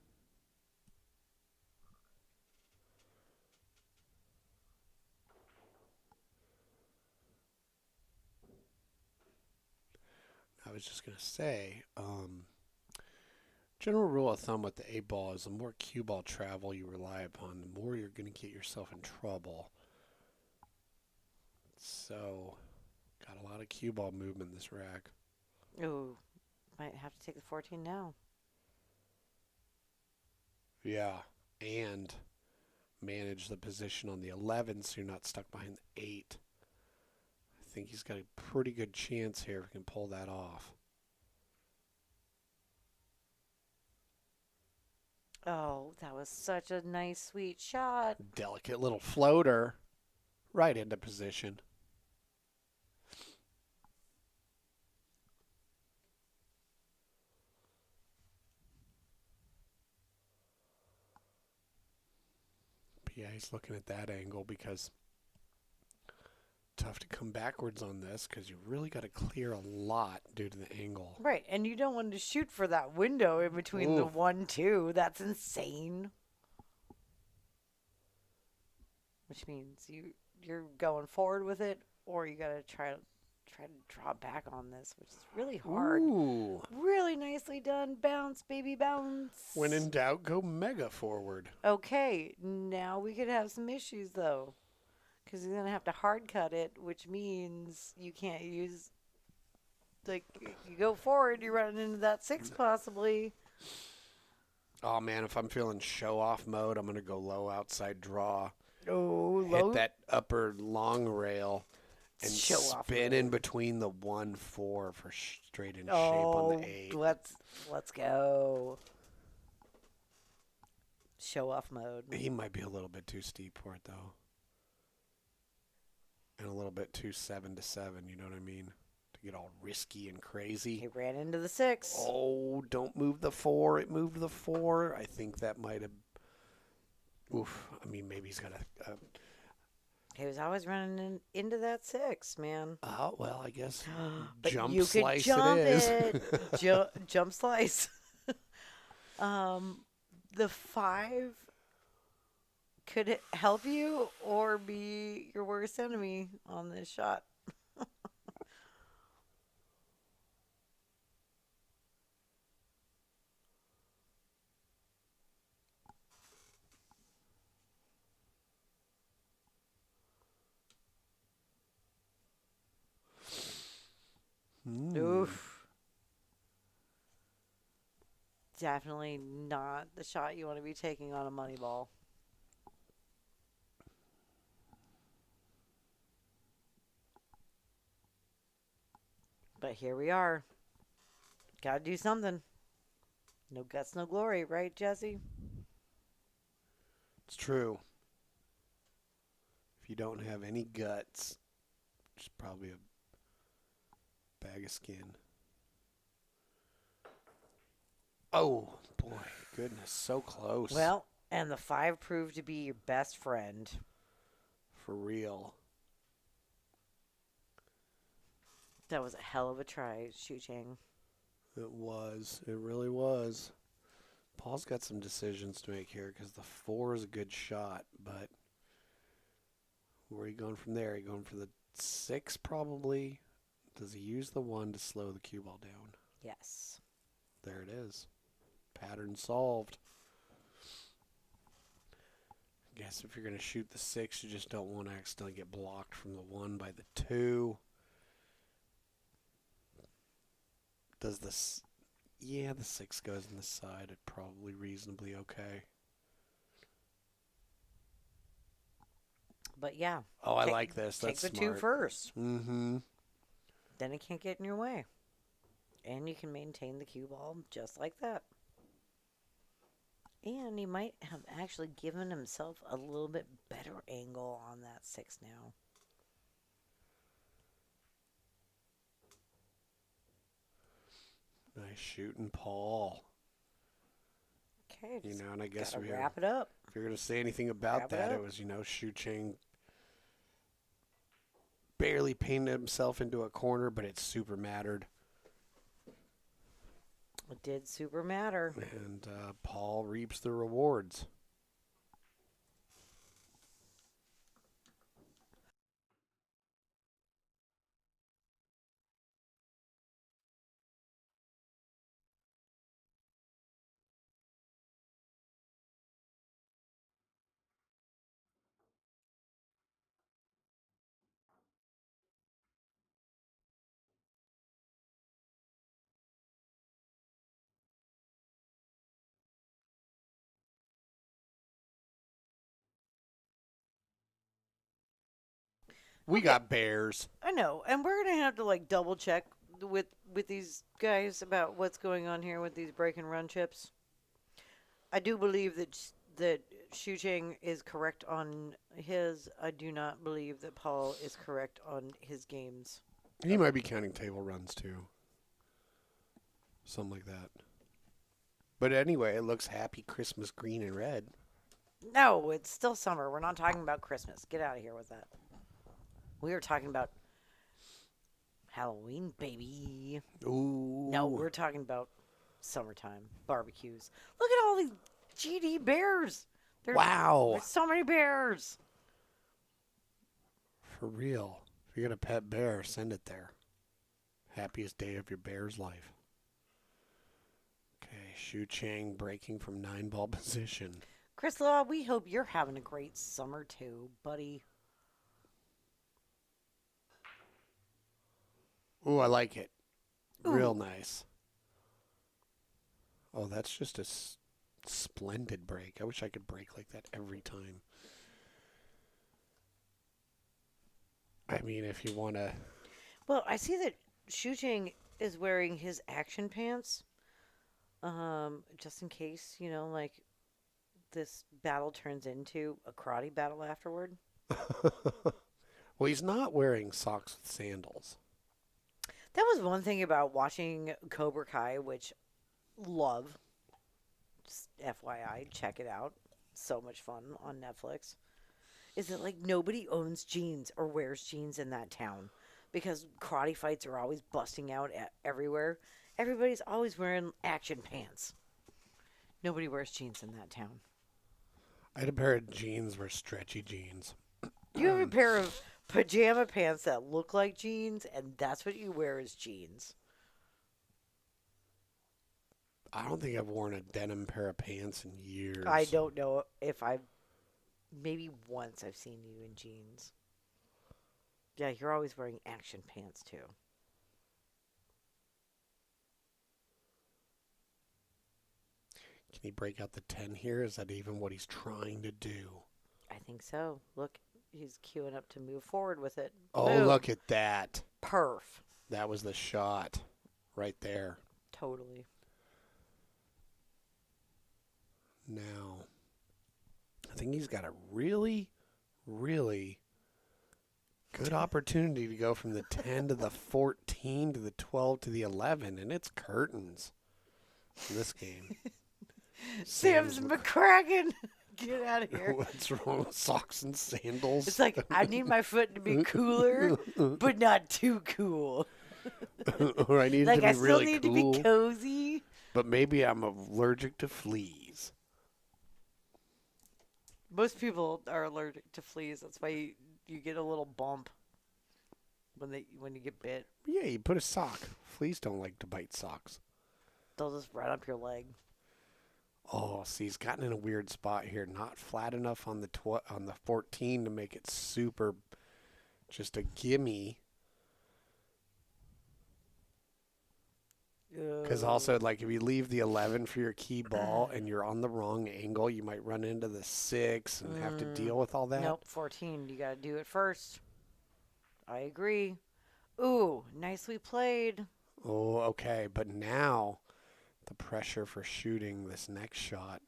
I was just going to say, general rule of thumb with the 8 ball is the more cue ball travel you rely upon, the more you're going to get yourself in trouble. So, got a lot of cue ball movement in this rack. Ooh, might have to take the 14 now. Yeah, and manage the position on the 11 so you're not stuck behind the 8. I think he's got a pretty good chance here if he can pull that off. Oh, that was such a nice, sweet shot. Delicate little floater right into position. But yeah, he's looking at that angle because tough to come backwards on this because you really got to clear a lot due to the angle. Right, and you don't want to shoot for that window in between the Oof. 1, 2. That's insane. Which means you're going forward with it, or you gotta try to draw back on this, which is really hard. Ooh. Really nicely done. Bounce, baby, bounce. When in doubt, go mega forward. Okay, now we could have some issues though, because he's gonna have to hard cut it, which means you can't use. Like you go forward, you're running into that 6 possibly. Oh man, if I'm feeling show off mode, I'm gonna go low outside draw. Oh, Hit that upper long rail and Show off spin mode. in between the 1, 4 for straight in shape Oh, on the 8. let's go. Show off mode. He might be a little bit too steep for it though, and a little bit too 7 to 7. You know what I mean? To get all risky and crazy. He ran into the 6. Oh, don't move the 4. It moved the 4. I think that might have. Oof. I mean, maybe he's got a. He was always running into that 6, man. Oh, well, I guess But jump you could slice jump it is. it. Jump slice. The 5 could it help you or be your worst enemy on this shot. Oof. Definitely not the shot you want to be taking on a money ball. But here we are. Gotta do something. No guts, no glory, right, Jesse? It's true. If you don't have any guts, it's probably a bag of skin. Oh, boy. Goodness, so close. Well, and the 5 proved to be your best friend. For real. That was a hell of a try, Shucheng. It was. It really was. Paul's got some decisions to make here because the 4 is a good shot, but where are you going from there? Are you going for the 6 probably? Does he use the 1 to slow the cue ball down? Yes. There it is. Pattern solved. I guess if you're going to shoot the 6, you just don't want to accidentally get blocked from the 1 by the 2. Does this... Yeah, the 6 goes in the side. It's probably reasonably okay. But yeah. Oh, I like this. Take That's the smart. 2 first. Mm-hmm. Then it can't get in your way. And you can maintain the cue ball just like that. And he might have actually given himself a little bit better angle on that 6 now. Nice shooting, Paul. Okay, You just know, and I guess gotta if wrap it up. you're going to say anything about Wrap it that, it up. was, Shucheng barely painted himself into a corner, but it super mattered. It did super matter. And Paul reaps the rewards. We Okay, got bears. I know, and we're gonna have to like double check with these guys about what's going on here with these break and run chips. I do believe that Shucheng is correct on his. I do not believe that Paul is correct on his games. He might be counting table runs too. Something like that. But anyway, it looks happy Christmas green and red. No, it's still summer. We're not talking about Christmas. Get out of here with that. We are talking about Halloween, baby. Ooh. No, we're talking about summertime barbecues. Look at all these GD bears. Wow. There's so many bears. For real. If you're going to pet bear, send it there. Happiest day of your bear's life. Okay, Shucheng breaking from 9-ball position. Chris Law, we hope you're having a great summer too, buddy. Ooh, I like it. Real Ooh. nice. Oh, that's just a splendid break. I wish I could break like that every time. I mean, if you want to... Well, I see that Shucheng is wearing his action pants. Just in case, like this battle turns into a karate battle afterward. Well, he's not wearing socks with sandals. That was one thing about watching Cobra Kai, which love. Just FYI, check it out. So much fun on Netflix. Is that like nobody owns jeans or wears jeans in that town because karate fights are always busting out everywhere. Everybody's always wearing action pants. Nobody wears jeans in that town. I had a pair of jeans were stretchy jeans. You have a pair of pajama pants that look like jeans, and that's what you wear as jeans. I don't think I've worn a denim pair of pants in years. I don't know if maybe once I've seen you in jeans. Yeah, you're always wearing action pants too. Can he break out the 10 here? Is that even what he's trying to do? I think so. Look, he's queuing up to move forward with it. Oh, Boom. look at that. Perf. That was the shot right there. Totally. Now, I think he's got a really, really good opportunity to go from the 10 to the 14 to the 12 to the 11, and it's curtains in this game. Sam's McCracken. Get out of here. What's wrong with socks and sandals? It's like, I need my foot to be cooler, but not too cool. Or I need Like, it to I be still really need cool, to be cozy. but maybe I'm allergic to fleas. Most people are allergic to fleas. That's why you get a little bump when you get bit. Yeah, you put a sock. Fleas don't like to bite socks. They'll just run up your leg. Oh, see, he's gotten in a weird spot here. Not flat enough on the 14 to make it super, just a gimme. Because also, like, if you leave the 11 for your key ball and you're on the wrong angle, you might run into the 6 and have to deal with all that. Nope, 14. You got to do it first. I agree. Ooh, nicely played. Oh, okay. But now the pressure for shooting this next shot.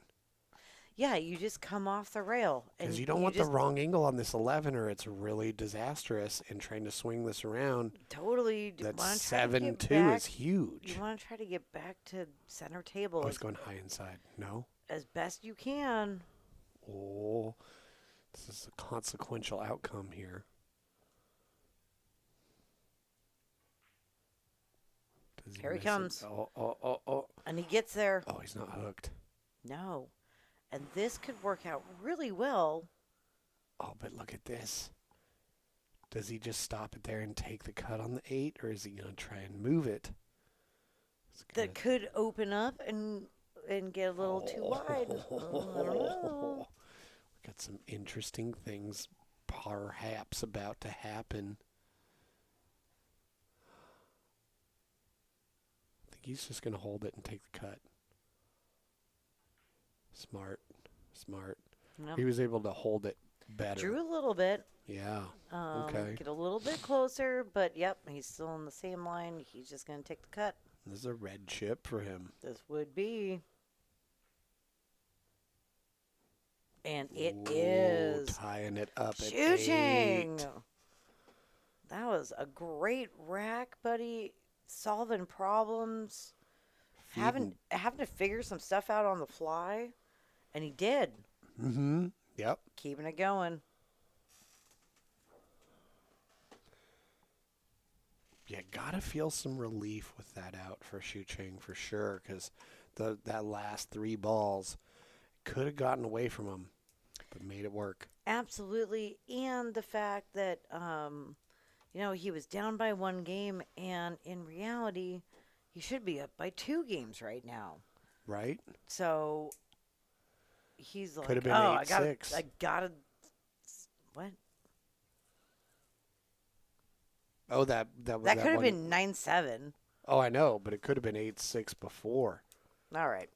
Yeah, you just come off the rail. And Because you don't want the wrong angle on this 11 or it's really disastrous. And trying to swing this around, totally that want to try to 7-2 get back. is huge. You want to try to get back to center table Oh, it's going high inside. No? as best you can. Oh, this is a consequential outcome here. Does Here he miss it? comes. Oh. And he gets there. Oh, he's not hooked. No. And this could work out really well. Oh, but look at this. Does he just stop it there and take the cut on the 8, or is he going to try and move it? That could open up and get a little too wide. I don't know. We got some interesting things perhaps about to happen. I think he's just going to hold it and take the cut. Smart. Yep. He was able to hold it better. Drew a little bit. Yeah. Okay. Get a little bit closer, but yep, he's still in the same line. He's just going to take the cut. This is a red chip for him. This would be. And it is. Tying it up at Shucheng. 8. That was a great rack, buddy. Solving problems. Having to figure some stuff out on the fly. And he did. Mm-hmm. Yep. Keeping it going. You gotta feel some relief with that out for Shucheng for sure, because that last 3 balls could have gotten away from him, but made it work. Absolutely, and the fact that he was down by 1 game, and in reality, he should be up by 2 games right now. Right? So he's like, could have been oh, 8-6. I gotta, what? Oh, that could have been 9-7. Oh, I know, but it could have been 8-6 before. All right,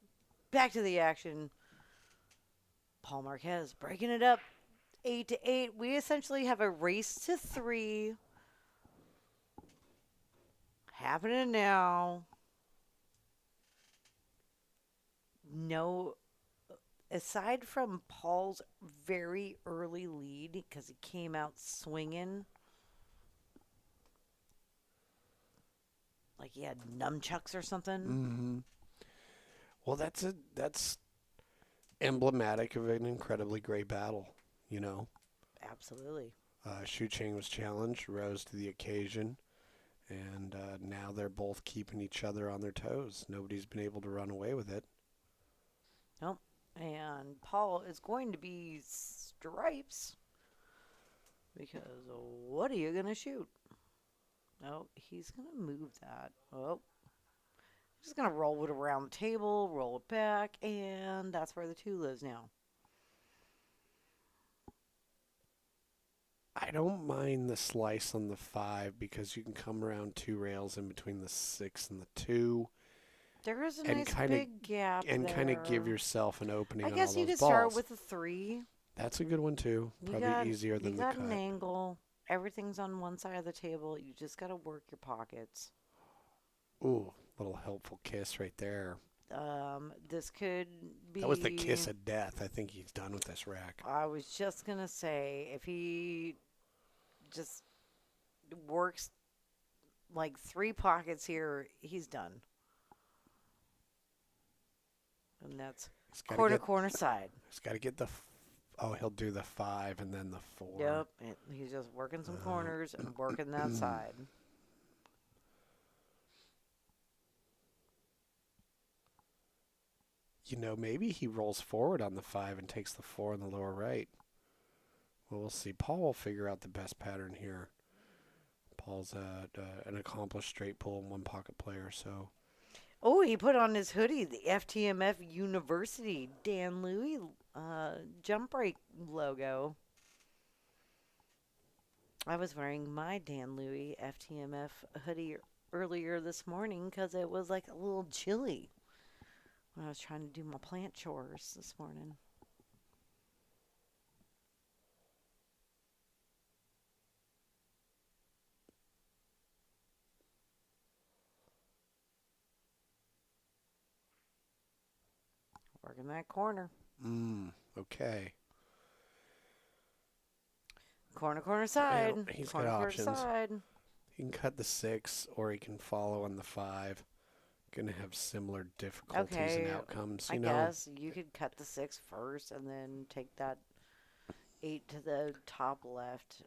back to the action. Paul Marquez breaking it up, 8-8. We essentially have a race to 3 happening now. No, aside from Paul's very early lead, because he came out swinging like he had nunchucks or something. Mm-hmm. Well, that's emblematic of an incredibly great battle, you know. Absolutely. Shucheng was challenged, rose to the occasion, and now they're both keeping each other on their toes. Nobody's been able to run away with it. Nope. And Paul is going to be stripes because what are you going to shoot? Oh, he's going to move that. Oh, he's going to roll it around the table, roll it back, and that's where the 2 lives now. I don't mind the slice on the 5 because you can come around 2 rails in between the 6 and the 2. There is a nice big gap and there. kind of give yourself an opening. I on guess all you those could balls. start with a 3. That's a good one too. Probably easier than the cut. You got an angle. Everything's on one side of the table. You just got to work your pockets. Ooh, little helpful kiss right there. This could be. That was the kiss of death. I think he's done with this rack. I was just gonna say, if he just works like 3 pockets here, he's done. And that's corner side. He's got to get the. Oh, he'll do the 5 and then the 4. Yep, he's just working some corners and working that side. You know, maybe he rolls forward on the 5 and takes the 4 in the lower right. Well, we'll see. Paul will figure out the best pattern here. Paul's an accomplished straight pull and 1 pocket player, so. Oh, he put on his hoodie, the FTMF University Dan Louie jump break logo. I was wearing my Dan Louie FTMF hoodie earlier this morning because it was like a little chilly when I was trying to do my plant chores this morning. Working that corner. Okay. Corner, corner, Well, side. he's got Corner, corner, options. side. He can cut the 6, or he can follow on the 5. Going to have similar difficulties and Okay, outcomes, I guess you could cut the 6 first and then take that 8 to the top left.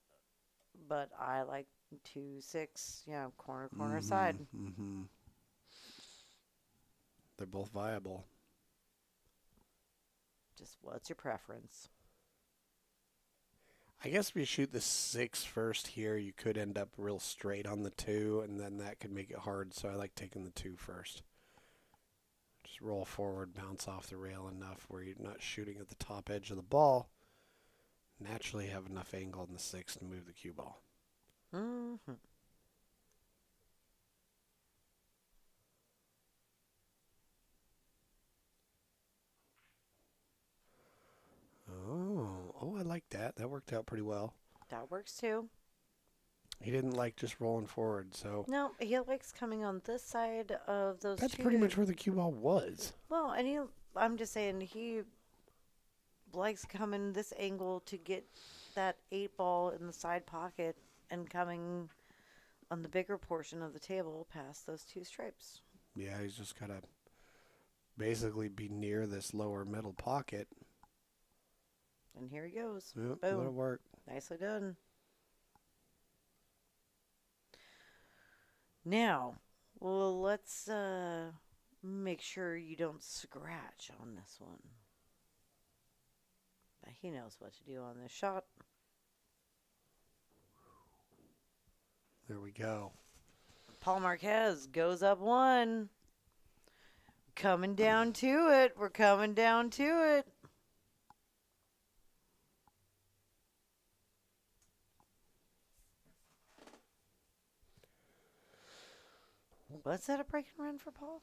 But I like 2, 6. Yeah, corner, corner, side. They're both viable. Just what's your preference? I guess if you shoot the 6 first here, you could end up real straight on the 2, and then that could make it hard, so I like taking the 2 first. Just roll forward, bounce off the rail enough where you're not shooting at the top edge of the ball. Naturally have enough angle in the 6 to move the cue ball. Mm-hmm. Oh, I like that. That worked out pretty well. That works too. He didn't like just rolling forward, so No, he likes coming on this side of those that's two. pretty much where the cue ball was. Well, and I'm just saying, he likes coming this angle to get that 8 ball in the side pocket and coming on the bigger portion of the table past those 2 stripes. Yeah, he's just got to basically be near this lower middle pocket. And here he goes. Yep, Boom. that'll work. Nicely done. Now, well, let's make sure you don't scratch on this one. But he knows what to do on this shot. There we go. Paul Marquez goes up 1. Coming down to it. We're coming down to it. Was that a break and run for Paul?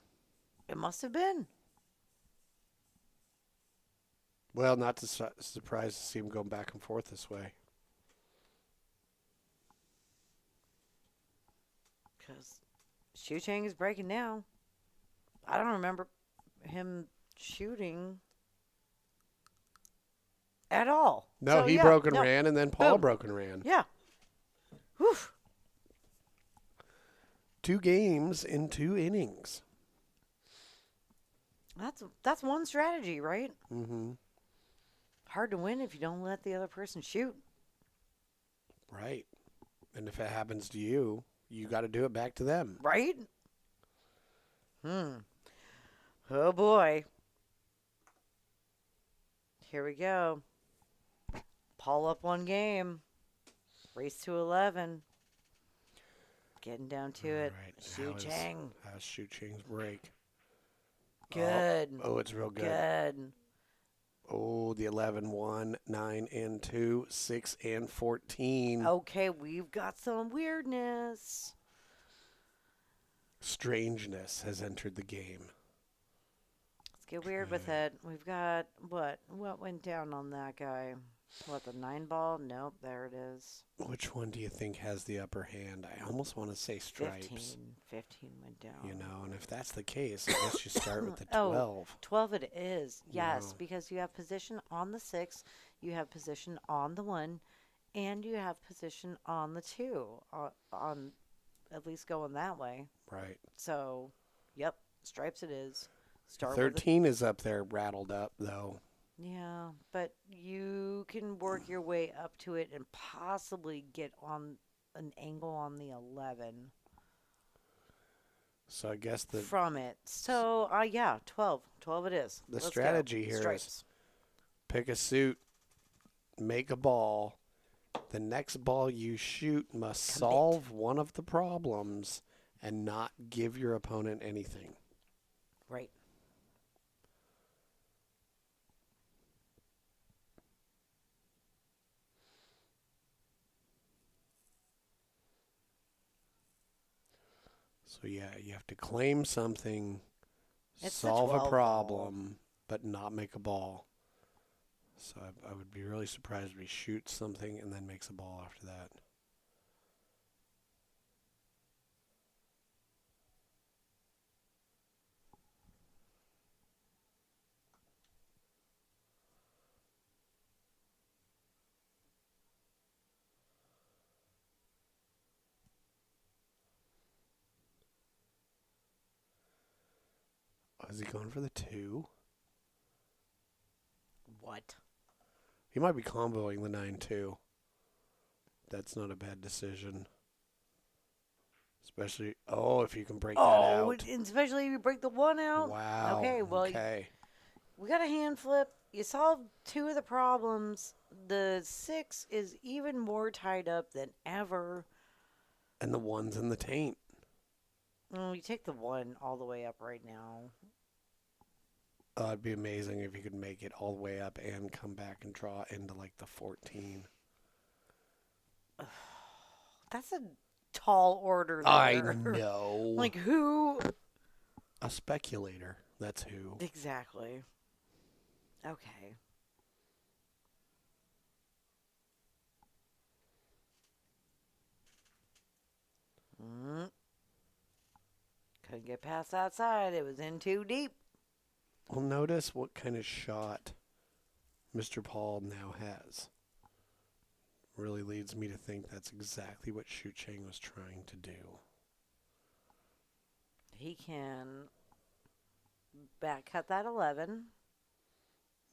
It must have been. Well, not surprised to see him going back and forth this way. Because Shucheng is breaking now. I don't remember him shooting at all. No, So, he yeah, broke and no. ran, and then Paul Boom. broke and ran. Yeah. Whew. 2 games in 2 innings. That's one strategy, right? Mm-hmm. Hard to win if you don't let the other person shoot. Right. And if it happens to you, you got to do it back to them. Right? Oh, boy. Here we go. Paul up 1 game. Race to 11. Getting down to it. Right. Shucheng. How's Shucheng's break? Good. Oh, it's real good. Good. Oh, the 11, 1, 9, and 2, 6, and 14. Okay, we've got some weirdness. Strangeness has entered the game. Let's get weird with it. We've got, what? What went down on that guy? What, the 9 ball? Nope, there it is. Which one do you think has the upper hand? I almost want to say stripes. 15 went down. You know, and if that's the case, I guess you start with the 12. Oh, 12 it is. Yes, Wow. because you have position on the 6, you have position on the 1, and you have position on the 2. On at least going that way. Right. So, yep, stripes it is. Start 13 is up there, rattled up, though. Yeah, but you can work your way up to it and possibly get on an angle on the 11 So I guess from it. So, yeah, 12. 12 it is. the Let's strategy go. here Stripes. is pick a suit, make a ball. The next ball you shoot must solve one of the problems and not give your opponent anything. Right. So yeah, you have to claim something, It's the solve a 12 problem, but not make a ball. So I would be really surprised if he shoots something and then makes a ball after that. Is he going for the 2? What? He might be comboing the 9-2. That's not a bad decision. Especially, if you can break that out. And especially if you break the 1 out. Wow. Okay, well, okay. we got a hand flip. You solved 2 of the problems. The 6 is even more tied up than ever. And the 1's in the taint. Oh, you take the 1 all the way up right now. It'd be amazing if you could make it all the way up and come back and draw into like the 14. That's a tall order there. I know. Like who? A speculator. That's who. Exactly. Okay. Couldn't get past that side. It was in too deep. Well, notice what kind of shot Mr. Paul now has. Really leads me to think that's exactly what Shucheng was trying to do. He can back cut that 11.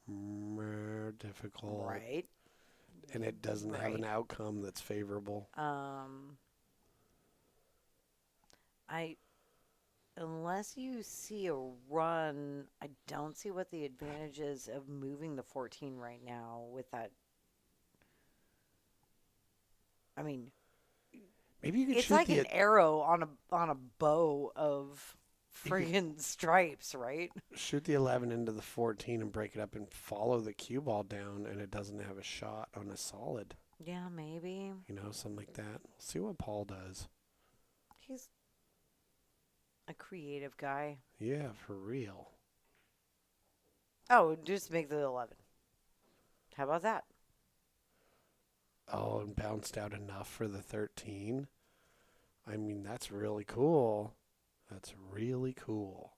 More difficult. Right. And it doesn't have an outcome that's favorable. Unless you see a run, I don't see what the advantage is of moving the 14 right now with that. I mean, maybe you could it's shoot like an arrow on a bow of friggin' stripes, right? Shoot the 11 into the 14 and break it up and follow the cue ball down, and it doesn't have a shot on a solid. Yeah, maybe. You know, something like that. We'll see what Paul does. He's a creative guy. Yeah, for real. Oh, just make the 11. How about that? Oh, and bounced out enough for the 13. I mean, that's really cool. That's really cool.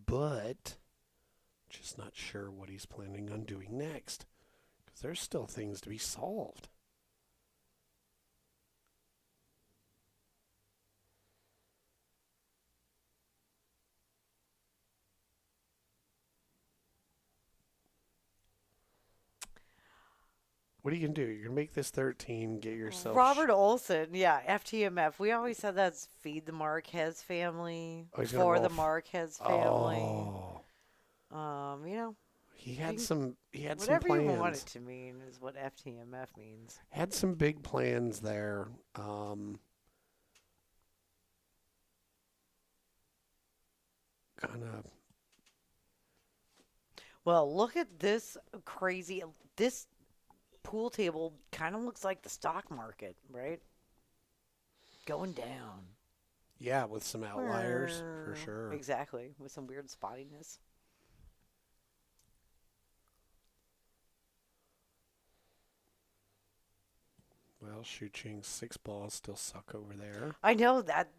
But just not sure what he's planning on doing next. Because there's still things to be solved. What are you going to do? You're going to make this 13, get yourself... Robert Olson, yeah, FTMF. We always said that's feed the Marquez family, for the Marquez family. You know. He had some plans. Whatever you want it to mean is what FTMF means. Had some big plans there. Kind of... Well, look at this crazy... This pool table kind of looks like the stock market, right? Going down. Yeah, with some outliers, for sure. Exactly, with some weird spottiness. Well, Shucheng's 6 balls still suck over there. I know that.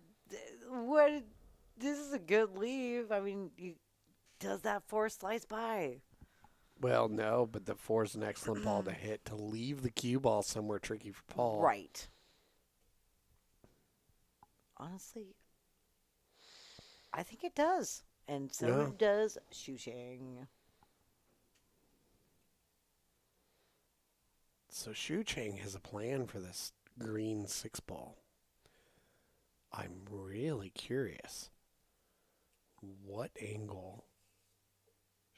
This is a good leave. I mean, does that 4 slice by? Well, no, but the 4 is an excellent ball to hit to leave the cue ball somewhere tricky for Paul. Right. Honestly, I think it does. And so does Shucheng. So Shucheng has a plan for this green 6 ball. I'm really curious what angle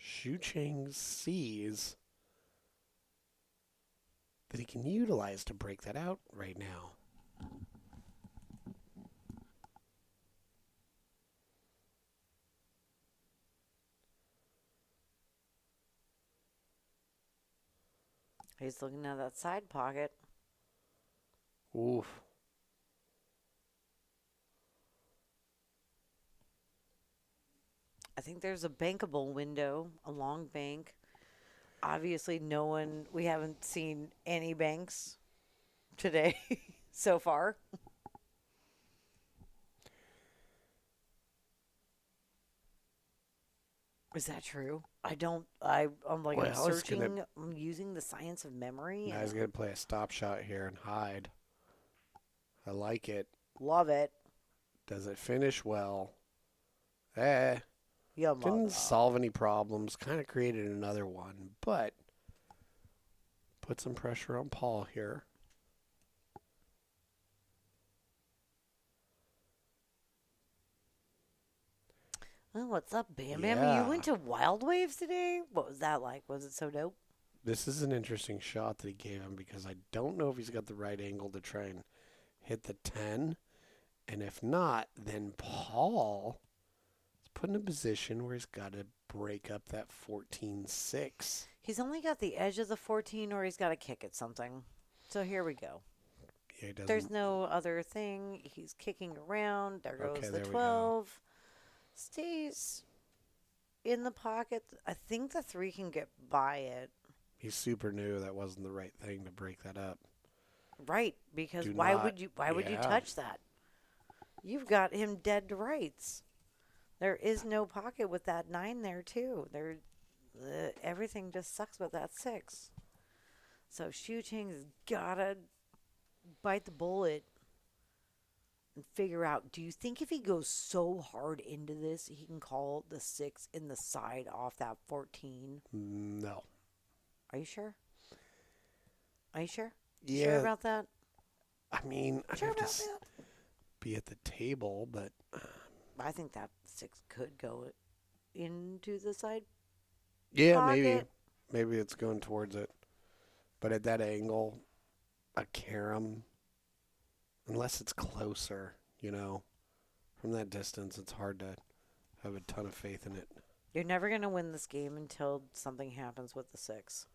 Shucheng sees that he can utilize to break that out right now. He's looking at that side pocket. Oof. I think there's a bankable window, a long bank. Obviously, we haven't seen any banks today so far. Is that true? I'm searching, I'm using the science of memory. Now he's going to play a stop shot here and hide. I like it. Love it. Does it finish well? Eh. Your Didn't mother. solve any problems. Kind of created another one, but put some pressure on Paul here. Oh, what's up, Bam Bam? You Yeah. went to Wild Waves today? What was that like? Was it so dope? This is an interesting shot that he gave him because I don't know if he's got the right angle to try and hit the 10. And if not, then Paul is put in a position where he's got to break up that 14-6. He's only got the edge of the 14 or he's got to kick at something. So here we go. Yeah, he doesn't. There's no other thing. He's kicking around. There goes Okay, the there we go. 12. Stays in the pocket. I think the 3 can get by it. He's super new. That wasn't the right thing to break that up. Right, because Do why not- would you yeah. touch that? You've got him dead to rights. There is no pocket with that 9 there too. Everything just sucks with that 6. So Shucheng's gotta bite the bullet and figure out, do you think if he goes so hard into this, he can call the 6 in the side off that 14? No. Are you sure? Are you sure? Yeah. Sure about that? I mean, I'd Sure have to about that? be at the table, but I think that 6 could go into the side yeah, pocket. maybe it's going towards it. But at that angle, a carom, unless it's closer, from that distance, it's hard to have a ton of faith in it. You're never going to win this game until something happens with the 6.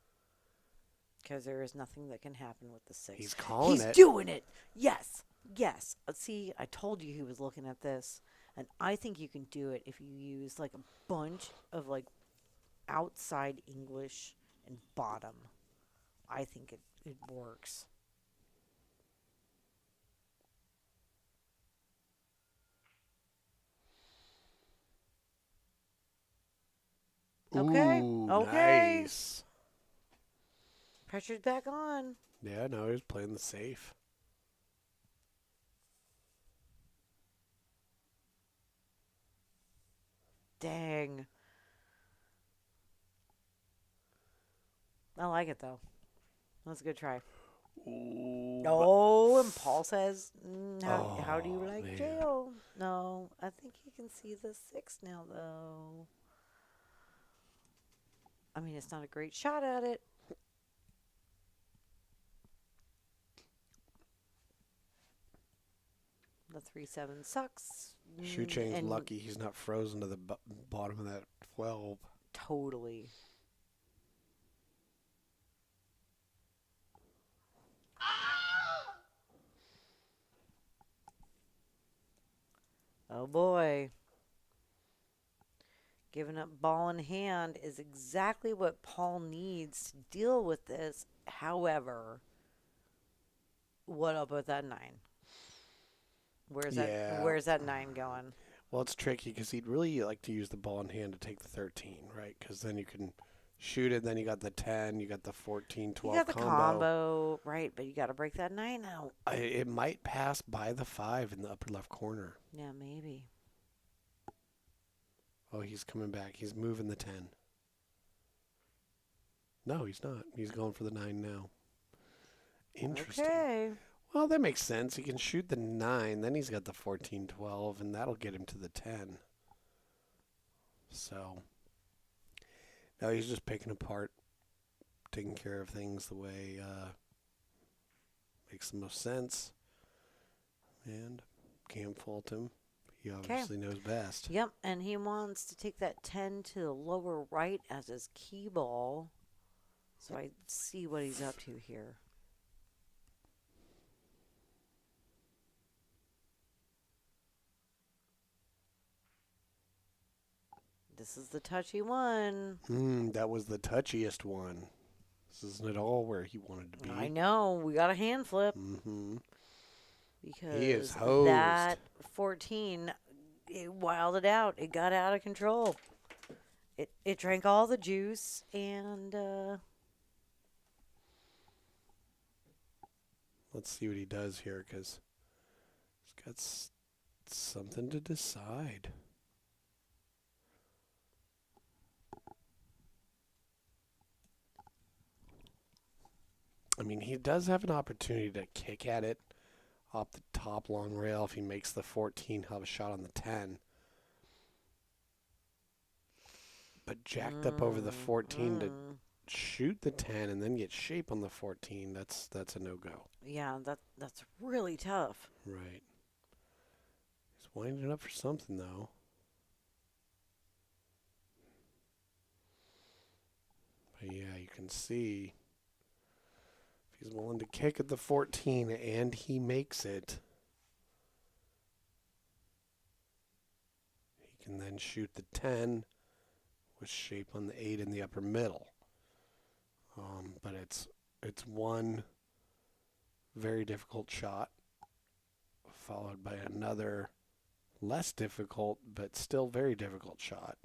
Because there is nothing that can happen with the 6. He's calling it. He's doing it. Yes. Yes. See, I told you he was looking at this. And I think you can do it if you use like a bunch of like outside English and bottom. I think it works. Okay. Ooh, Okay. nice. Pressure's back on. Yeah, no, he was playing the safe. Dang. I like it though. That's a good try. Ooh, Oh, and Paul says, how do you Oh, like man. jail? No, I think he can see the 6 now, though. I mean, it's not a great shot at it. The 3-7 sucks. Shucheng's and lucky he's not frozen to the bottom of that 12. Totally. Oh boy. Giving up ball in hand is exactly what Paul needs to deal with this. However, what up with that 9? Where's Yeah. that 9 going? Well, it's tricky because he'd really like to use the ball in hand to take the 13, right? Because then you can shoot it. Then you got the 10, you got the 14, 12 You got the combo, right? But you got to break that 9 out. It might pass by the 5 in the upper left corner. Yeah, maybe. Oh, he's coming back. He's moving the 10. No, he's not. He's going for the 9 now. Interesting. Okay. Well, that makes sense. He can shoot the 9, then he's got the 14, 12, and that'll get him to the 10. So, now he's just picking apart, taking care of things the way makes the most sense. And can't fault him. He obviously knows best. Yep, and he wants to take that 10 to the lower right as his key ball. So I see what he's up to here. This is the touchy one. That was the touchiest one. This isn't at all where he wanted to be. I know. We got a hand flip. Mm-hmm. Because He is hosed. that 14, it wilded out. It got out of control. It drank all the juice, and Let's see what he does here, because he's got something to decide. I mean, he does have an opportunity to kick at it off the top long rail. If he makes the 14, he'll have a shot on the 10. But jacked up over the 14 to shoot the 10 and then get shape on the 14, that's a no-go. Yeah, that's really tough. Right. He's winding up for something, though. But yeah, you can see if he's willing to kick at the 14 and he makes it, he can then shoot the 10 with shape on the 8 in the upper middle. But it's one very difficult shot, followed by another less difficult, but still very difficult shot.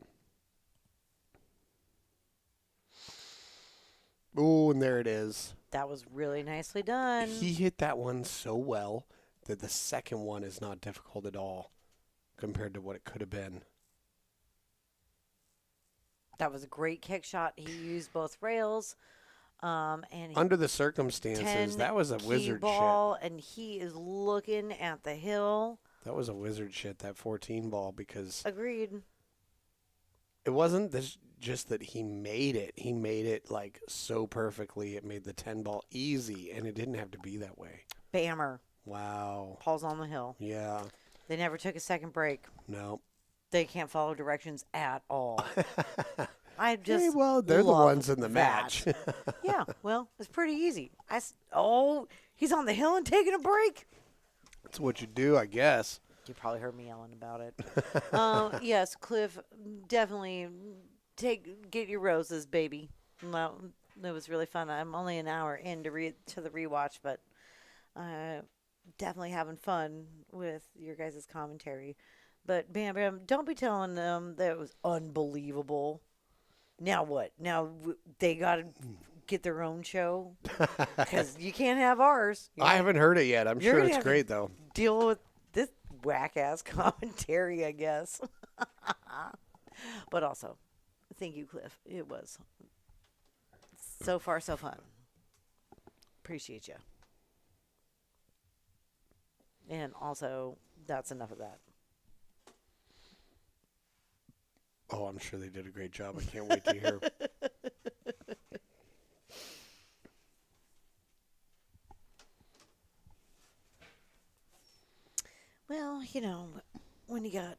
Oh, and there it is. That was really nicely done. He hit that one so well that the second one is not difficult at all compared to what it could have been. That was a great kick shot. He used both rails. And he Under the circumstances, that was a wizard ball, shit. and he is looking at the hill. That was a wizard shit, that 14 ball, because Agreed. it wasn't just that he made it. He made it like so perfectly. It made the 10 ball easy, and it didn't have to be that way. Bammer. Wow. Paul's on the hill. Yeah. They never took a second break. No. They can't follow directions at all. I just hey, well, they're the love ones in the match. Yeah, well, it's pretty easy. He's on the hill and taking a break. That's what you do, I guess. You probably heard me yelling about it. Yes, Cliff, definitely get your roses, baby. Well, it was really fun. I'm only an hour in to the rewatch, but definitely having fun with your guys' commentary. But Bam Bam, don't be telling them that it was unbelievable. Now what? Now they got to get their own show? Because you can't have ours. I haven't heard it yet. I'm You're sure gonna it's have to great, though. Deal with this whack-ass commentary, I guess. But also, thank you, Cliff. It was so far so fun. Appreciate you. And also, that's enough of that. Oh, I'm sure they did a great job. I can't wait to hear. Well, when you got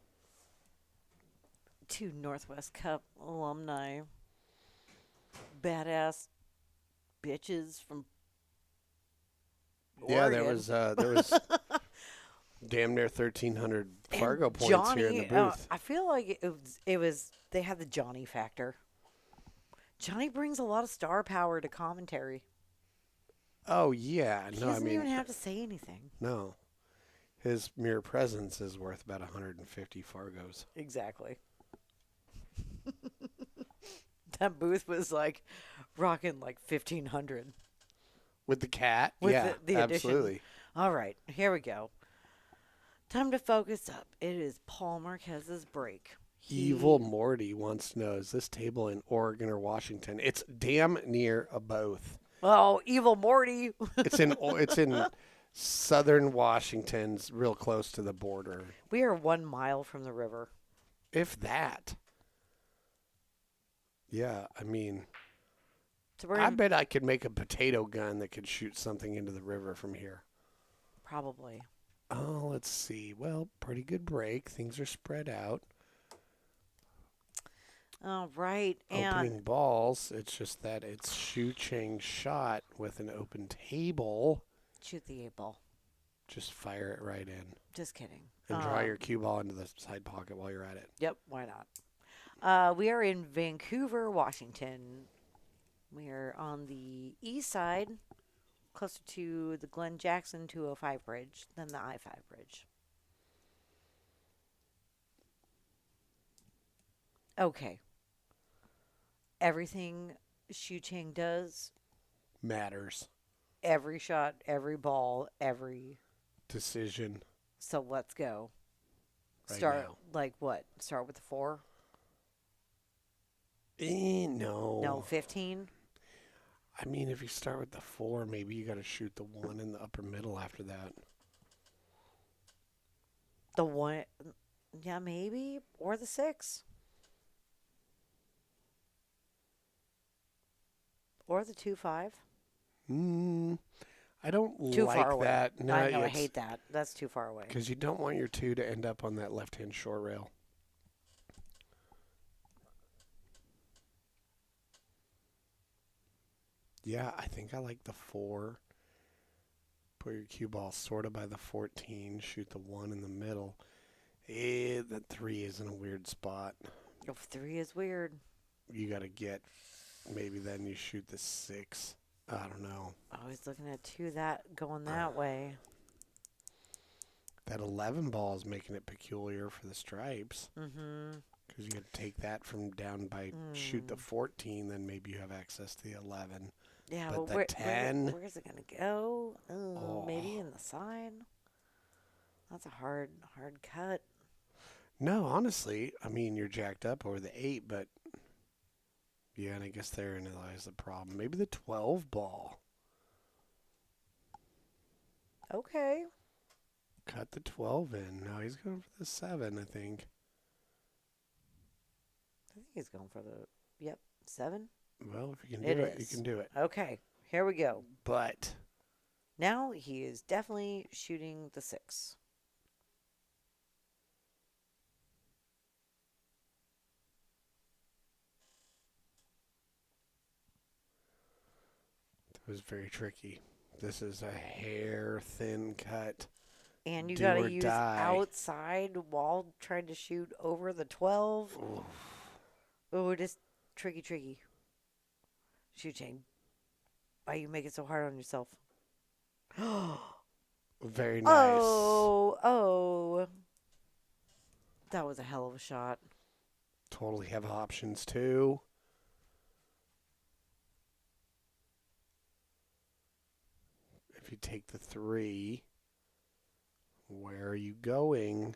two Northwest Cup alumni, badass bitches from Yeah, Oregon. there was damn near 1,300 Fargo points here in the booth. I feel like it was they had the Johnny factor. Johnny brings a lot of star power to commentary. Oh yeah, He no, doesn't even have to say anything. no. His mere presence is worth about 150 Fargos. Exactly. That booth was like rocking like 1,500. With the cat? With yeah, the addition. absolutely. All right, here we go. Time to focus up. It is Paul Marquez's break. Evil Morty wants to know, is this table in Oregon or Washington? It's damn near a both. Oh, Evil Morty. It's in southern Washington's real close to the border. We are 1 mile from the river. If that. Yeah, I mean, So we're I bet I could make a potato gun that could shoot something into the river from here. probably. Oh, let's see. Well, pretty good break. Things are spread out. All right. Opening And balls. It's just that it's Shucheng shot with an open table. shoot the 8-ball. Just fire it right in. Just kidding. And draw your cue ball into the side pocket while you're at it. Yep, why not? We are in Vancouver, Washington. We are on the east side, closer to the Glen Jackson 205 bridge than the I-5 bridge. Okay. Everything Shucheng does, Matters. every shot, every ball, every... Decision. So let's go. Right Start, now. like what? Start with the 4? No. No, 15? I mean, if you start with the 4, maybe you got to shoot the 1 in the upper middle after that. The 1, yeah, maybe. Or the 6. Or the 2-5. I don't Too far like away. that. No, I know, I it's hate that. That's too far away. because you don't want your 2 to end up on that left-hand short rail. Yeah, I think I like the 4. Put your cue ball sort of by the 14. Shoot the 1 in the middle. The 3 is in a weird spot. Oh, 3 is weird. You got to get, maybe then you shoot the 6. I don't know. I was looking at 2 that going that way. That 11 ball is making it peculiar for the stripes. Mm-hmm. Because you got to take that from down by shoot the 14, then maybe you have access to the 11. Yeah, But well, the 10. where's it going to go? Maybe in the side. That's a hard cut. No, honestly, I mean, you're jacked up over the 8, but yeah, and I guess therein lies the problem. Maybe the 12 ball. Okay. Cut the 12 in. No, he's going for the 7, I think. I think he's going for the, 7. Well, if you can do it, you can do it. Okay, here we go. But Now he is definitely shooting the 6. it was very tricky. This is a hair-thin cut. And you Do got to or use die. outside while trying to shoot over the 12. Oof. Oh, it is tricky. Shucheng, why you make it so hard on yourself? Very nice. Oh. That was a hell of a shot. Totally have options, too. If you take the 3, where are you going?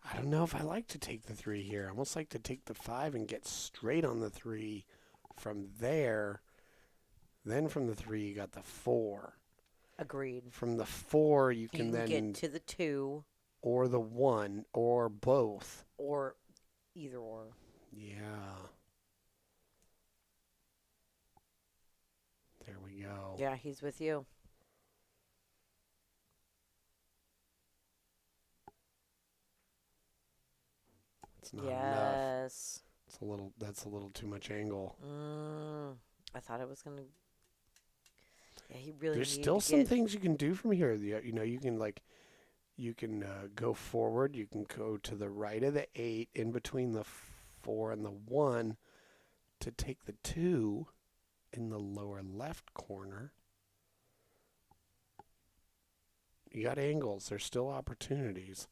I don't know if I like to take the 3 here. I almost like to take the 5 and get straight on the 3 from there. Then from the 3, you got the 4. Agreed. From the 4, you You can can then, get to the 2 or the 1, or both. or either or. Yeah. There we go. Yeah, he's with you. It's not enough. Yes. That's a little too much angle. I thought it was going to. Yeah, he really There's needed still to some get... things you can do from here. You know, you can go forward. You can go to the right of the 8, in between the 4 and the 1, to take the 2 in the lower left corner. You got angles. There's still opportunities,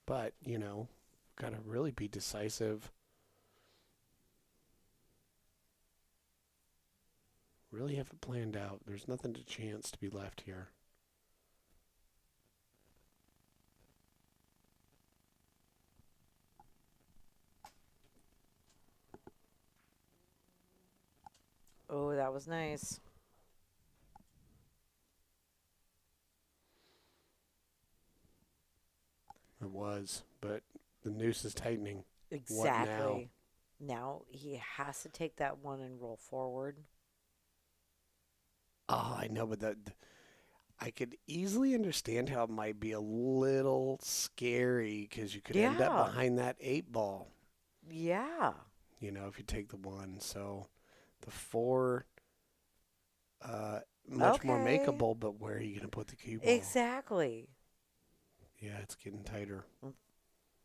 but you know, got to really be decisive. Really have it planned out. There's nothing to chance to be left here. Oh, that was nice. It was, but the noose is tightening. Exactly. Now he has to take that 1 and roll forward. Oh, I know, but I could easily understand how it might be a little scary because you could end up Yeah. behind that 8 ball. Yeah. You know, if you take the 1. So the 4, much more Okay. makeable, but where are you going to put the cue ball? Exactly. Yeah, it's getting tighter.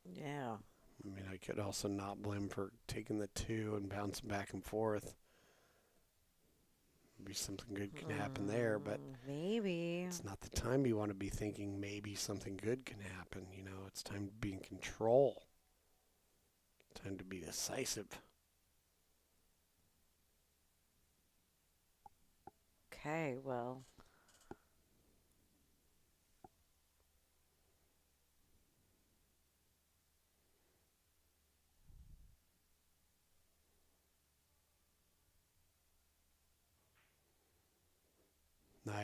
Yeah. I mean, I could also not blame for taking the 2 and bouncing back and forth. Maybe something good can happen there, but Maybe. it's not the time you want to be thinking maybe something good can happen. You know, it's time to be in control. Time to be decisive. Okay, well.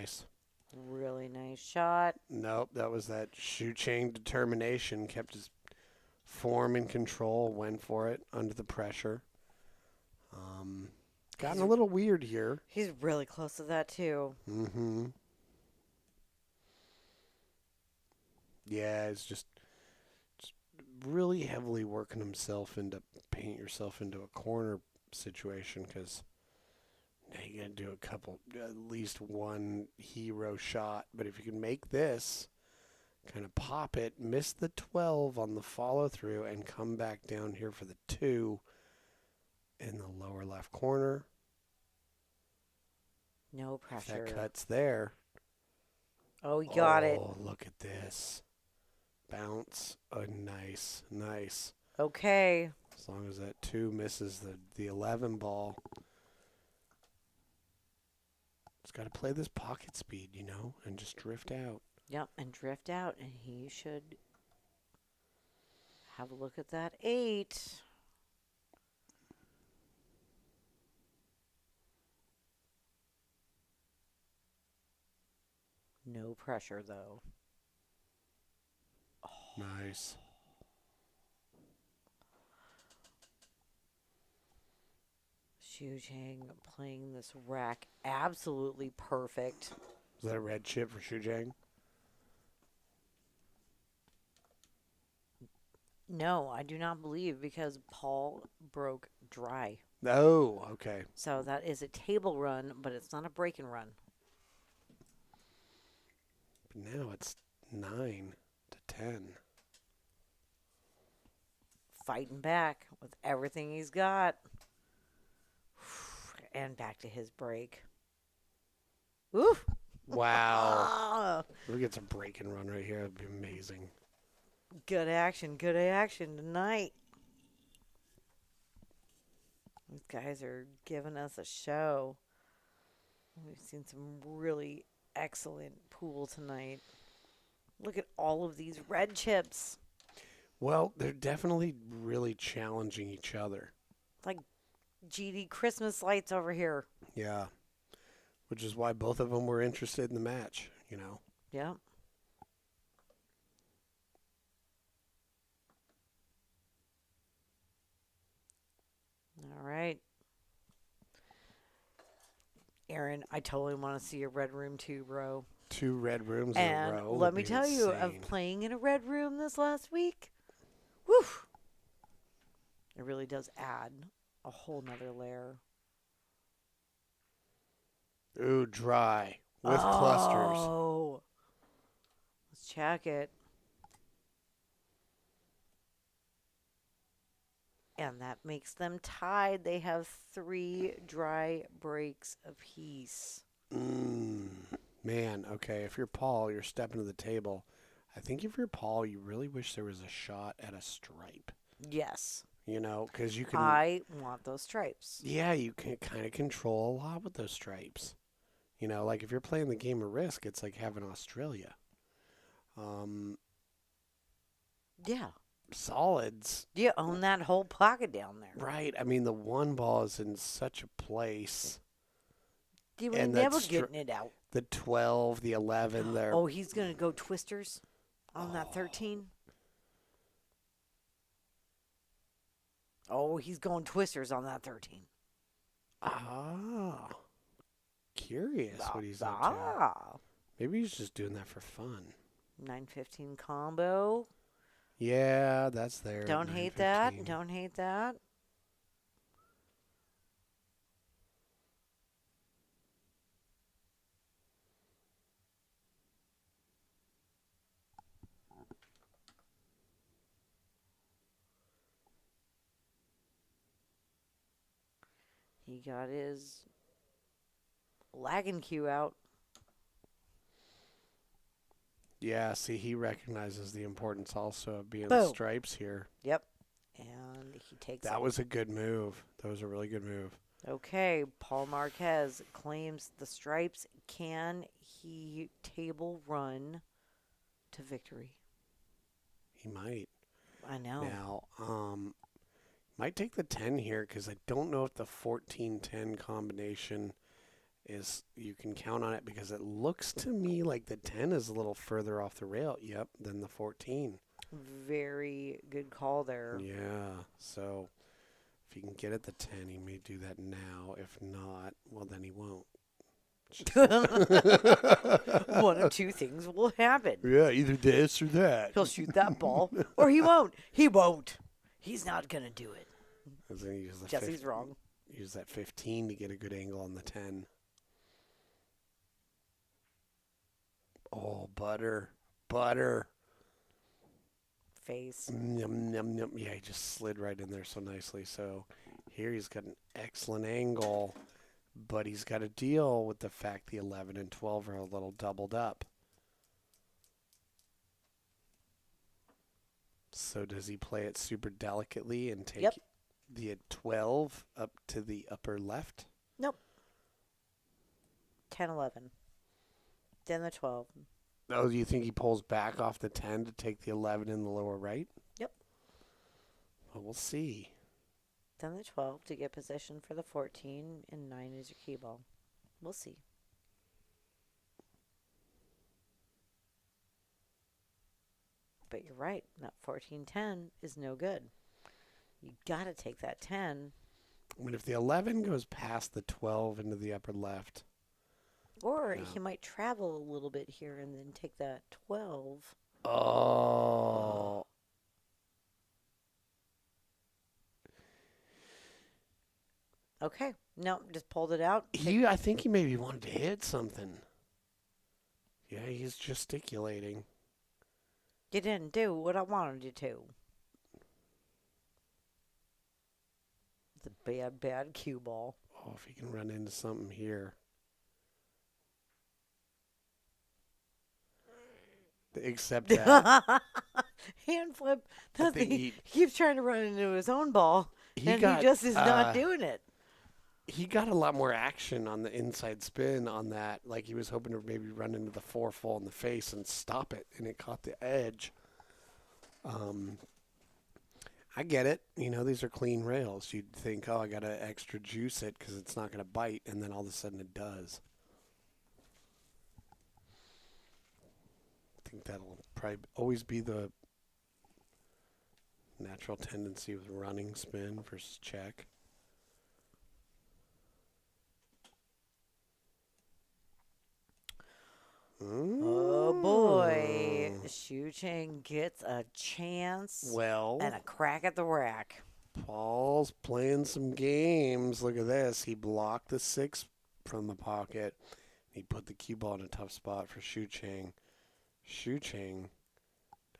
nice. Really nice shot. Nope, that was that Shucheng determination. Kept his form in control, went for it under the pressure. Gotten a little weird here. He's really close to that, too. Mm-hmm. Yeah, it's just really heavily working himself into paint yourself into a corner situation because now you got to do at least one hero shot. But if you can make this, kind of pop it, miss the 12 on the follow through, and come back down here for the 2 in the lower left corner. No pressure. That cuts there. Oh, you got it. Oh, look at this. Bounce. Oh, nice. Nice. Okay. As long as that 2 misses the 11 ball. Just got to play this pocket speed, and just drift out. Yep, and drift out, and he should have a look at that 8. No pressure, though. Nice. Shucheng playing this rack absolutely perfect. Is that a red chip for Shucheng? No, I do not believe because Paul broke dry. Oh, okay. So that is a table run, but it's not a break and run. But now it's 9 to 10. Fighting back with everything he's got. And back to his break. Oof. Wow. If we get some break and run right here, it'd be amazing. Good action tonight. These guys are giving us a show. We've seen some really excellent pool tonight. Look at all of these red chips. Well, they're definitely really challenging each other. Like GD Christmas lights over here. Yeah. Which is why both of them were interested in the match, Yep. All right. Aaron, I totally want to see a red room too, bro. 2 red rooms in a And row. let me tell you, of playing in a red room this last week, whew, it really does add a whole nother layer. Ooh, dry with clusters. Oh, let's check it. And that makes them tied. They have 3 dry breaks apiece. Man, okay, if you're Paul, you're stepping to the table. I think if you're Paul, you really wish there was a shot at a stripe. Yes. Because you can... I want those stripes. Yeah, you can kind of control a lot with those stripes. Like if you're playing the game of Risk, it's like having Australia. Yeah. Solids. You own that whole pocket down there. Right. I mean, the 1 ball is in such a place. You were And never that's getting it out. The 12, the 11, they're... Oh, he's going to go twisters on that 13? Oh, he's going twisters on that 13. Ah. Curious what he's up to. Maybe he's just doing that for fun. 9-15 combo. Yeah, that's there. Don't hate that. Don't hate that. He got his lagging cue out. Yeah, see, he recognizes the importance also of being Boom. stripes here. Yep. And he takes That was a good move. That was a really good move. Okay, Paul Marquez claims the stripes. Can he table run to victory? He might. I know. Now, might take the 10 here because I don't know if the 14-10 combination is you can count on it because it looks to me like the 10 is a little further off the rail, yep, than the 14. Very good call there. Yeah, so if he can get at the 10, he may do that now. If not, well, then he won't. One of two things will happen. Yeah, either this or that. He'll shoot that ball, or he won't. He won't. He's not going to do it. Then use the Jesse's wrong. Use that 15 to get a good angle on the 10. Oh, butter. Butter. Face. Yum, yum, yum. Yeah, he just slid right in there so nicely. So here he's got an excellent angle, but he's got to deal with the fact the 11 and 12 are a little doubled up. So does he play it super delicately and take the 12 up to the upper left? Nope. 10, 11. Then the 12. Oh, do you think he pulls back off the 10 to take the 11 in the lower right? Yep. Well, we'll see. Then the 12 to get position for the 14, and 9 is your key ball. We'll see. But you're right. That 14-10 is no good. You got to take that 10. I mean, if the 11 goes past the 12 into the upper left. Or he might travel a little bit here and then take that 12. Oh. Okay. No, just pulled it out. I think he maybe wanted to hit something. Yeah, he's gesticulating. You didn't do what I wanted you to. It's a bad, bad cue ball. Oh, if he can run into something here. Except that. Hand flip. He keeps trying to run into his own ball, and he just is not doing it. He got a lot more action on the inside spin on that. Like he was hoping to maybe run into the 4 full in the face and stop it, and it caught the edge. I get it. You know, these are clean rails. You'd think, oh, I got to extra juice it because it's not going to bite, and then all of a sudden it does. I think that'll probably always be the natural tendency with running spin versus check. Oh boy, Shucheng gets a chance and a crack at the rack. Paul's playing some games. Look at this. He blocked the 6 from the pocket. He put the cue ball in a tough spot for Shucheng. Shucheng,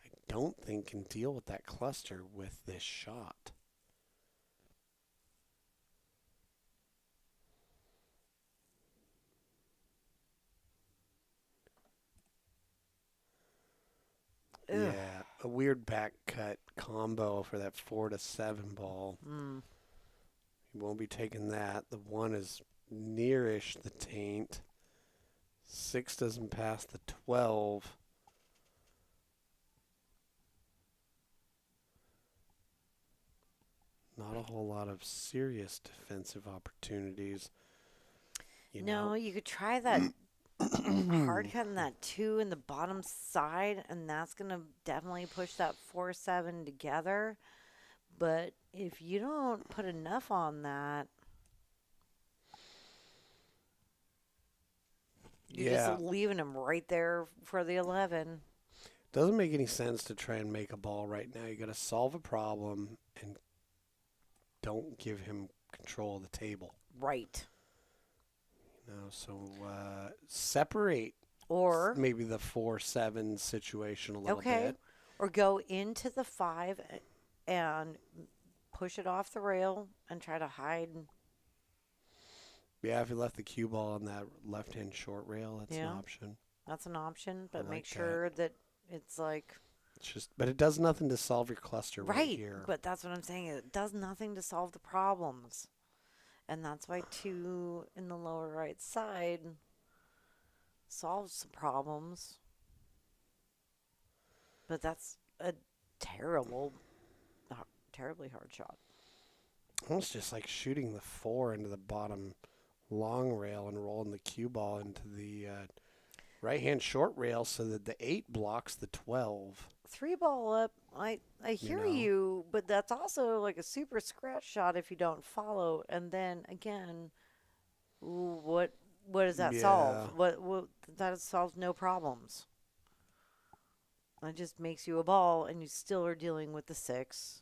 I don't think can deal with that cluster with this shot. Ugh. Yeah, a weird back cut combo for that 4 to 7 ball. He won't be taking that. The 1 is nearish the taint. 6 doesn't pass the 12. Not a whole lot of serious defensive opportunities. You could try that hard cut in that 2 in the bottom side, and that's going to definitely push that 4-7 together. But if you don't put enough on that, you're just leaving him right there for the 11. Doesn't make any sense to try and make a ball right now. You got to solve a problem and don't give him control of the table. Right. So separate or maybe the 4-7 situation a little bit. Or go into the 5 and push it off the rail and try to hide. Yeah, if you left the cue ball on that left-hand short rail, that's an option. That's an option, but make sure that it's like... But it does nothing to solve your cluster right here. Right, but that's what I'm saying. It does nothing to solve the problems. And that's why 2 in the lower right side solves some problems. But that's a terribly hard shot. Almost just like shooting the 4 into the bottom long rail and rolling the cue ball into the right-hand short rail so that the 8 blocks the 12. 3 ball up. I hear know? you, but that's also like a super scratch shot if you don't follow. And then again, what does that solve? Yeah. What that solves no problems. It just makes you a ball, and you still are dealing with the 6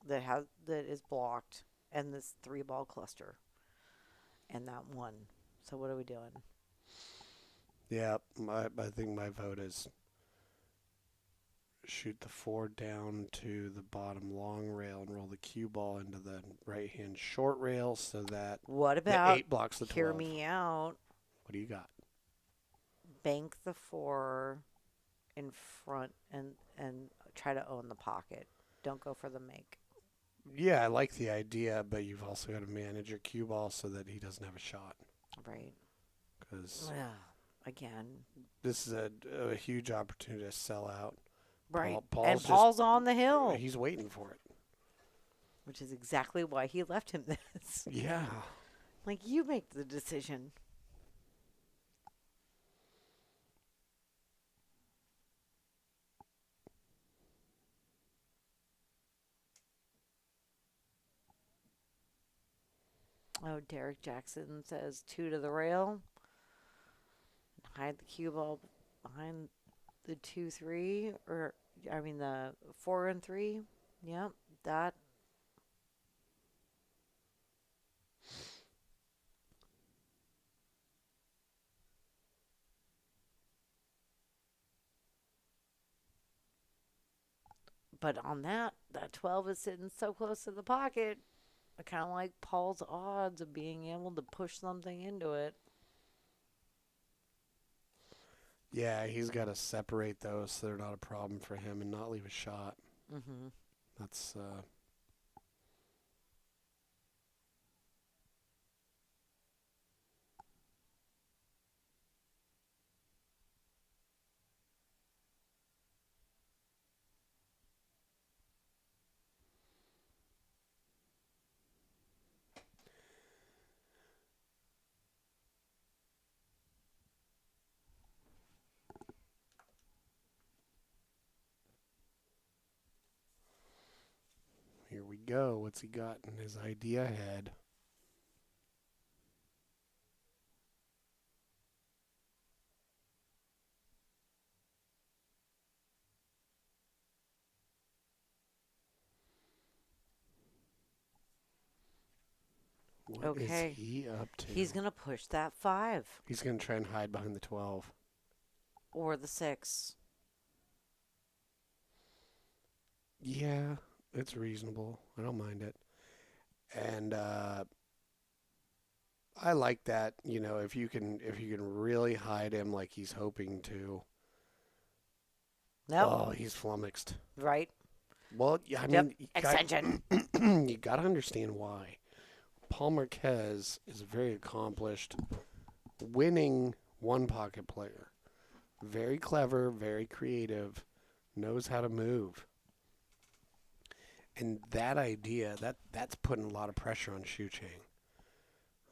that is blocked, and this 3 ball cluster, and that 1. So what are we doing? Yeah, I think my vote is shoot the 4 down to the bottom long rail and roll the cue ball into the right-hand short rail so that What the about, 8 blocks the 12. hear me out, What do you got? bank the 4 in front and try to own the pocket. Don't go for the make. Yeah, I like the idea, but you've also got to manage your cue ball so that he doesn't have a shot. Right. Because Again. this is a huge opportunity to sell out. Right. Paul's Paul's on the hill. He's waiting for it. Which is exactly why he left him this. Yeah. Like, you make the decision. Oh, Derek Jackson says 2 to the rail. Hide the cue ball behind the 2-3, or I mean the 4 and 3. Yep, that. But on that 12 is sitting so close to the pocket. I kind of like Paul's odds of being able to push something into it. Yeah, he's got to separate those so they're not a problem for him and not leave a shot. Mm-hmm. That's here we go. What's he got in his idea head? What is he up to? He's going to push that 5. He's going to try and hide behind the 12. Or the 6. Yeah, it's reasonable. I don't mind it. And I like that, if you can really hide him like he's hoping to. Nope. Oh, he's flummoxed. Right. Well, yeah, I Yep. mean, Extension. You got to understand why. Paul Marquez is a very accomplished, winning one-pocket player. Very clever, very creative, knows how to move. And that idea, that's putting a lot of pressure on Shucheng.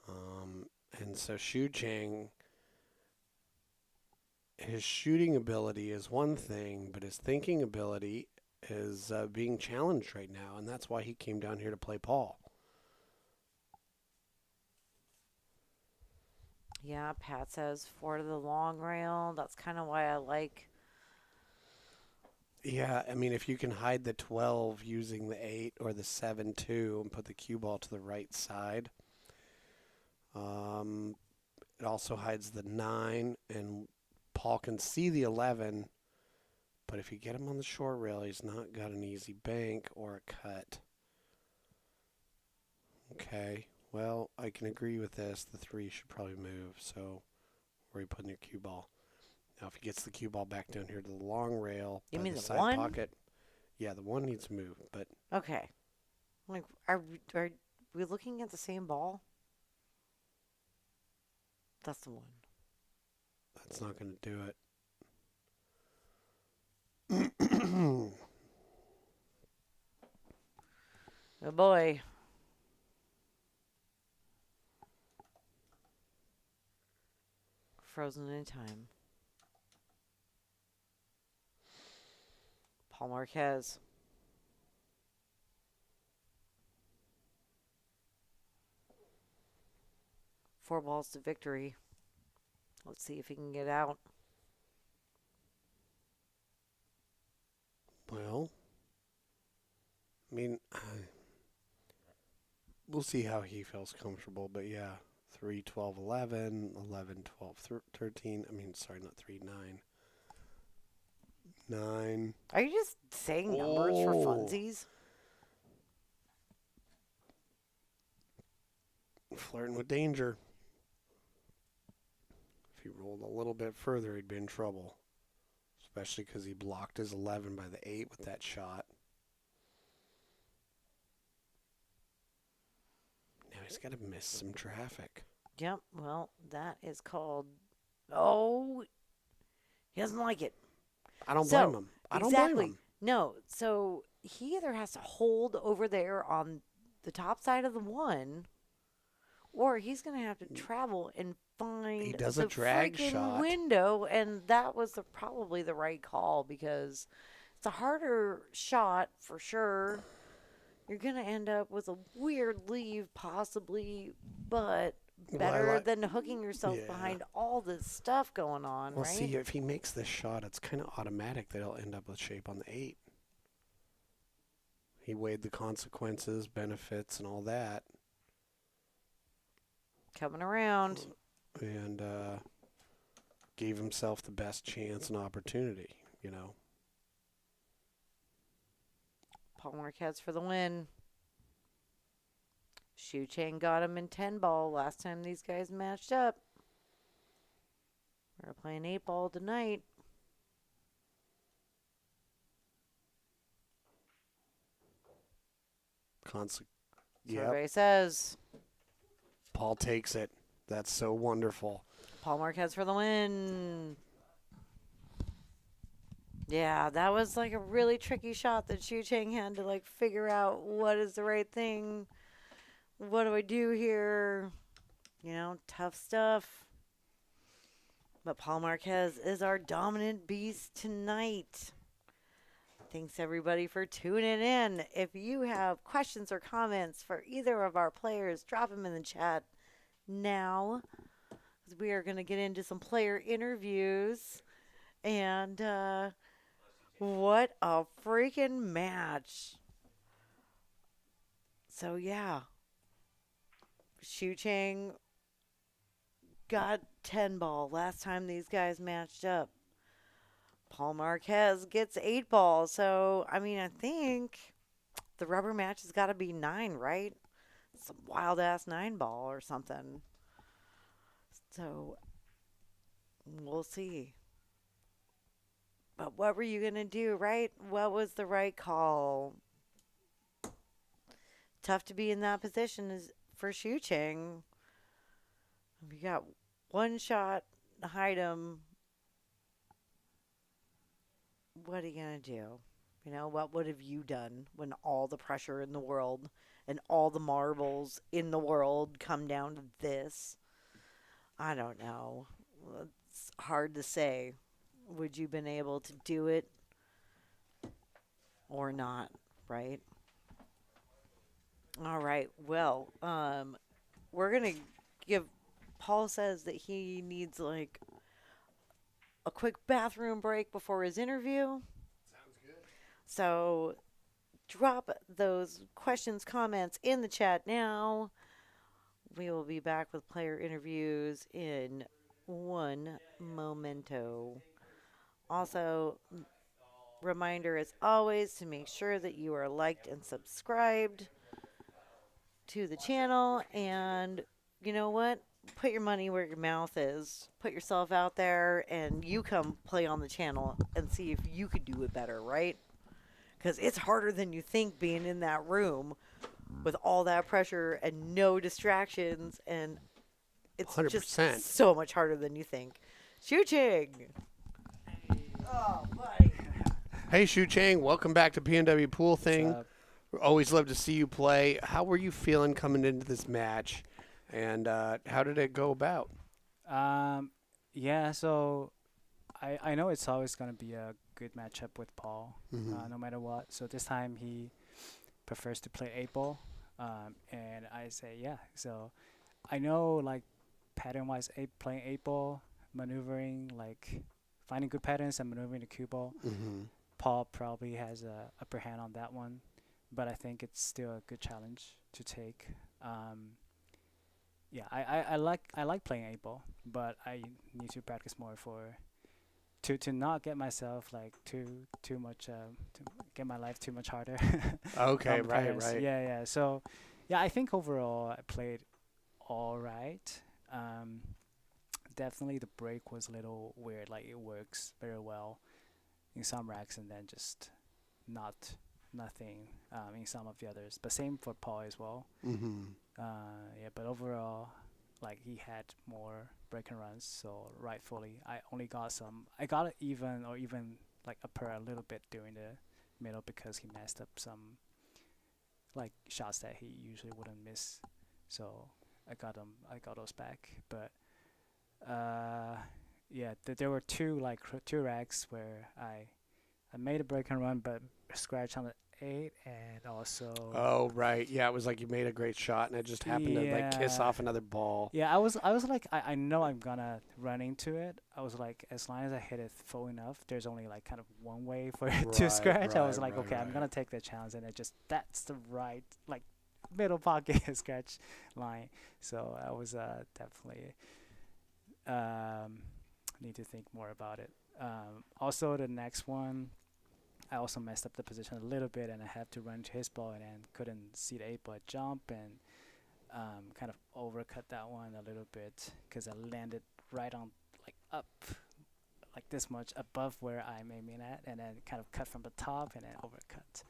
And so Shucheng, his shooting ability is one thing, but his thinking ability is being challenged right now, and that's why he came down here to play Paul. Yeah, Pat says 4 to the long rail. That's kind of why I like. Yeah, I mean, if you can hide the 12 using the 8 or the 7-2 and put the cue ball to the right side. It also hides the 9, and Paul can see the 11, but if you get him on the short rail, he's not got an easy bank or a cut. Okay, well, I can agree with this. The 3 should probably move, so where are you putting your cue ball? Now, if he gets the cue ball back down here to the long rail, You by mean the the side 1? pocket, yeah, the 1 needs to move, but Okay. Like, are we looking at the same ball? That's the 1. that's not going to do it. Oh boy. frozen in time. Paul Marquez. Four balls to victory. Let's see if he can get out. Well, I mean, we'll see how he feels comfortable, but yeah, 3, 12, 11, 11, 12, 13. I mean, sorry, not 3, 9. 9. Are you just saying numbers for funsies? Flirting with danger. If he rolled a little bit further, he'd be in trouble. Especially because he blocked his 11 by the 8 with that shot. Now he's got to miss some traffic. Yep, well, that is called... Oh, he doesn't like it. I don't blame him. I don't blame him. No, so he either has to hold over there on the top side of the 1, or he's going to have to travel and find the drag shot window, and that was probably the right call because it's a harder shot for sure. You're going to end up with a weird leave possibly, but better than hooking yourself behind all this stuff going on, well, right? See, if he makes this shot, it's kind of automatic that he'll end up with shape on the 8. He weighed the consequences, benefits, and all that. Coming around. And gave himself the best chance and opportunity, you know. Paul Marquez for the win. Shucheng got him in 10 ball last time these guys matched up. We're playing 8 ball tonight. Survey says. Paul takes it. That's so wonderful. Paul Marquez for the win. Yeah, that was like a really tricky shot that Shucheng had to like figure out what is the right thing. What do I do here? You know, tough stuff. But Paul Marquez is our dominant beast tonight. Thanks everybody for tuning in. If you have questions or comments for either of our players, drop them in the chat now. We are going to get into some player interviews. And what a freaking match. So, yeah. Shucheng got 10 ball last time these guys matched up. Paul Marquez gets 8 ball. So, I mean, I think the rubber match has got to be 9, right? Some wild-ass 9 ball or something. So, we'll see. But what were you going to do, right? What was the right call? Tough to be in that position is for Shucheng. You got one shot to hide him. What are you going to do? You know, what would have you done when all the pressure in the world and all the marbles in the world come down to this? I don't know. It's hard to say. Would you been able to do it or not, right? All right. Well, we're going to give Paul says that he needs like a quick bathroom break before his interview. Sounds good. So drop those questions, comments in the chat now. We will be back with player interviews in one momento. Also, reminder as always to make sure that you are liked and subscribed to the channel. And you know what? Put your money where your mouth is. Put yourself out there and you come play on the channel and see if you could do it better, right? Because it's harder than you think being in that room with all that pressure and no distractions. And it's 100%. just so much harder than you think. Shucheng! Oh, buddy. Hey, Shucheng, welcome back to PNWpoolthing. Always love to see you play. How were you feeling coming into this match, and how did it go about? Yeah, so I know it's always gonna be a good matchup with Paul, Hmm. no matter what. So this time he prefers to play 8 ball, and I say yeah. So I know like pattern wise, playing 8 ball, maneuvering like finding good patterns and maneuvering the cue ball. Hmm. Paul probably has a upper hand on that one, but I think it's still a good challenge to take. Um, yeah, I like playing 8 ball, but I need to practice more for to not get myself like too much to get my life too much harder Okay, on the right, patterns. right. Yeah. So yeah, I think overall I played all right. Um, Definitely the break was a little weird. Like it works very well in some racks and then just not nothing in some of the others. But same for Paul as well. Hmm. Yeah, but overall, like he had more break and runs, so rightfully, I only got some. I got it even or even like upper a little bit during the middle because he messed up some like shots that he usually wouldn't miss. So I got them. I got those back, but uh, yeah, there were two racks where I made a break and run, but scratch on the 8 and also Oh, right. Yeah, it was like you made a great shot and it just happened to like kiss yeah. off another ball. Yeah, I was like I know I'm gonna run into it. I was like as long as I hit it full enough, there's only like kind of one way for it to Right, scratch. I right, was like, right, okay, I'm right. gonna take the challenge and it just that's the right like middle pocket scratch line. So I was definitely um need to think more about it. Also the next one I also messed up the position a little bit and I had to run to his ball and then couldn't see the 8 ball jump and kind of overcut that one a little bit because I landed right on like up like this much above where I'm aiming at and then kind of cut from the top and then overcut.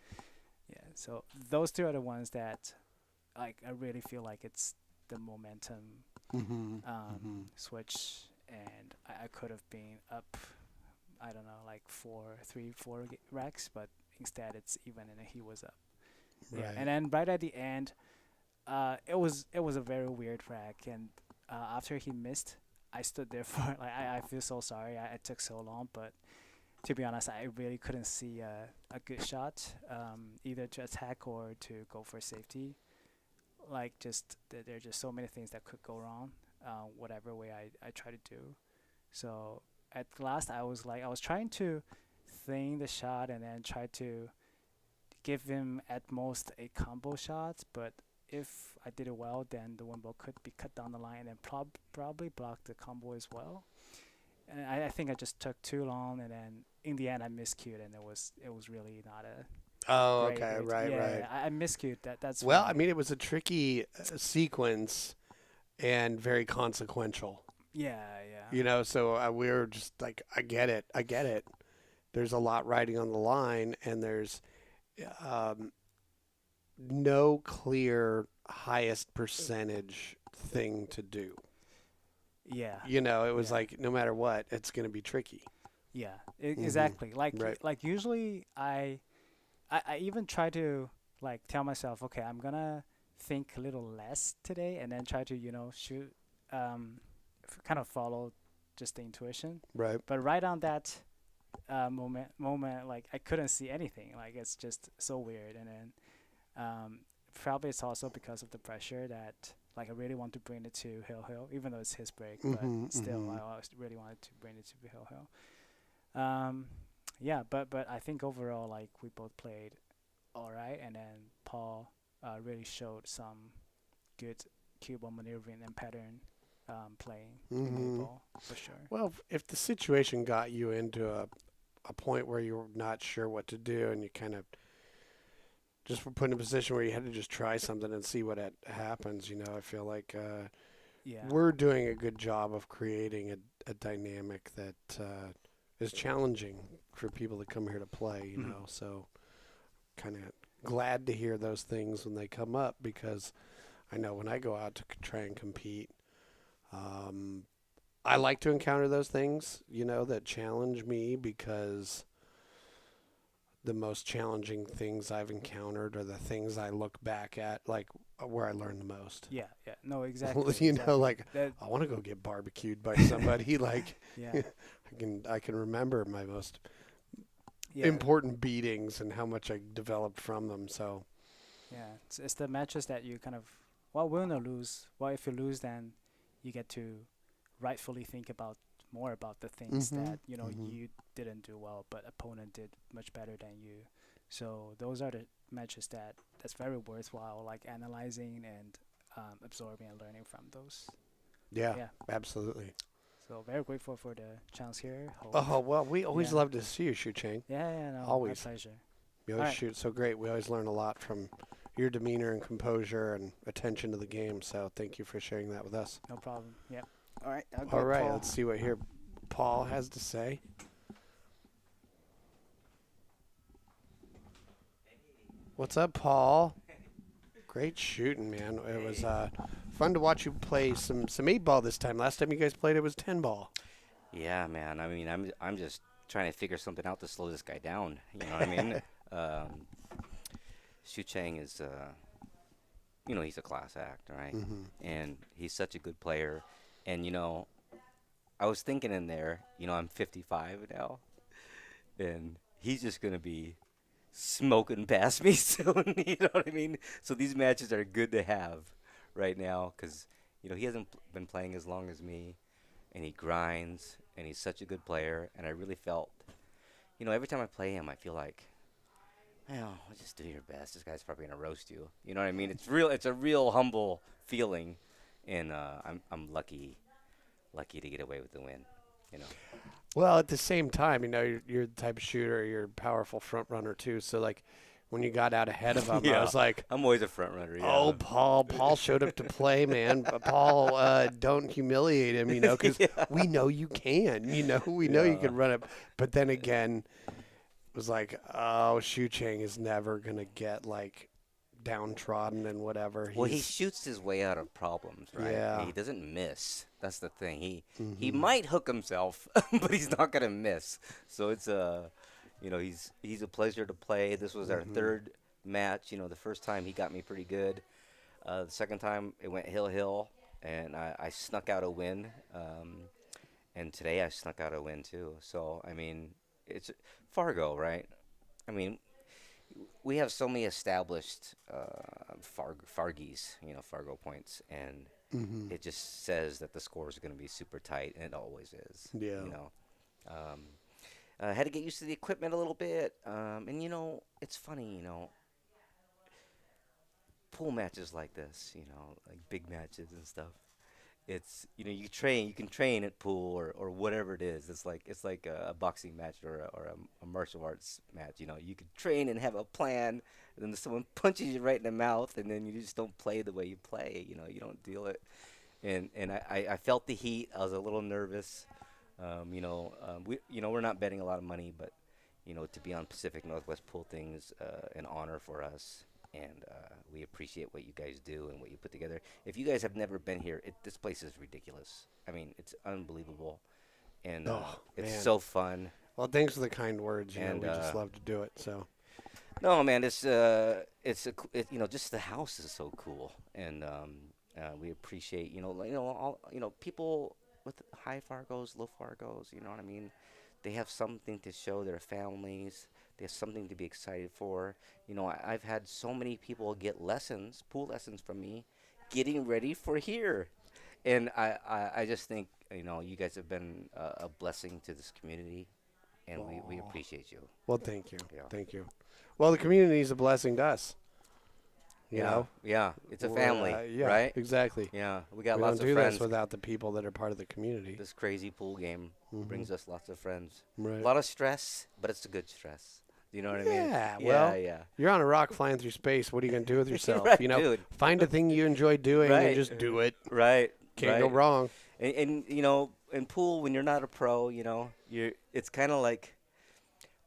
Yeah, so those two are the ones that like I really feel like it's the momentum Hmm. Hmm. switch and I could have been up I don't know like four racks but instead it's even and he was up. Yeah, and Right. then right at the end it was a very weird rack, and after he missed, I stood there for like I feel so sorry. It took so long, but to be honest, I really couldn't see a good shot, either to attack or to go for safety. Like just there are just so many things that could go wrong, whatever way I try to do. So at last, I was trying to thing the shot and then try to give him at most a combo shot, but if I did it well, then the one ball could be cut down the line and probably block the combo as well. And I think I just took too long, and then in the end I miscued, and it was really not a Oh, great okay. way. Right, right. I miscued. That's Well, I why. mean, it was a tricky sequence and very consequential. Yeah, yeah, You know, so we were just like, I get it. I get it. There's a lot riding on the line, and there's um, no clear highest percentage thing to do. yeah, You know, it was yeah, like no matter what, it's going to be tricky. yeah. Hmm. Exactly. Like Right. like usually I even try to like tell myself, okay, I'm gonna think a little less today, and then try to shoot, kind of follow just the intuition. Right. But right on that moment, like I couldn't see anything. Like it's just so weird, and then probably it's also because of the pressure that. Like I really want to bring it to Hill, even though it's his break, but Hmm. still, Hmm. I always really wanted to bring it to Hill. Um, yeah, but I think overall, like we both played all right, and then Paul really showed some good cue ball maneuvering and pattern playing in eight Hmm. ball for sure. Well, if the situation got you into a point where you're not sure what to do and you kind of just were put in a position where you had to just try something and see what happens, I feel like Yeah. we're doing a good job of creating a dynamic that is challenging for people that come here to play, Mhm. So kind of glad to hear those things when they come up because I know when I go out to try and compete, um, I like to encounter those things, that challenge me because the most challenging things I've encountered are the things I look back at, like where I learn the most. Yeah, yeah. No, exactly. You exactly. know, like That, I want to go get barbecued by somebody. Like yeah, I can remember my most yeah, important beatings and how much I developed from them. So yeah. It's the matches that you kind of, well, win or lose. Well, if you lose, then you get to rightfully think about more about the things Mhm, that mhm. you didn't do well, but opponent did much better than you. So those are the matches that's very worthwhile, like analyzing and absorbing and learning from those. Yeah, Yeah. absolutely. So very grateful for the chance here. Hope, Oh well, we always yeah. love to see you, Shucheng. Yeah, yeah, no, Always. my pleasure. You All always right. shoot so great. We always learn a lot from your demeanor and composure and attention to the game. So thank you for sharing that with us. No problem. Yep. All right. I'll All go, right, Paul. let's see what here Paul has to say. What's up, Paul? Great shooting, man. It was fun to watch you play some 8-ball this time. Last time you guys played, it was 10-ball. Yeah, man. I mean, I'm just trying to figure something out to slow this guy down. You know what I mean? Shucheng is, he's a class act, right? Mm-hmm. And he's such a good player. And I was thinking in there, I'm 55 now, and he's just gonna be smoking past me soon. You know what I mean? So these matches are good to have right now because he hasn't been playing as long as me, and he grinds, and he's such a good player. And I really felt, every time I play him, I feel like, well, just do your best. This guy's probably gonna roast you. You know what I mean? It's real. It's a real humble feeling, and I'm lucky to get away with the win. Well, at the same time, you're the type of shooter, you're a powerful front runner too. So like when you got out ahead of him, I Yeah. was like, I'm always a front runner. Yeah. oh, Paul showed up to play, man. But Paul, don't humiliate him, because Yeah. we know you can. We know you Yeah. can run it. But then again, it was like, oh, Shucheng is never gonna get like downtrodden and whatever. Well, he shoots his way out of problems, right? Yeah. He doesn't miss. That's the thing. He Mhm. might hook himself, but he's not gonna miss. So it's he's a pleasure to play. This was our third match. The first time he got me pretty good. The second time it went hill, and I snuck out a win. And today I snuck out a win too. So I mean, it's Fargo, right? I mean, we have so many established Fargies, Fargo points, and Mhm. it just says that the score is going to be super tight, and it always is. Yeah. I had to get used to the equipment a little bit, and it's funny, pool matches like this, like big matches and stuff. It's you can train at pool or whatever it is. It's like a boxing match or a martial arts match. You can train and have a plan, and then someone punches you right in the mouth, and then you just don't play the way you play. You don't deal it. And I felt the heat. I was a little nervous. We're not betting a lot of money, but to be on Pacific Northwest Pool Thing is an honor for us. And we appreciate what you guys do and what you put together. If you guys have never been here, this place is ridiculous. I mean, it's unbelievable, and it's man. so fun. Well, thanks for the kind words. And, We just love to do it. So No, man, just the house is so cool, and we appreciate all people with high Fargos, low Fargos. You know what I mean? They have something to show their families. They have something to be excited for. I've had so many people get pool lessons from me, getting ready for here. And I just think, you guys have been a blessing to this community, and we appreciate you. well, thank you. Yeah. Thank you. Well, the community is a blessing to us. You know? Yeah, it's a We're, family, yeah, right? Exactly. Yeah, we got We lots don't of do friends. this without the people that are part of the community. This crazy pool game brings us lots of friends. Right. A lot of stress, but it's a good stress. You know what I mean? Yeah, well, yeah. You're on a rock flying through space. What are you going to do with yourself? Right, dude. Find a thing you enjoy doing Right. and just do it. Right. Can't right. go wrong. And in pool, when you're not a pro, it's kind of like,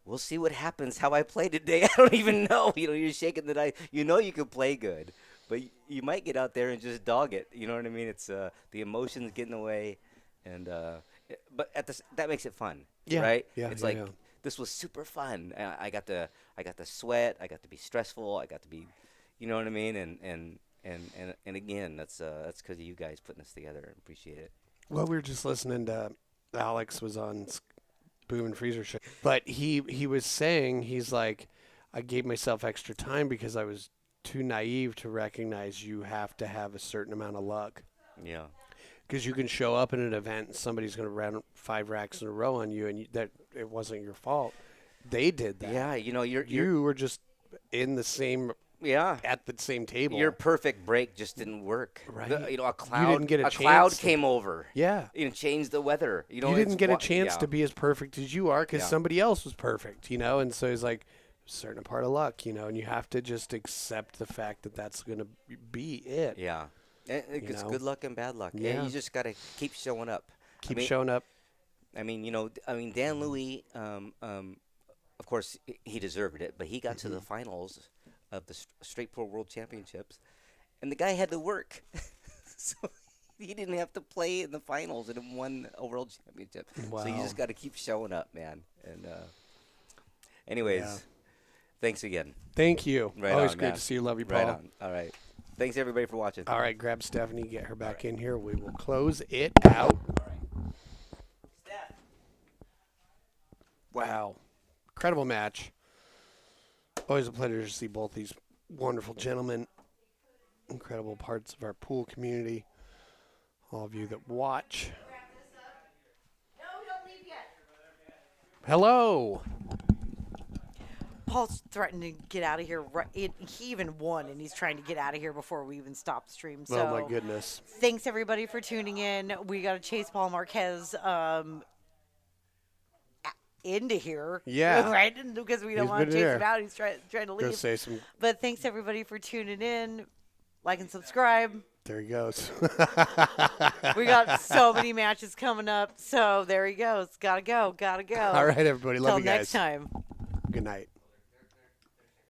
we'll see what happens. How I play today, I don't even know. You're shaking the dice. You can play good, but you might get out there and just dog it. You know what I mean? It's the emotions get in the way, and but that makes it fun. Yeah, Right. yeah, It's yeah, like yeah. this was super fun. I got to sweat. I got to be stressful. I got to be, you know what I mean? And again, that's because of you guys putting this together. I appreciate it. Well, we were just listening to Alex was on Boom and Freezer show, but he was saying, he's like, I gave myself extra time because I was too naive to recognize you have to have a certain amount of luck. Yeah. Because you can show up in an event and somebody's going to run 5 racks in a row on you, and that it wasn't your fault. They did that. Yeah, you know, You were just in the same at the same table. Your perfect break just didn't work. Right. You know, a cloud. didn't get a cloud chance to- came over. Yeah. You know, changed the weather. You know, You didn't it's get a wa- chance yeah. to be as perfect as you are because Yeah. somebody else was perfect, you know? And so it's like a certain part of luck, you know, and you have to just accept the fact that that's going to be it. Yeah. It's know? good luck and bad luck. Yeah. You just got to keep showing up. Keep I mean, showing up. I mean, you know, Dan Louis, of course, he deserved it, but he got to the finals of the Straight Pro World Championships, and the guy had to work. So he didn't have to play in the finals and won a world championship. So you Wow. just got to keep showing up, man. And anyways, Yeah. thanks again. Thank you. Right Always on, great man. to see you. Love you, Paul. Right on. All right. Thanks, everybody, for watching. All right, grab Stephanie, get her back in here. We will close it out. Wow. Incredible match. Always a pleasure to see both these wonderful gentlemen. Incredible parts of our pool community. All of you that watch. Hello. Paul's threatening to get out of here. He even won, and he's trying to get out of here before we even stop the stream. So Oh, my goodness. thanks, everybody, for tuning in. We got to chase Paul Marquez into here. Yeah. Right? Because we don't He's want to been chase here. him out. He's trying to Go leave. say some. But thanks, everybody, for tuning in. Like and subscribe. There he goes. We got so many matches coming up. So there he goes. Gotta go. All right, everybody. Love Till you guys. next time. Good night.